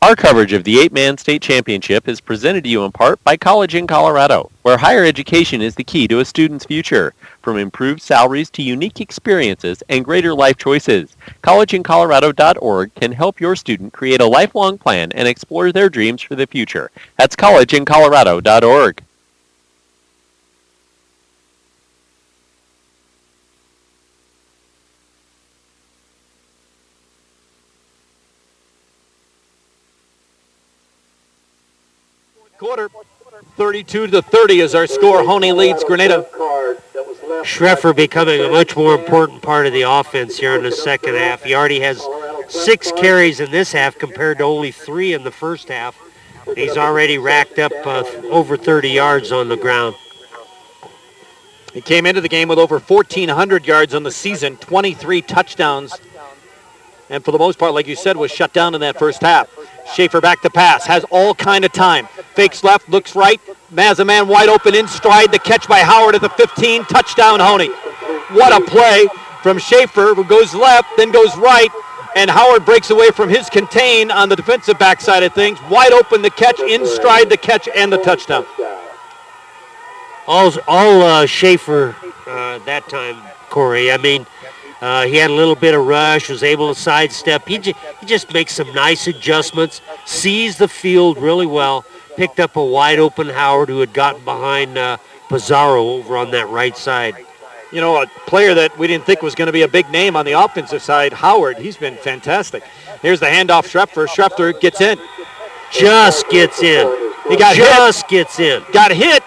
Our coverage of the 8-man state championship is presented to you in part by College in Colorado, where higher education is the key to a student's future. From improved salaries to unique experiences and greater life choices, collegeincolorado.org can help your student create a lifelong plan and explore their dreams for the future. That's collegeincolorado.org. Quarter, 32-30 is our score. Hoehne leads Grenada. Schrefter becoming a much more important part of the offense here in the second half. He already has 6 carries in this half compared to only 3 in the first half. He's already racked up over 30 yards on the ground. He came into the game with over 1,400 yards on the season, 23 touchdowns, and for the most part, like you said, was shut down in that first half. Schaefer back to pass, has all kind of time. Fakes left, looks right, has a man wide open in stride. The catch by Howard at the 15, touchdown Hoehne. What a play from Schaefer, who goes left, then goes right, and Howard breaks away from his contain on the defensive backside of things. Wide open the catch, in stride the catch, and the touchdown. All Schaefer that time, Corey. I mean, he had a little bit of rush, was able to sidestep. He just makes some nice adjustments, sees the field really well, picked up a wide-open Howard who had gotten behind Pizarro over on that right side. You know, a player that we didn't think was going to be a big name on the offensive side, Howard, he's been fantastic. Here's the handoff, Schrefter. Schrefter gets in. Just gets in. He got gets in. Got hit,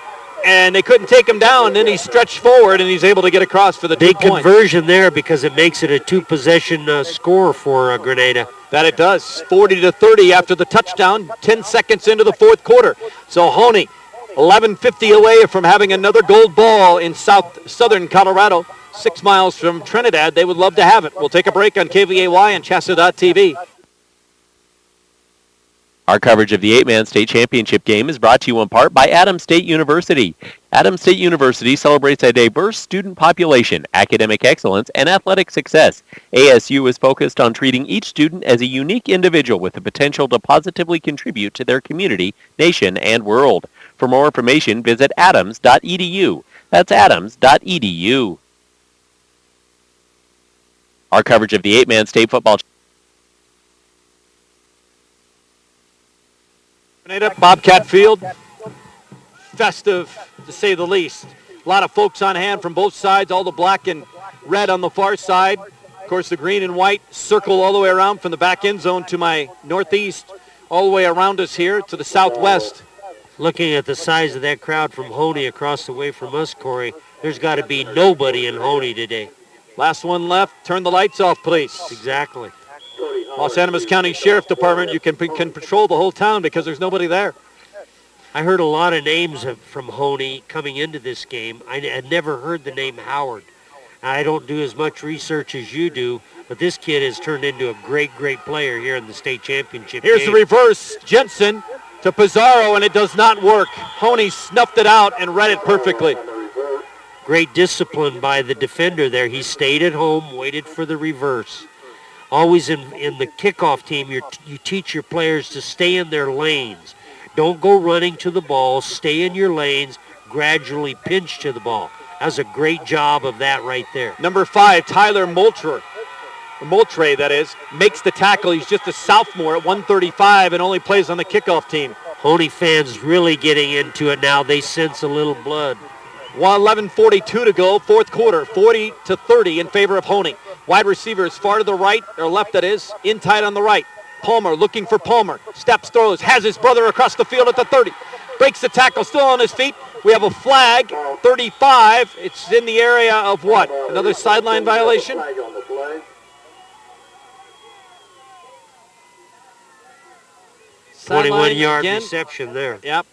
and they couldn't take him down. Then he stretched forward, and he's able to get across for the 2 points. Big conversion there because it makes it a 2-possession score for Grenada. That it does. 40-30 after the touchdown, 10 seconds into the fourth quarter. So Hoehne, 11:50 away from having another gold ball in southern Colorado, 6 miles from Trinidad. They would love to have it. We'll take a break on KVAY and CHSAA.tv. Our coverage of the 8-man state championship game is brought to you in part by Adams State University. Adams State University celebrates a diverse student population, academic excellence, and athletic success. ASU is focused on treating each student as a unique individual with the potential to positively contribute to their community, nation, and world. For more information, visit adams.edu. That's adams.edu. Our coverage of the 8-man state football Bobcat Field, festive to say the least. A lot of folks on hand from both sides, all the black and red on the far side. Of course, the green and white circle all the way around from the back end zone to my northeast, all the way around us here to the southwest. Looking at the size of that crowd from Hoehne across the way from us, Corey, there's got to be nobody in Hoehne today. Last one left. Turn the lights off, please. Exactly. Los Animas County Sheriff Department, you can patrol the whole town because there's nobody there. I heard a lot of names from Hoehne coming into this game. I had never heard the name Howard. I don't do as much research as you do, but this kid has turned into a great, great player here in the state championship Here's game. the reverse. Jensen to Pizarro, and it does not work. Hoehne snuffed it out and read it perfectly. Great discipline by the defender there. He stayed at home, waited for the reverse. Always in the kickoff team, you teach your players to stay in their lanes. Don't go running to the ball. Stay in your lanes. Gradually pinch to the ball. That was a great job of that right there. Number 5, Tyler Moultrie. Moultrie, that is, makes the tackle. He's just a sophomore at 135 and only plays on the kickoff team. Hoehne fans really getting into it now. They sense a little blood. 11:42 to go, fourth quarter, 40-30 in favor of Hoehne. Wide receivers far to the right, or left that is, in tight on the right. Palmer looking for Palmer. Steps, throws, has his brother across the field at the 30. Breaks the tackle, still on his feet. We have a flag, 35. It's in the area of what? Another sideline violation? 21-yard reception there. Yep.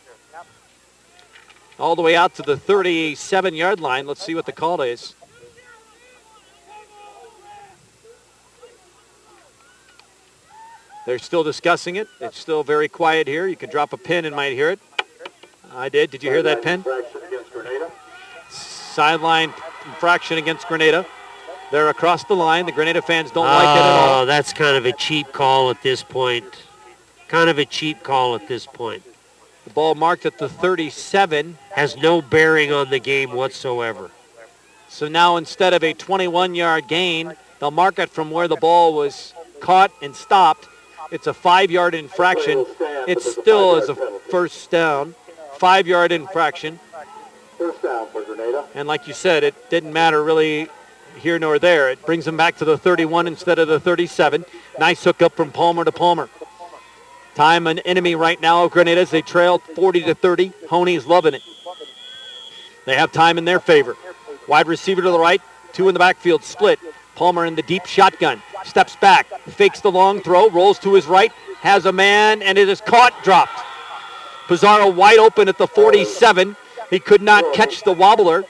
All the way out to the 37-yard line. Let's see what the call is. They're still discussing it. It's still very quiet here. You can drop a pin and might hear it. I did. Did you hear that pin? Sideline infraction against Granada. They're across the line. The Granada fans don't like it at all. Oh, that's kind of a cheap call at this point. The ball marked at the 37. Has no bearing on the game whatsoever. So now instead of a 21-yard gain, they'll mark it from where the ball was caught and stopped. It's a 5-yard infraction. It still is a first down. 5-yard infraction. First down for Granada. And like you said, it didn't matter really here nor there. It brings them back to the 31 instead of the 37. Nice hookup from Palmer to Palmer. Time an enemy right now of Granada as they trail 40-30. Hoehne's loving it. They have time in their favor. Wide receiver to the right, two in the backfield split. Palmer in the deep shotgun. Steps back, fakes the long throw, rolls to his right, has a man, and it is caught, dropped. Pizarro wide open at the 47. He could not catch the wobbler.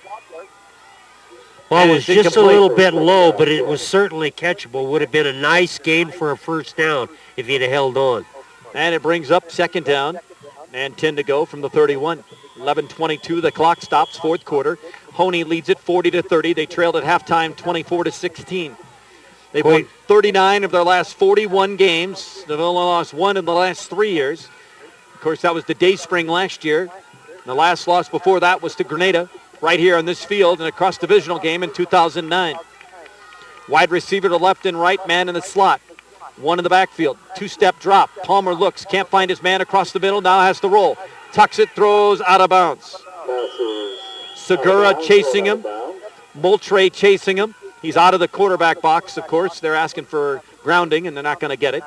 Well, it was just a little bit low, but it was certainly catchable. Would have been a nice gain for a first down if he'd have held on. And it brings up second down and 10 to go from the 31. 11:22, the clock stops, fourth quarter. Hoehne leads it 40-30. They trailed at halftime 24-16. They've won 39 of their last 41 games. They've only lost one in the last 3 years. Of course, that was the Dayspring last year. The last loss before that was to Granada, right here on this field in a cross-divisional game in 2009. Wide receiver to left and right, man in the slot. One in the backfield, two-step drop. Palmer looks, can't find his man across the middle, now has to roll. Tucks it, throws out of bounds. Segura chasing him. Moultrie chasing him. He's out of the quarterback box, of course. They're asking for grounding, and they're not going to get it.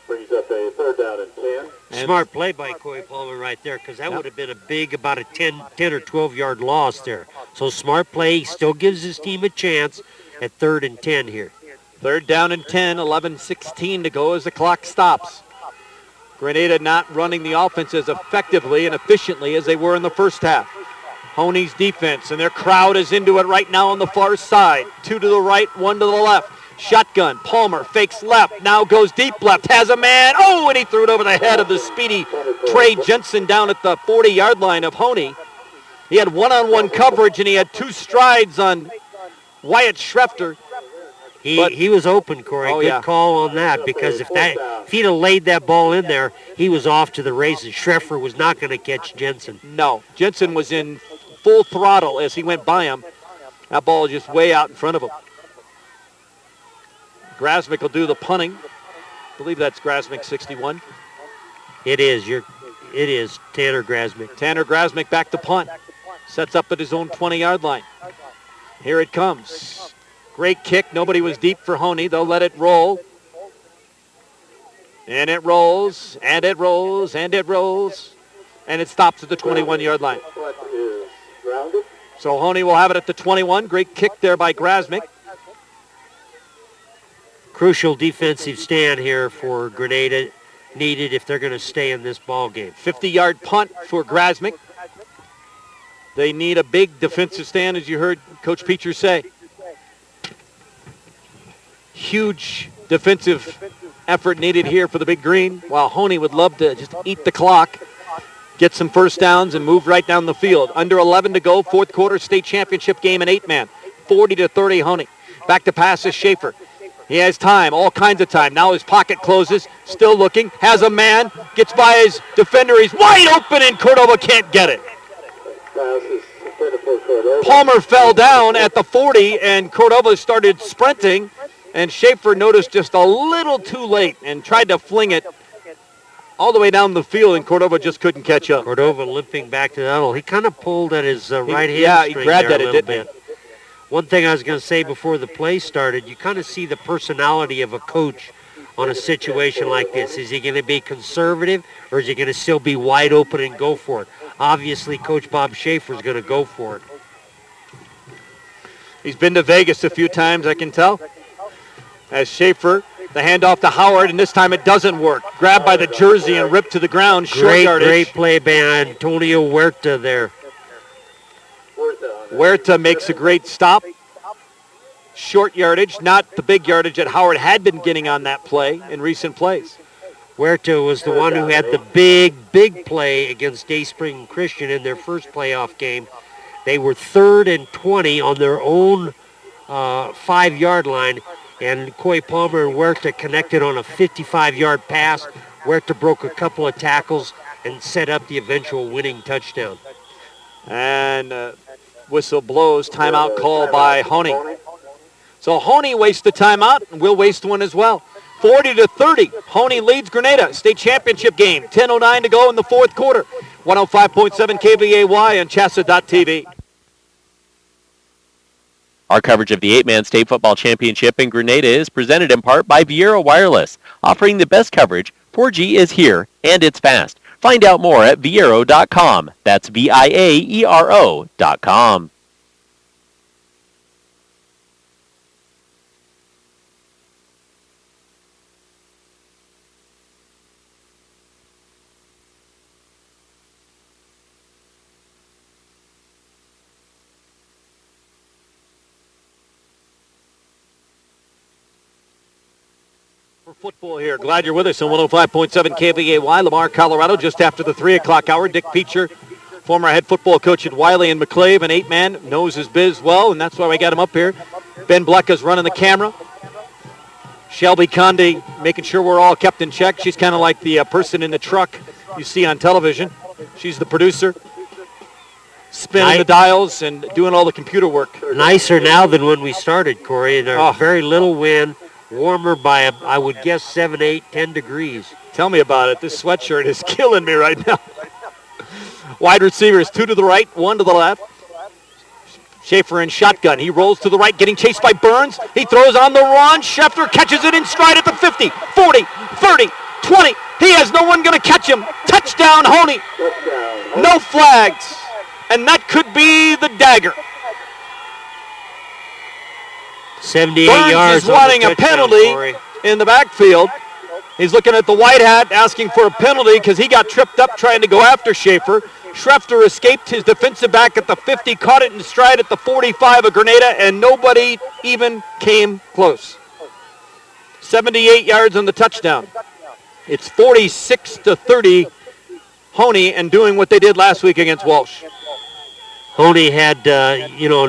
Brings up a third down and 10. Smart play by Corey Palmer right there, because that would have been a big, about a 10 or 12-yard loss there. So smart play, he still gives his team a chance at 3rd and 10 here. Third down and 10, 11:16 to go as the clock stops. Granada not running the offense as effectively and efficiently as they were in the first half. Hoehne's defense, and their crowd is into it right now on the far side. Two to the right, one to the left. Shotgun, Palmer fakes left, now goes deep left, has a man. Oh, and he threw it over the head of the speedy Trey Jensen down at the 40-yard line of Hoehne. He had one-on-one coverage, and he had two strides on Wyatt Schrefter. He was open, Corey. Good call on that, because if he'd have laid that ball in there, he was off to the races. Schreffer was not going to catch Jensen. No, Jensen was in full throttle as he went by him. That ball is just way out in front of him. Grasmick will do the punting. I believe that's Grasmick, 61. It is. It is Tanner Grasmick. Tanner Grasmick back to punt. Sets up at his own 20-yard line. Here it comes. Great kick. Nobody was deep for Hoehne. They'll let it roll. And it rolls, and it rolls, and it rolls. And it stops at the 21-yard line. So Hoehne will have it at the 21. Great kick there by Grasmick. Crucial defensive stand here for Granada, needed if they're going to stay in this ball game. 50-yard punt for Grasmick. They need a big defensive stand, as you heard Coach Peacher say. Huge defensive effort needed here for the Big Green, while Hoehne would love to just eat the clock, get some first downs, and move right down the field. Under 11 to go, fourth quarter state championship game in 8-man. 40-30 Hoehne. Back to pass is Schaefer. He has time, all kinds of time. Now his pocket closes, still looking, has a man, gets by his defender. He's wide open, and Cordova can't get it. Palmer fell down at the 40, and Cordova started sprinting, And Schaefer noticed just a little too late and tried to fling it all the way down the field, and Cordova just couldn't catch up. Cordova limping back to the huddle. He kind of pulled at his right hamstring yeah, he grabbed there at a it, little didn't bit. One thing I was going to say before the play started, you kind of see the personality of a coach on a situation like this. Is he going to be conservative, or is he going to still be wide open and go for it? Obviously, Coach Bob Schaefer is going to go for it. He's been to Vegas a few times, I can tell. As Schaefer, the handoff to Howard, and this time it doesn't work. Grabbed by the jersey and ripped to the ground, short yardage. Great play by Antonio Huerta there. Huerta makes a great stop. Short yardage, not the big yardage that Howard had been getting on that play in recent plays. Huerta was the one who had the big play against Dayspring Christian in their first playoff game. They were 3rd and 20 on their own 5-yard line, and Coy Palmer and Huerta connected on a 55-yard pass. Huerta broke a couple of tackles and set up the eventual winning touchdown. And whistle blows, timeout call by Hoehne. So Hoehne wastes the timeout, and we'll waste one as well. 40-30, Hoehne leads Grenada. State championship game, 10:09 to go in the fourth quarter. 105.7 KVAY on CHSAA.tv. Our coverage of the 8-man state football championship in Grenada is presented in part by Viera Wireless, offering the best coverage. 4G is here, and it's fast. Find out more at viero.com. That's VIAERO.com. Football here. Glad you're with us on 105.7 KVAY, Lamar, Colorado, just after the 3 o'clock hour. Dick Peacher, former head football coach at Wiley and McClave, an 8-man, knows his biz well, and that's why we got him up here. Ben Blecka's running the camera. Shelby Conde making sure we're all kept in check. She's kind of like the person in the truck you see on television. She's the producer, spinning the dials and doing all the computer work. Nicer now than when we started, Corey. There's very little wind. Warmer by, I would guess, 7, 8, 10 degrees. Tell me about it. This sweatshirt is killing me right now. Wide receivers, 2 to the right, 1 to the left. Schaefer in shotgun. He rolls to the right, getting chased by Burns. He throws on the run. Schefter catches it in stride at the 50, 40, 30, 20. He has no one going to catch him. Touchdown, Hoehne. No flags. And that could be the dagger. 78 Burns yards is wanting a penalty Corey. In the backfield. He's looking at the white hat, asking for a penalty because he got tripped up trying to go after Schaefer. Schefter escaped his defensive back at the 50, caught it in stride at the 45 of Grenada, and nobody even came close. 78 yards on the touchdown. It's 46-30, Hoehne, and doing what they did last week against Walsh. Hoehne had,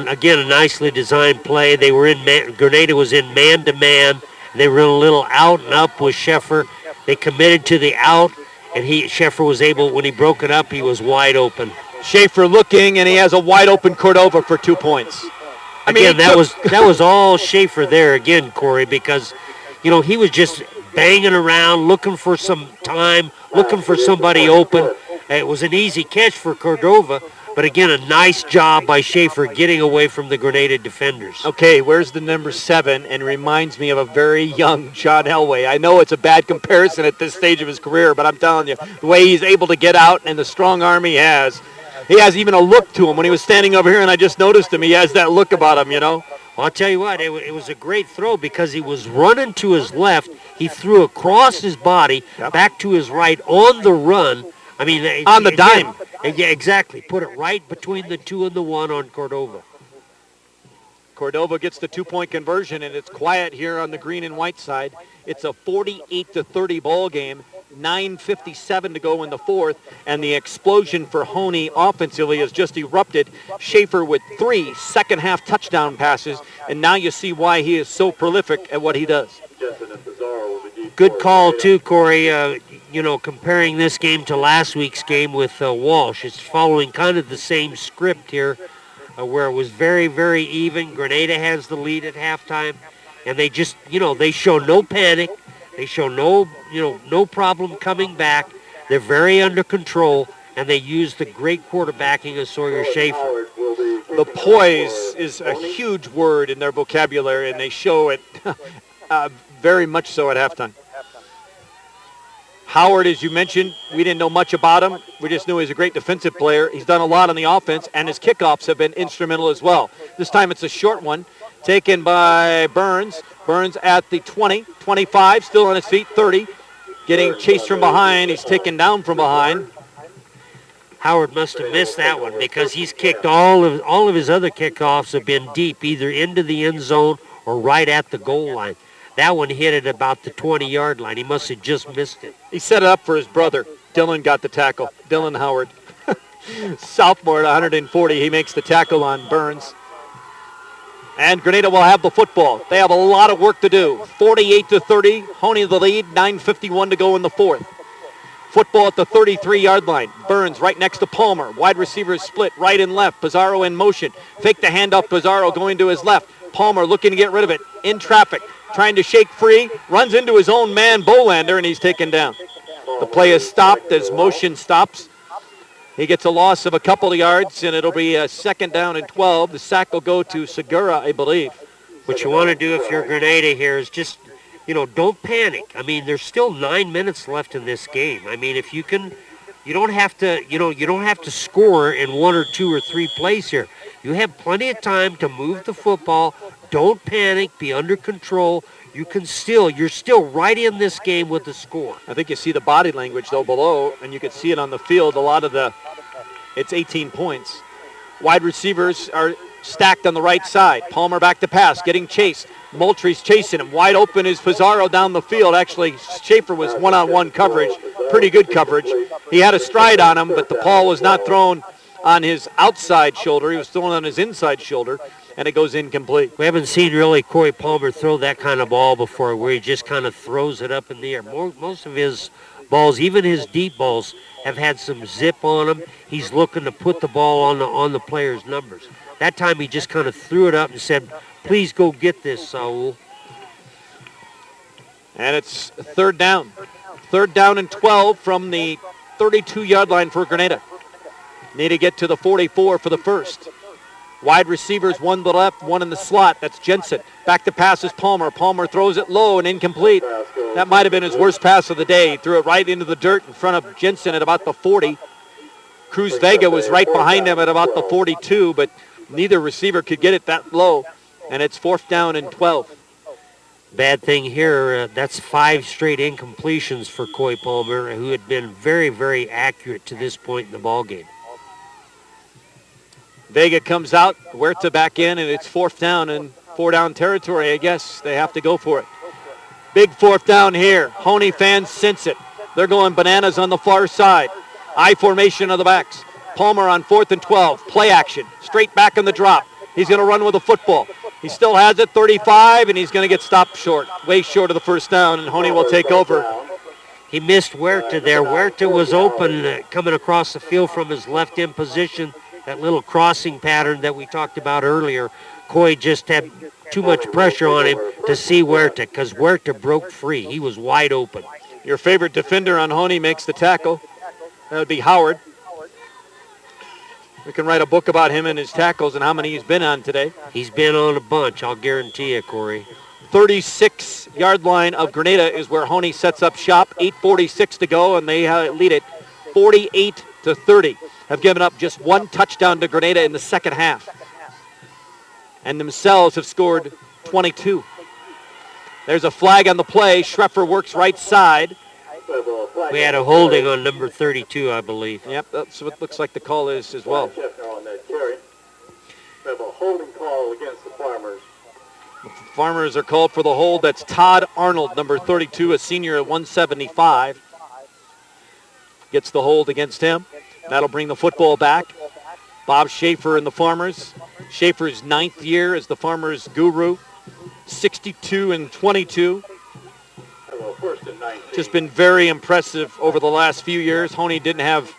again, a nicely designed play. They were Grenada was in man-to-man. They were in a little out and up with Schaefer. They committed to the out, and Schaefer was able, when he broke it up, he was wide open. Schaefer looking, and he has a wide open Cordova for 2 points. That was all Schaefer there again, Corey, because, he was just banging around, looking for some time, looking for somebody open. It was an easy catch for Cordova. But again, a nice job by Schaefer getting away from the Grenada defenders. Okay, where's the number 7? And reminds me of a very young John Elway. I know it's a bad comparison at this stage of his career, but I'm telling you, the way he's able to get out and the strong arm he has even a look to him. When he was standing over here and I just noticed him, he has that look about him, Well, I'll tell you what, it was a great throw because he was running to his left. He threw across his body, back to his right on the run. On the dime. Yeah, exactly. Put it right between the 2 and the 1 on Cordova. Cordova gets the 2-point conversion, and it's quiet here on the green and white side. It's a 48-30 ball game. 9:57 to go in the fourth, and the explosion for Hoehne offensively has just erupted. Schaefer with 3 second-half touchdown passes, and now you see why he is so prolific at what he does. Good call, too, Corey. Comparing this game to last week's game with Walsh, it's following kind of the same script here where it was very, very even. Grenada has the lead at halftime. and they just, they show no panic. They show no problem coming back. They're very under control, and they use the great quarterbacking of Sawyer Schaefer. The poise is a huge word in their vocabulary, and they show it very much so at halftime. Howard, as you mentioned, we didn't know much about him. We just knew he was a great defensive player. He's done a lot on the offense, and his kickoffs have been instrumental as well. This time it's a short one, taken by Burns. Burns at the 20, 25, still on his feet, 30. Getting chased from behind. He's taken down from behind. Howard must have missed that one because he's kicked all of his other kickoffs have been deep, either into the end zone or right at the goal line. That one hit at about the 20-yard line. He must have just missed it. He set it up for his brother. Dylan got the tackle. Dylan Howard. Sophomore at 140. He makes the tackle on Burns. And Granada will have the football. They have a lot of work to do. 48-30. Hoehne the lead. 9:51 to go in the fourth. Football at the 33-yard line. Burns right next to Palmer. Wide receivers split right and left. Pizarro in motion. Fake the handoff. Pizarro going to his left. Palmer looking to get rid of it. In traffic. Trying to shake free. Runs into his own man, Bolander, and he's taken down. The play is stopped as motion stops. He gets a loss of a couple of yards, and it'll be a 2nd down and 12. The sack will go to Segura, I believe. What you want to do if you're Granada here is just, don't panic. I mean, there's still 9 minutes left in this game. I mean, if you can, you don't have to score in 1 or 2 or 3 plays here. You have plenty of time to move the football. Don't panic. Be under control. You're still right in this game with the score. I think you see the body language, though, below, and you can see it on the field. It's 18 points. Wide receivers are stacked on the right side. Palmer back to pass, getting chased. Moultrie's chasing him. Wide open is Pizarro down the field. Actually, Schaefer was one-on-one coverage, pretty good coverage. He had a stride on him, but the ball was not thrown on his outside shoulder. He was thrown on his inside shoulder, and it goes incomplete. We haven't seen really Corey Palmer throw that kind of ball before where he just kind of throws it up in the air. Most of his balls, even his deep balls, have had some zip on them. He's looking to put the ball on the player's numbers. That time he just kind of threw it up and said, please go get this, Saul. And it's 3rd down. 3rd down and 12 from the 32-yard line for Granada. Need to get to the 44 for the first. Wide receivers, one to the left, one in the slot. That's Jensen. Back to pass is Palmer. Palmer throws it low and incomplete. That might have been his worst pass of the day. He threw it right into the dirt in front of Jensen at about the 40. Cruz Vega was right behind him at about the 42, but neither receiver could get it that low. And it's 4th down and 12. Bad thing here, that's 5 straight incompletions for Coy Palmer, who had been very, very accurate to this point in the ballgame. Vega comes out, Huerta back in, and it's 4th down and 4-down territory, I guess. They have to go for it. Big 4th down here. Hoehne fans sense it. They're going bananas on the far side. I formation of the backs. Palmer on 4th and 12. Play action. Straight back on the drop. He's going to run with the football. He still has it, 35, and he's going to get stopped short. Way short of the 1st down, and Hoehne will take over. He missed Huerta there. Huerta was open coming across the field from his left end position. That little crossing pattern that we talked about earlier. Coy just had too much pressure on him to see Huerta because Huerta broke free. He was wide open. Your favorite defender on Hoehne makes the tackle. That would be Howard. We can write a book about him and his tackles and how many he's been on today. He's been on a bunch, I'll guarantee you, Corey. 36-yard line of Granada is where Hoehne sets up shop. 8:46 to go, and they lead it 48-30. Have given up just 1 touchdown to Granada in the second half. And themselves have scored 22. There's a flag on the play. Schreffer works right side. We had a holding on number 32, I believe. Yep, that's what looks like the call is as well. We have a holding call against the Farmers. Farmers are called for the hold. That's Todd Arnold, number 32, a senior at 175. Gets the hold against him. That'll bring the football back. Bob Schaefer and the Farmers. Schaefer's 9th year as the Farmers guru. 62-22. Well, 1st and 19. Just been very impressive over the last few years. Hoehne didn't have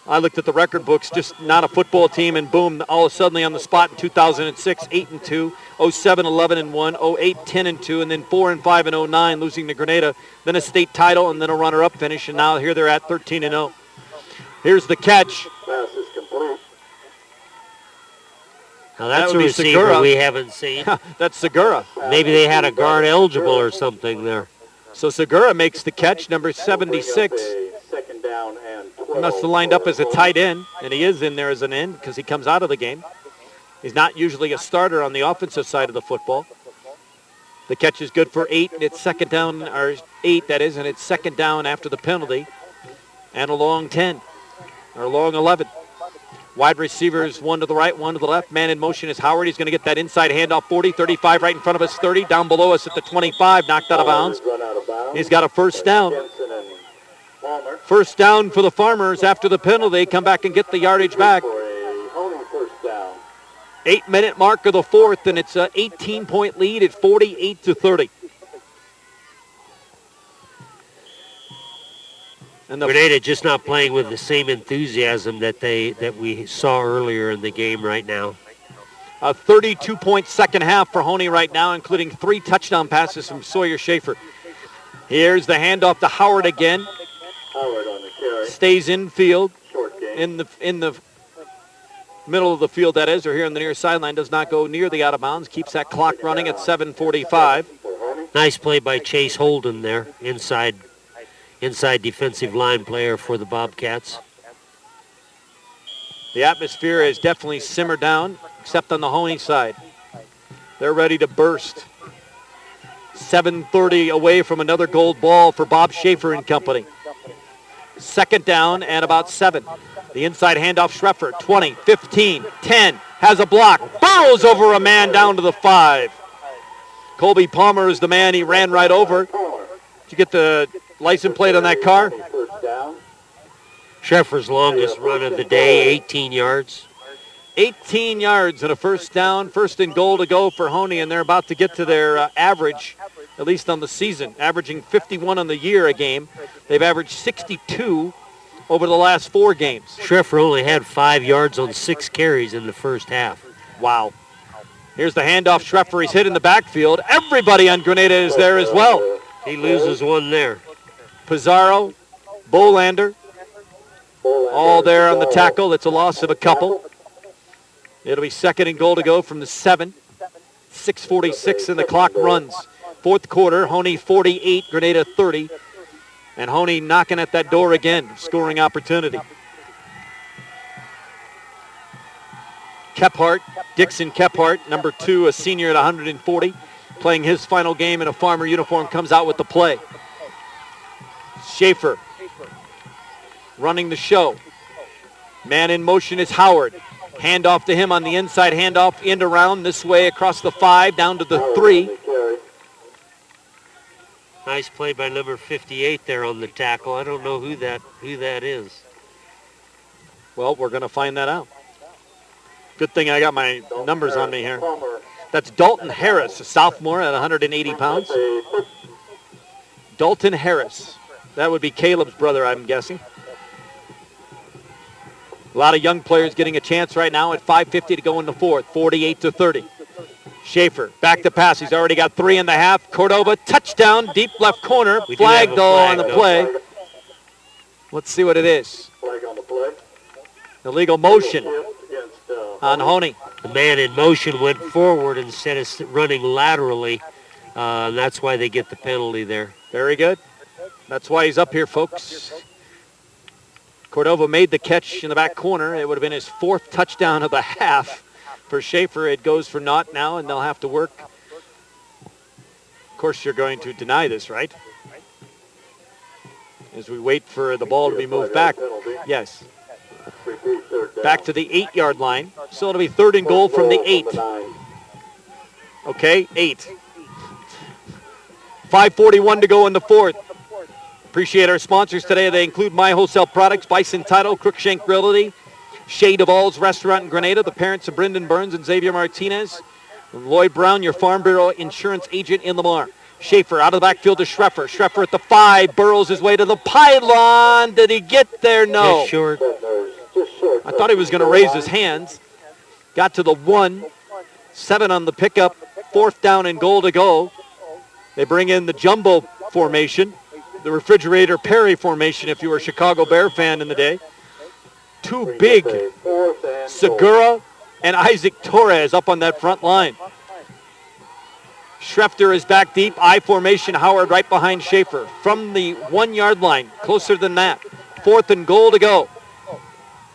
I looked at the record books, just not a football team, and boom, all of a sudden on the spot in 2006, 8-2, 07, 11-1, 08, 10-2, and then 4-5 in 09, losing to Granada, then a state title, and then a runner-up finish, and now here they're at 13-0. Here's the catch. Pass is complete. Now that's That a would be receiver Segura. we haven't seen. That's Segura. Maybe they had a guard eligible or something there. So Segura makes the catch, number 76. Second down and He must have lined up as a tight end, and he is in there as an end because he comes out of the game. He's not usually a starter on the offensive side of the football. The catch is good for 8, and it's second down, or 8, that is, and it's second down after the penalty, and a long 10, or a long 11. Wide receivers, one to the right, one to the left. Man in motion is Howard. He's going to get that inside handoff, 40, 35, right in front of us, 30. Down below us at the 25, knocked out of bounds. He's got a first down. First down for the Farmers after the penalty. Come back and get the yardage back. 8-minute mark of the fourth, and it's an 18-point lead at 48-30. And Grenada just not playing with the same enthusiasm that we saw earlier in the game right now. A 32-point second half for Hoehne right now, including 3 touchdown passes from Sawyer Schaefer. Here's the handoff to Howard again. Howard on the carry. Stays in field, Short game. in the middle of the field, that is, or here on the near sideline. Does not go near the out of bounds. Keeps that clock running at 7:45. Nice play by Chase Holden there, inside defensive line player for the Bobcats. The atmosphere has definitely simmered down, except on the Hoehne side. They're ready to burst. 7:30 away from another gold ball for Bob Schaefer and company. Second down and about 7. The inside handoff, Schreffer, 20, 15, 10, has a block, burrows over a man down to the 5. Colby Palmer is the man he ran right over. Did you get the license plate on that car? First down. Schreffer's longest run of the day, 18 yards. 18 yards and a first down, first and goal to go for Hoehne, and they're about to get to their average, at least on the season, averaging 51 on the year a game. They've averaged 62 over the last 4 games. Schreffer only had 5 yards on 6 carries in the first half. Wow. Here's the handoff, Schreffer. He's hit in the backfield. Everybody on Grenada is there as well. He loses one there. Pizarro, Bolander, all there on the tackle. It's a loss of a couple. It'll be second and goal to go from the 7. 6:46 and the clock runs. Fourth quarter, Hoehne 48, Grenada 30. And Hoehne knocking at that door again, scoring opportunity. Kephart, Dixon Kephart, number 2, a senior at 140, playing his final game in a Farmer uniform, comes out with the play. Schaefer running the show. Man in motion is Howard. Handoff to him on the inside, handoff, end around this way across the 5, down to the 3. Nice play by number 58 there on the tackle. I don't know who that is. Well, we're going to find that out. Good thing I got my numbers on me here. That's Dalton Harris, a sophomore at 180 pounds. Dalton Harris. That would be Caleb's brother, I'm guessing. A lot of young players getting a chance right now at 5:50 to go in the fourth, 48-30. Schaefer, back to pass. He's already got 3.5. Cordova, touchdown, deep left corner. Flag, though, on the play. Let's see what it is. Flag on the play. Illegal motion on Hoehne. The man in motion went forward instead of running laterally, and that's why they get the penalty there. Very good. That's why he's up here, folks. Cordova made the catch in the back corner. It would have been his 4th touchdown of the half. For Schaefer, it goes for naught now, and they'll have to work. Of course, you're going to deny this, right? As we wait for the ball to be moved back. Yes. Back to the 8-yard line. So it'll be 3rd and goal from the 8. Okay, 8. 5:41 to go in the 4th. Appreciate our sponsors today. They include My Wholesale Products, Bison Title, Crookshank Realty, Shea Duvall's Restaurant in Grenada, the parents of Brendan Burns and Xavier Martinez, and Lloyd Brown, your Farm Bureau insurance agent in Lamar. Schaefer out of the backfield to Schreffer. Schreffer at the 5, burrows his way to the pylon. Did he get there? No. Just short. I thought he was going to raise his hands. Got to the 1, 7 on the pickup, 4th down and goal to go. They bring in the jumbo formation, the refrigerator Perry formation if you were a Chicago Bear fan in the day. 2 big Segura and Isaac Torres up on that front line. Schrefter is back deep. I formation, Howard right behind Schaefer. From the 1-yard line, closer than that. 4th and goal to go.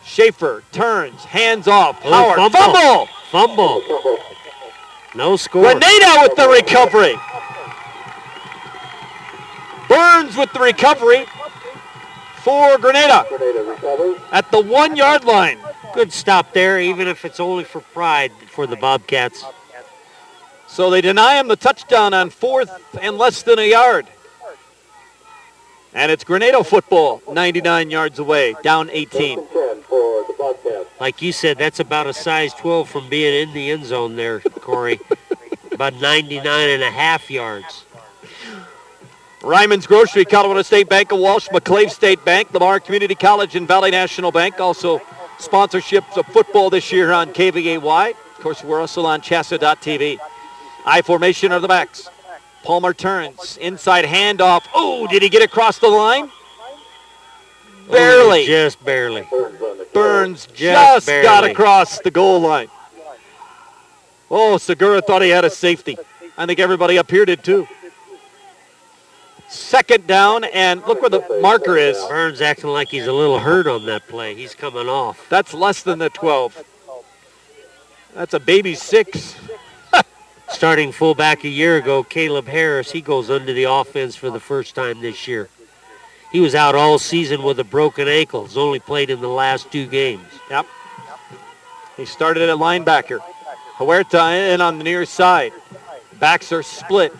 Schaefer turns, hands off. Howard, Fumble. No score. Granada with the recovery. Burns with the recovery for Granada at the 1-yard line. Good stop there, even if it's only for pride for the Bobcats. So they deny him the touchdown on 4th and less than a yard. And it's Granada football, 99 yards away, down 18. Like you said, that's about a size 12 from being in the end zone there, Corey. About 99.5 yards. Ryman's Grocery, Colorado State Bank of Walsh, McClave State Bank, Lamar Community College, and Valley National Bank. Also sponsorships of football this year on KVAY. Of course, we're also on CHSAA.tv. I formation of the backs. Palmer turns, inside handoff. Oh, did he get across the line? Barely. Just barely. Burns just got across the goal line. Oh, Segura thought he had a safety. I think everybody up here did too. 2nd down, and look where the marker is. Burns acting like he's a little hurt on that play. He's coming off. That's less than the 12. That's a baby 6. Starting fullback a year ago, Caleb Harris, he goes under the offense for the first time this year. He was out all season with a broken ankle. He's only played in the last 2 games. Yep. He started at linebacker. Huerta in on the near side. Backs are split.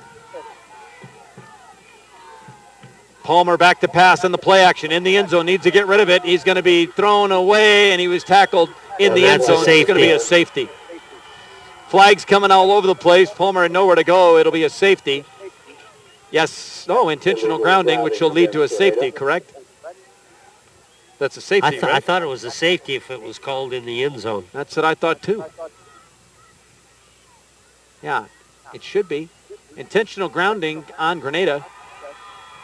Palmer back to pass in the play action. In the end zone, needs to get rid of it. He's going to be thrown away, and he was tackled in the end zone. It's going to be a safety. Flags coming all over the place. Palmer had nowhere to go. It'll be a safety. Yes, intentional grounding, which will lead to a safety, correct? That's a safety, right? I thought it was a safety if it was called in the end zone. That's what I thought, too. Yeah, it should be. Intentional grounding on Granada.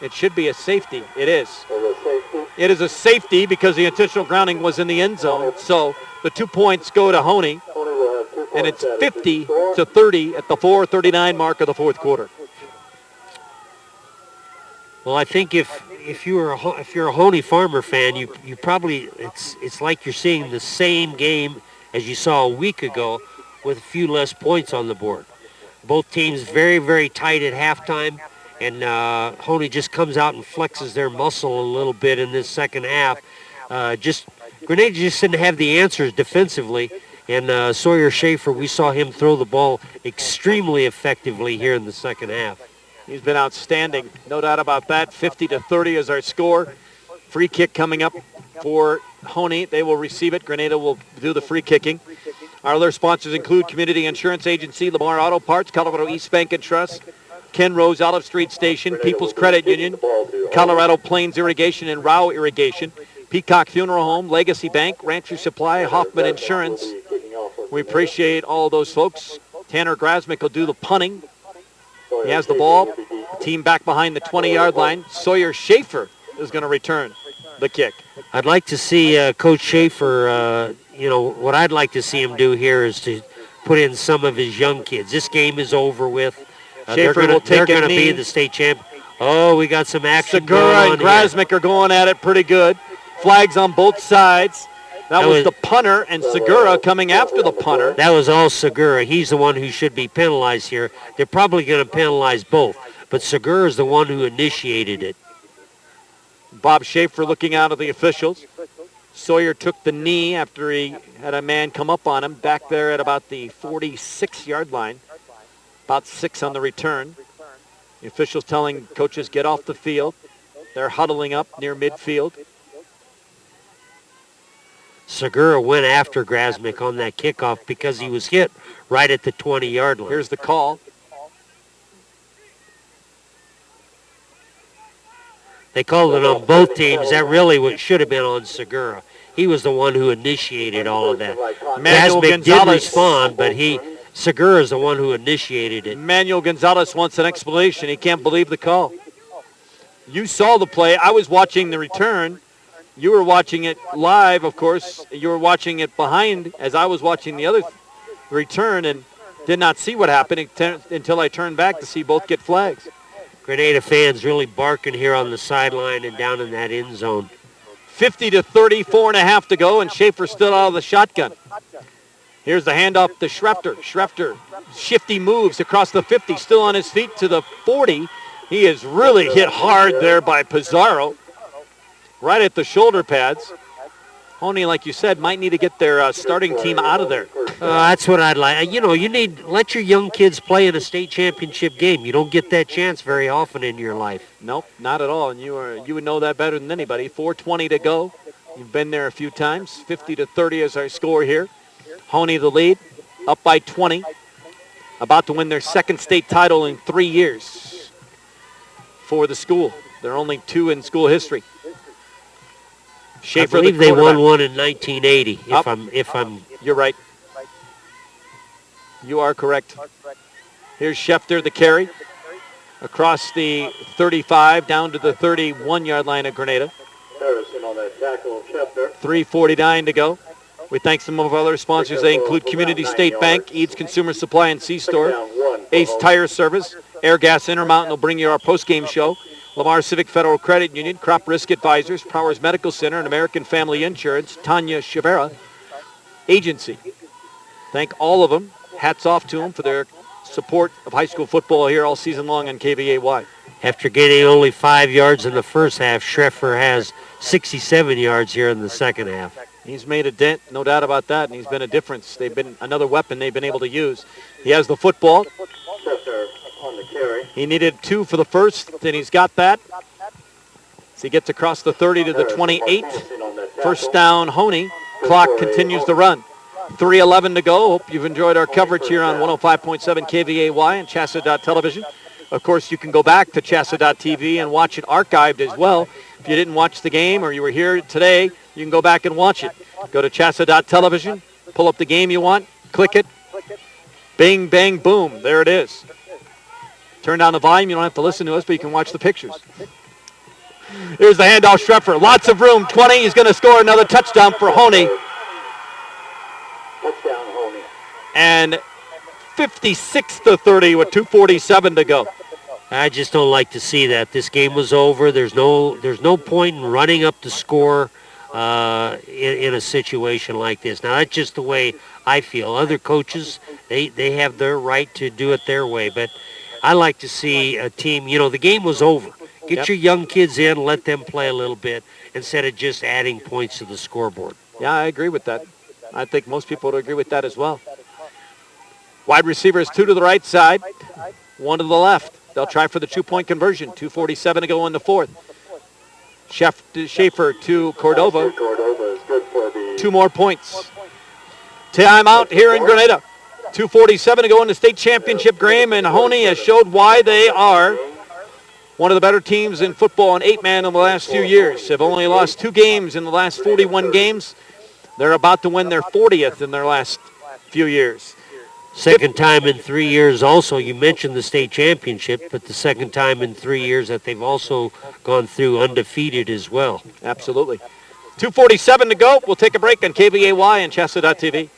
It should be a safety. It is. It is a safety because the intentional grounding was in the end zone. So the 2 points go to Hoehne. And it's 50-30 at the 4:39 mark of the 4th quarter. Well, I think if you're a Hoehne Farmer fan, you probably it's like you're seeing the same game as you saw a week ago with a few less points on the board. Both teams very, very tight at halftime, and Hoehne just comes out and flexes their muscle a little bit in this second half. Granada just didn't have the answers defensively. And Sawyer Schaefer, we saw him throw the ball extremely effectively here in the second half. He's been outstanding, no doubt about that. 50-30 is our score. Free kick coming up for Hoehne. They will receive it. Granada will do the free kicking. Our other sponsors include Community Insurance Agency, Lamar Auto Parts, Colorado East Bank and Trust, Ken Rose Olive Street Station, People's Credit Union, Colorado Plains Irrigation and Rao Irrigation, Peacock Funeral Home, Legacy Bank, Rancher Supply, Hoffman Insurance. We appreciate all those folks. Tanner Grasmick will do the punting. He has the ball. Team back behind the 20-yard line. Sawyer Schaefer is going to return the kick. I'd like to see Coach Schaefer, what I'd like to see him do here is to put in some of his young kids. This game is over with. They're going to be the state champ. Oh, we got some action. Segura and Grasmick are going at it pretty good. Flags on both sides. That was the punter, and Segura coming after the punter. That was all Segura. He's the one who should be penalized here. They're probably going to penalize both, but Segura is the one who initiated it. Bob Schaefer looking out at the officials. Sawyer took the knee after he had a man come up on him back there at about the 46-yard line. About 6 on the return. The officials telling coaches get off the field. They're huddling up near midfield. Segura went after Grasmick on that kickoff because he was hit right at the 20-yard line. Here's the call. They called it on both teams. That really should have been on Segura. he was the one who initiated all of that. Manuel Gasmick did Gonzalez. respond, but Segura is the one who initiated it. Manuel Gonzalez wants an explanation. He can't believe the call. You saw the play. I was watching the return. You were watching it live, of course. You were watching it behind as I was watching the other return and did not see what happened until I turned back to see both get flags. Grenada fans really barking here on the sideline and down in that end zone. 50-30, 4.5 to go, and Schaefer still out of the shotgun. Here's the handoff to Schrefter. Schrefter, shifty moves across the 50, still on his feet to the 40. He is really hit hard there by Pizarro, right at the shoulder pads. Hoehne, like you said, might need to get their starting team out of there. That's what I'd like. You let your young kids play in a state championship game. You don't get that chance very often in your life. Nope, not at all, and you would know that better than anybody. 4:20 to go. You've been there a few times. 50-30 is our score here. Hoehne the lead, up by 20. About to win their second state title in 3 years for the school. They're only 2 in school history. Schaefer, I believe they won one in 1980. If I'm. You're right. You are correct. Here's Schefter, the carry, across the 35 down to the 31-yard line of Grenada. Harrison on that tackle, Schefter. 3:49 to go. We thank some of our other sponsors. They include Community State Bank, Eads Consumer Supply and C-Store, Ace Tire Service, Air Gas Intermountain will bring you our post-game show, Lamar Civic Federal Credit Union, Crop Risk Advisors, Powers Medical Center, and American Family Insurance, Tanya Shavera Agency. Thank all of them. Hats off to them for their support of high school football here all season long on KVAY. After getting only 5 yards in the first half, Schreffer has 67 yards here in the second half. He's made a dent, no doubt about that, and he's been a difference. They've been another weapon they've been able to use. He has the football. Schefter on the carry. He needed 2 for the first, and he's got that. As he gets across the 30 to the 28. First down, Hoehne. Clock continues to run. 3:11 to go. Hope you've enjoyed our coverage here on 105.7 KVAY and CHSAA.television. Of course, you can go back to CHSAA.tv and watch it archived as well. If you didn't watch the game or you were here today, you can go back and watch it. Go to CHSAA.television, pull up the game you want, click it, bing, bang, boom. There it is. Turn down the volume. You don't have to listen to us, but you can watch the pictures. Here's the handoff, Schreffer. Lots of room. 20. He's going to score another touchdown for Hoehne. Touchdown, Hoehne. And 56-30 with 2:47 to go. I just don't like to see that. This game was over. There's no point in running up the score in a situation like this. Now, that's just the way I feel. Other coaches, they have their right to do it their way. But I like to see a team, the game was over. Get your young kids in, let them play a little bit instead of just adding points to the scoreboard. Yeah, I agree with that. I think most people would agree with that as well. Wide receivers, 2 to the right side, 1 to the left. They'll try for the 2-point conversion. 2:47 to go in the fourth. Schaefer to Cordova. Cordova is good for the 2 more points. Timeout here in Grenada. 2:47 to go in the state championship game, and Hoehne has showed why they are one of the better teams in football in 8-man in the last few years. They've only lost 2 games in the last 41 games. They're about to win their 40th in their last few years. Second time in 3 years also. You mentioned the state championship, but the second time in 3 years that they've also gone through undefeated as well. Absolutely. 2:47 to go. We'll take a break on KVAY and CHSAA.tv.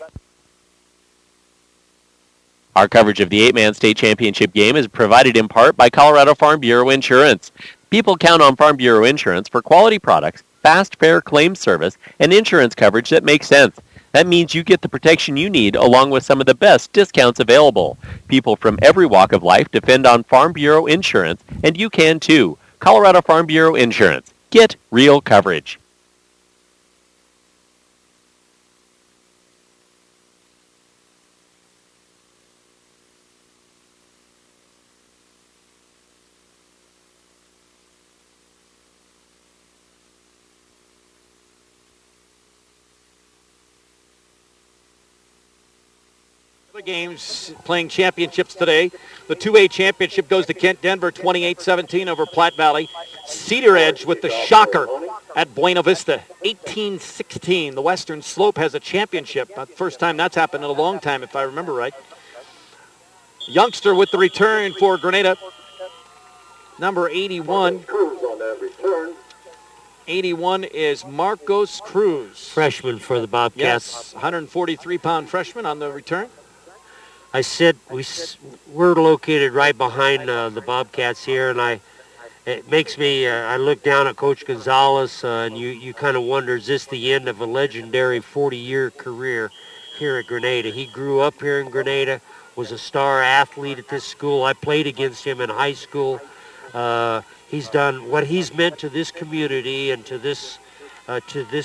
Our coverage of the 8-man state championship game is provided in part by Colorado Farm Bureau Insurance. People count on Farm Bureau Insurance for quality products, fast, fair claims service, and insurance coverage that makes sense. That means you get the protection you need along with some of the best discounts available. People from every walk of life depend on Farm Bureau Insurance, and you can too. Colorado Farm Bureau Insurance. Get real coverage. Games playing championships today. The 2A championship goes to Kent Denver 28-17 over Platte Valley. Cedar Edge with the shocker at Buena Vista. 18-16. The Western Slope has a championship. Not the first time that's happened in a long time, if I remember right. Youngster with the return for Grenada. Number 81. Cruz on that return. 81 is Marcos Cruz. Freshman for the Bobcats. Yes, 143-pound freshman on the return. I said we're located right behind the Bobcats here, and it makes me, I look down at Coach Gonzalez, and you kind of wonder, is this the end of a legendary 40-year career here at Grenada? He grew up here in Grenada, was a star athlete at this school. I played against him in high school. He's done what he's meant to this community and to this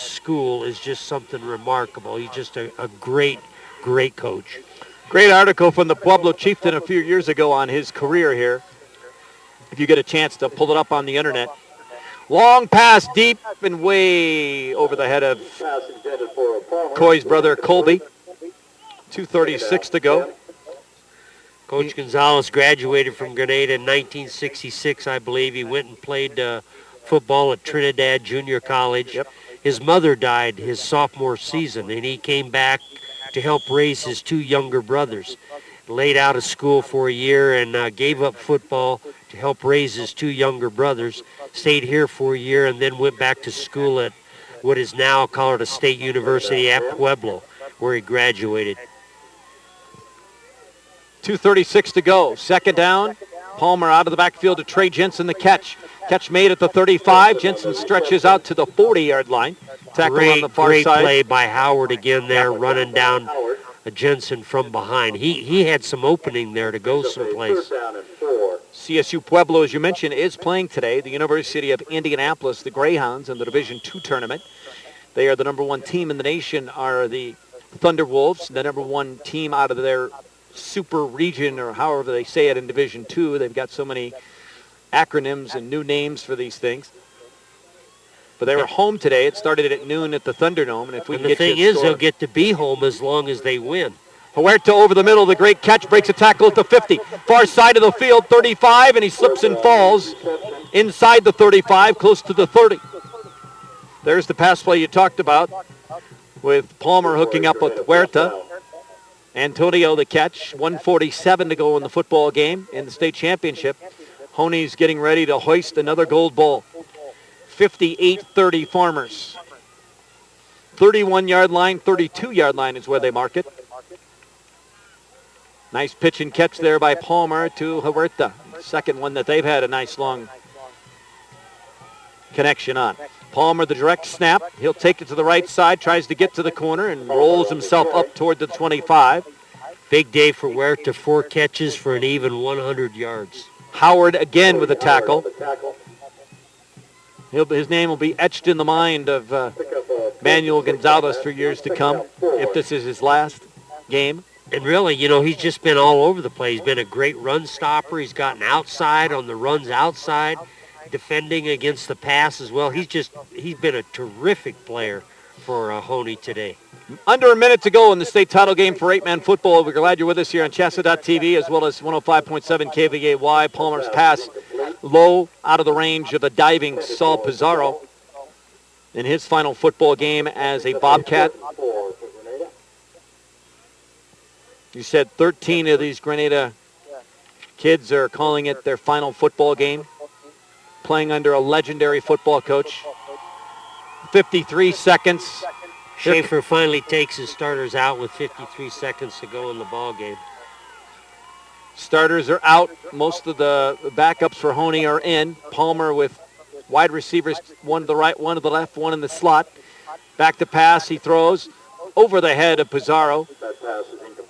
school is just something remarkable. He's just a great, great coach. Great article from the Pueblo Chieftain a few years ago on his career here. If you get a chance to pull it up on the internet. Long pass deep and way over the head of Coy's brother Colby. 2:36 to go. Coach Gonzalez graduated from Grenada in 1966, I believe. He went and played football at Trinidad Junior College. Yep. His mother died his sophomore season, and he came back to help raise his two younger brothers. Laid out of school for a year and gave up football to help raise his two younger brothers. Stayed here for a year and then went back to school at what is now Colorado State University at Pueblo, where he graduated. 2:36 to go. Second down. Palmer out of the backfield to Trey Jensen, the catch. Catch made at the 35. Jensen stretches out to the 40-yard line. Tackle on the far great side. Play by Howard again there, running down Jensen from behind. He had some opening there to go someplace. CSU Pueblo, as you mentioned, is playing today. The University of Indianapolis, the Greyhounds, in the Division II tournament. They are the number one team in the nation, are the Thunderwolves, the number one team out of their super region, or however they say it in Division II. They've got so many acronyms and new names for these things. But they were home today. It started at noon at the Thunderdome. And if we And can the get thing you a is, score. they'll get to be home as long as they win. Huerta over the middle, the great catch, breaks a tackle at the 50. Far side of the field, 35, and he slips and falls inside the 35, close to the 30. There's the pass play you talked about, with Palmer hooking up with Huerta. Antonio the catch, 1:47 to go in the football game in the state championship. Hoehne's getting ready to hoist another gold ball. 58-30 Farmers. 31-yard line, 32-yard line is where they mark it. Nice pitch and catch there by Palmer to Huerta. Second one that they've had a nice long connection on. Palmer, the direct snap. He'll take it to the right side, tries to get to the corner, and rolls himself up toward the 25. Big day for Huerta, 4 catches for an even 100 yards. Howard again with a tackle. His name will be etched in the mind of Manuel Gonzalez for years to come, if this is his last game. And really, you know, he's just been all over the place. He's been a great run stopper. He's gotten outside on the runs outside, defending against the pass as well. He's been a terrific player for Hoehne today. Under a minute to go in the state title game for 8-man football. We're glad you're with us here on CHSAA.tv as well as 105.7 KVAY. Palmer's pass low, out of the range of a diving Saul Pizarro in his final football game as a Bobcat. You said 13 of these Grenada kids are calling it their final football game, playing under a legendary football coach. 53 seconds. Schaefer finally takes his starters out with 53 seconds to go in the ball game. Starters are out. Most of the backups for Hoehne are in. Palmer with wide receivers, one to the right, one to the left, one in the slot. Back to pass, he throws over the head of Pizarro.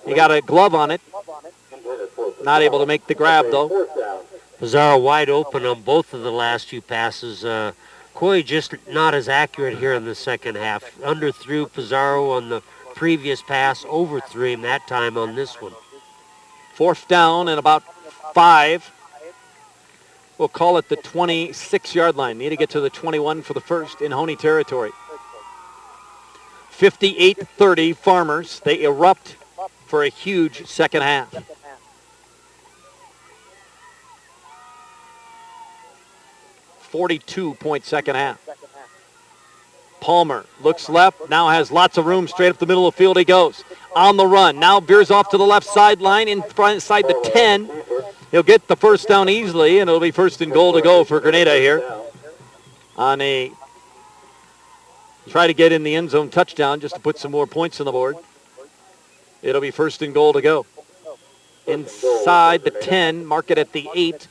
He got a glove on it. Not able to make the grab, though. Pizarro wide open on both of the last two passes. Coy just not as accurate here in the second half. Underthrew Pizarro on the previous pass, overthrew him that time on this one. Fourth down and about 5. We'll call it the 26-yard line. Need to get to the 21 for the first in Hoehne territory. 58-30 Farmers. They erupt for a huge second half. .42 second half. Palmer looks left, now has lots of room. Straight up the middle of the field he goes. On the run, now veers off to the left sideline inside the 10. He'll get the first down easily, and it'll be first and goal to go for Granada here. On a try to get in the end zone touchdown just to put some more points on the board. It'll be first and goal to go. Inside the 10, mark it at the 8.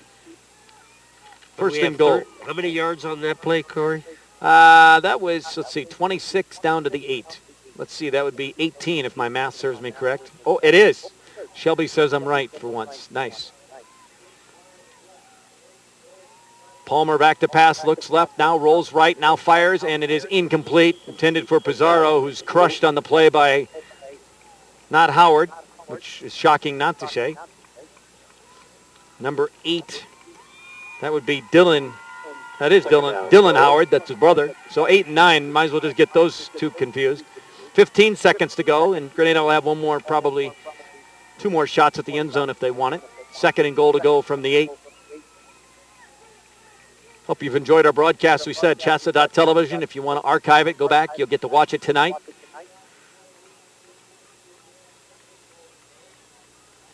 First and goal. How many yards on that play, Corey? That was, 26 down to the 8. Let's see, that would be 18 if my math serves me correct. Oh, it is. Shelby says I'm right for once. Nice. Palmer back to pass, looks left, now rolls right, now fires, and it is incomplete. Intended for Pizarro, who's crushed on the play by not Howard, which is shocking not to say. Number 8, that would be Dylan. That is Dylan Howard, that's his brother. So 8 and 9, might as well just get those two confused. 15 seconds to go, and Grenada will have one more, probably 2 more shots at the end zone if they want it. Second and goal to go from the 8. Hope you've enjoyed our broadcast. We said CHSAA.television. If you want to archive it, go back. You'll get to watch it tonight.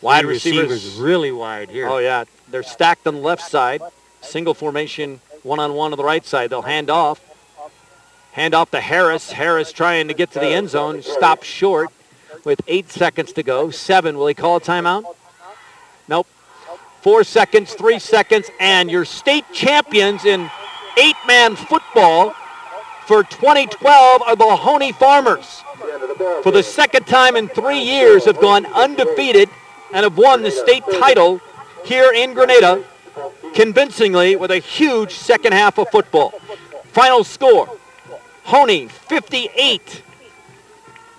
Wide receivers really wide here. Oh, yeah. They're stacked on the left side. Single formation, one-on-one on the right side. They'll hand off. Hand off to Harris. Harris trying to get to the end zone. Stopped short with 8 seconds to go. 7. Will he call a timeout? Nope. 4 seconds, 3 seconds, and your state champions in 8-man football for 2012 are the Hoehne Farmers. For the second time in 3 years have gone undefeated and have won the state title here in Grenada convincingly with a huge second half of football. Final score, Hoehne 58,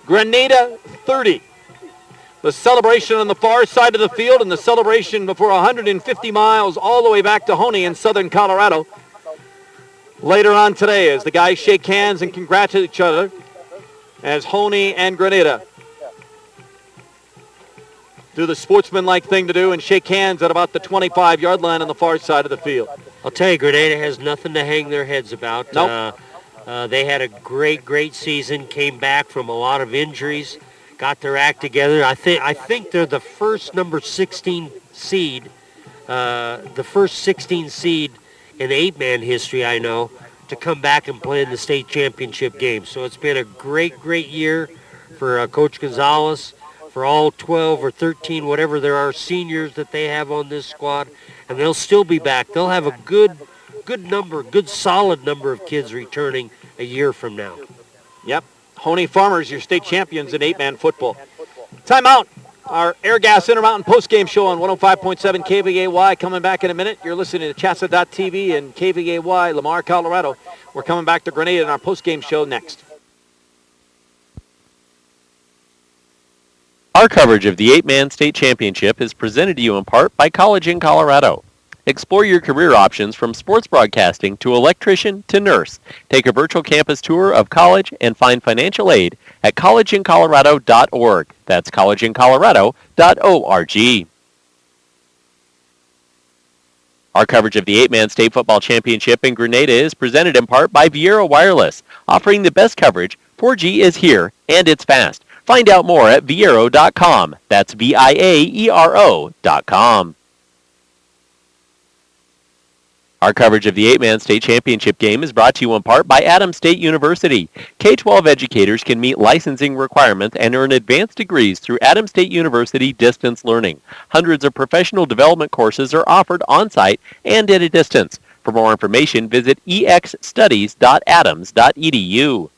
Grenada 30. The celebration on the far side of the field and the celebration before 150 miles all the way back to Hoehne in southern Colorado. Later on today as the guys shake hands and congratulate each other as Hoehne and Grenada do the sportsmanlike thing to do and shake hands at about the 25-yard line on the far side of the field. I'll tell you, Grenada has nothing to hang their heads about. Nope. They had a great season, came back from a lot of injuries, got their act together. I think they're the first number 16 seed, the first 16 seed in 8-man history, I know, to come back and play in the state championship game. So it's been a great year for Coach Gonzalez, for all 12 or 13, whatever there are seniors that they have on this squad, and they'll still be back. They'll have a good solid number of kids returning a year from now. Yep. Hoehne Farmers, your state champions in 8-man football. Timeout. Our Air Gas Intermountain postgame show on 105.7 KVAY coming back in a minute. You're listening to CHSAA.TV and KVAY, Lamar, Colorado. We're coming back to Grenada in our postgame show next. Our coverage of the 8-man state championship is presented to you in part by College in Colorado. Explore your career options from sports broadcasting to electrician to nurse. Take a virtual campus tour of college and find financial aid at collegeincolorado.org. That's collegeincolorado.org. Our coverage of the 8-man state football championship in Grenada is presented in part by Viera Wireless, offering the best coverage. 4G is here, and it's fast. Find out more at viero.com. That's VIAERO.com. Our coverage of the 8-man state championship game is brought to you in part by Adams State University. K-12 educators can meet licensing requirements and earn advanced degrees through Adams State University distance learning. Hundreds of professional development courses are offered on-site and at a distance. For more information, visit exstudies.adams.edu.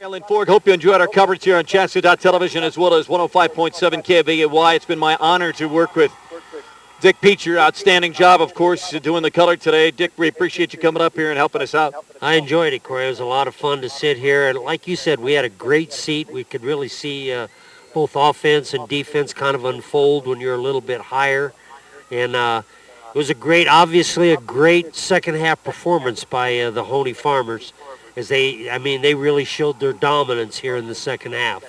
Alan Ford, hope you enjoyed our coverage here on CHSAA Television as well as 105.7 KVAY. It's been my honor to work with Dick Peacher. Outstanding job, of course, doing the color today. Dick, we appreciate you coming up here and helping us out. I enjoyed it, Corey. It was a lot of fun to sit here. And like you said, we had a great seat. We could really see both offense and defense kind of unfold when you're a little bit higher. And it was obviously a great second half performance by the Hoehne Farmers, as they really showed their dominance here in the second half.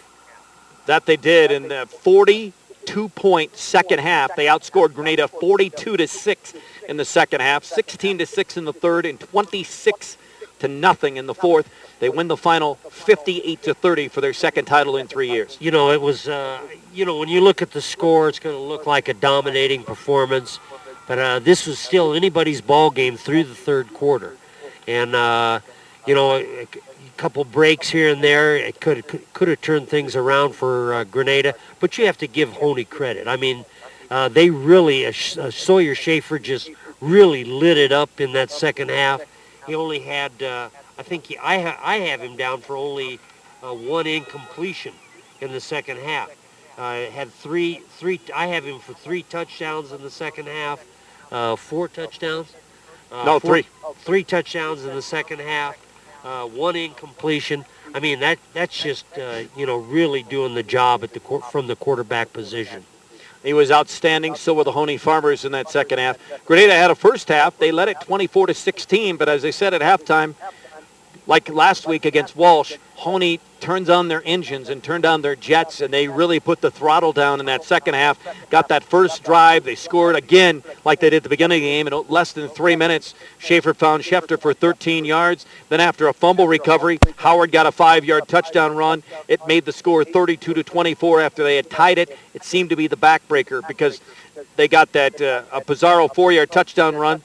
That they did in the 42-point second half. They outscored Granada 42-6 in the second half, 16-6 in the third, and 26-0 in the fourth. They win the final 58-30 for their second title in 3 years. You know, it was, when you look at the score, it's going to look like a dominating performance. But this was still anybody's ball game through the third quarter. And, a couple breaks here and there, it could have turned things around for Granada. But you have to give Hoehne credit. I mean, they really, Sawyer Schaefer just really lit it up in that second half. He only had, I have him down for only one incompletion in the second half. Had three. I have him for 3 touchdowns in the second half. 4 touchdowns. No, 3. 3 touchdowns in the second half. 1 incompletion. I mean, that's just really doing the job from the quarterback position. He was outstanding. So were the Hoehne Farmers in that second half. Granada had a first half. They led it 24-16, but as they said at halftime, like last week against Walsh, Hoehne turns on their engines and turned on their jets, and they really put the throttle down in that second half. Got that first drive. They scored again like they did at the beginning of the game. In less than 3 minutes, Schaefer found Schefter for 13 yards. Then after a fumble recovery, Howard got a 5-yard touchdown run. It made the score 32-24 after they had tied it. It seemed to be the backbreaker because they got that a Pizarro 4-yard touchdown run,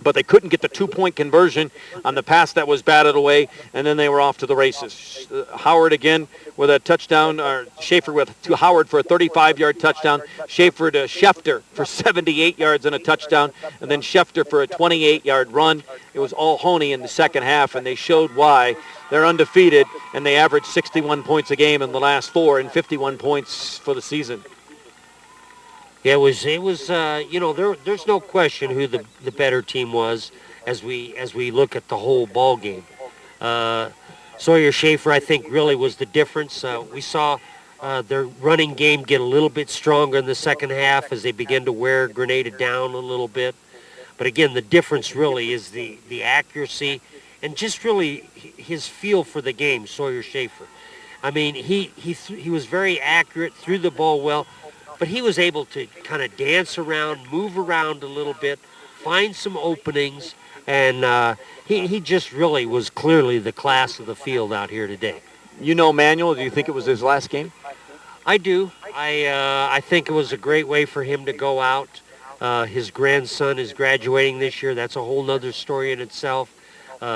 but they couldn't get the 2-point conversion on the pass that was batted away, and then they were off to the races. Howard again with a touchdown, or Schaefer to Howard for a 35-yard touchdown, Schaefer to Schefter for 78 yards and a touchdown, and then Schefter for a 28-yard run. It was all Hoehne in the second half, and they showed why. They're undefeated, and they averaged 61 points a game in the last 4 and 51 points for the season. Yeah, it was. There's no question who the better team was as we look at the whole ball game. Sawyer Schaefer, I think, really was the difference. We saw their running game get a little bit stronger in the second half as they began to wear Granada down a little bit. But again, the difference really is the accuracy and just really his feel for the game, Sawyer Schaefer. I mean, he was very accurate, threw the ball well. But he was able to kind of dance around, move around a little bit, find some openings, and he just really was clearly the class of the field out here today. You know Manuel, do you think it was his last game? I do. I think it was a great way for him to go out. His grandson is graduating this year. That's a whole nother story in itself.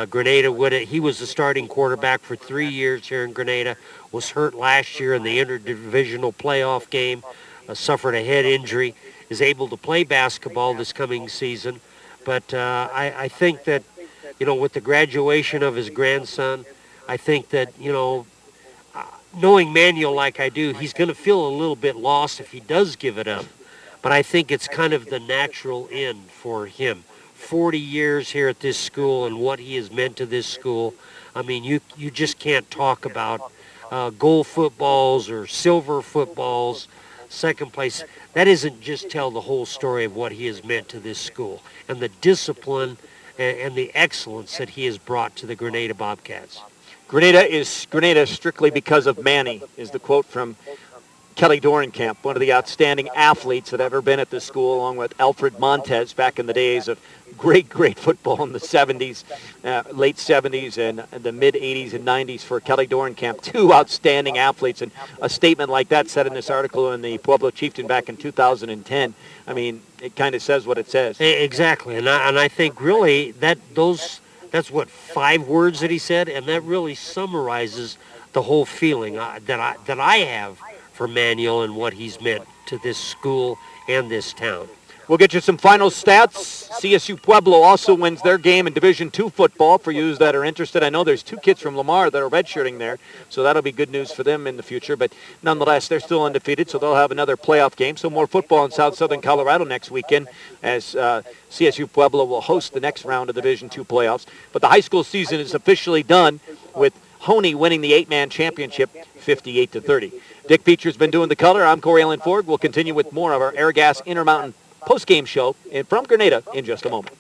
Granada he was the starting quarterback for 3 years here in Granada, was hurt last year in the interdivisional playoff game. Suffered a head injury, is able to play basketball this coming season. But I think that, with the graduation of his grandson, I think that, knowing Manuel like I do, he's going to feel a little bit lost if he does give it up. But I think it's kind of the natural end for him. 40 years here at this school and what he has meant to this school. I mean, you just can't talk about gold footballs or silver footballs, second place. That isn't just tell the whole story of what he has meant to this school and the discipline and the excellence that he has brought to the Granada Bobcats. Granada is Granada strictly because of Manny, is the quote from Kelly Dorenkamp, one of the outstanding athletes that ever been at this school, along with Alfred Montez back in the days of great football in the 70s, late 70s and the mid 80s and 90s for Kelly Dorenkamp. 2 outstanding athletes, and a statement like that said in this article in the Pueblo Chieftain back in 2010. I mean, it kind of says what it says. Exactly, and I think really that's what 5 words that he said, and that really summarizes the whole feeling that I have for Manuel and what he's meant to this school and this town. We'll get you some final stats. CSU Pueblo also wins their game in Division II football for you that are interested. I know there's 2 kids from Lamar that are redshirting there, so that'll be good news for them in the future. But nonetheless, they're still undefeated, so they'll have another playoff game. So more football in southern Colorado next weekend as CSU Pueblo will host the next round of Division II playoffs. But the high school season is officially done with Hoehne winning the 8-man championship 58-30. Dick Peacher's been doing the color. I'm Corey Allen Ford. We'll continue with more of our Airgas Intermountain post-game show from Grenada in just a moment.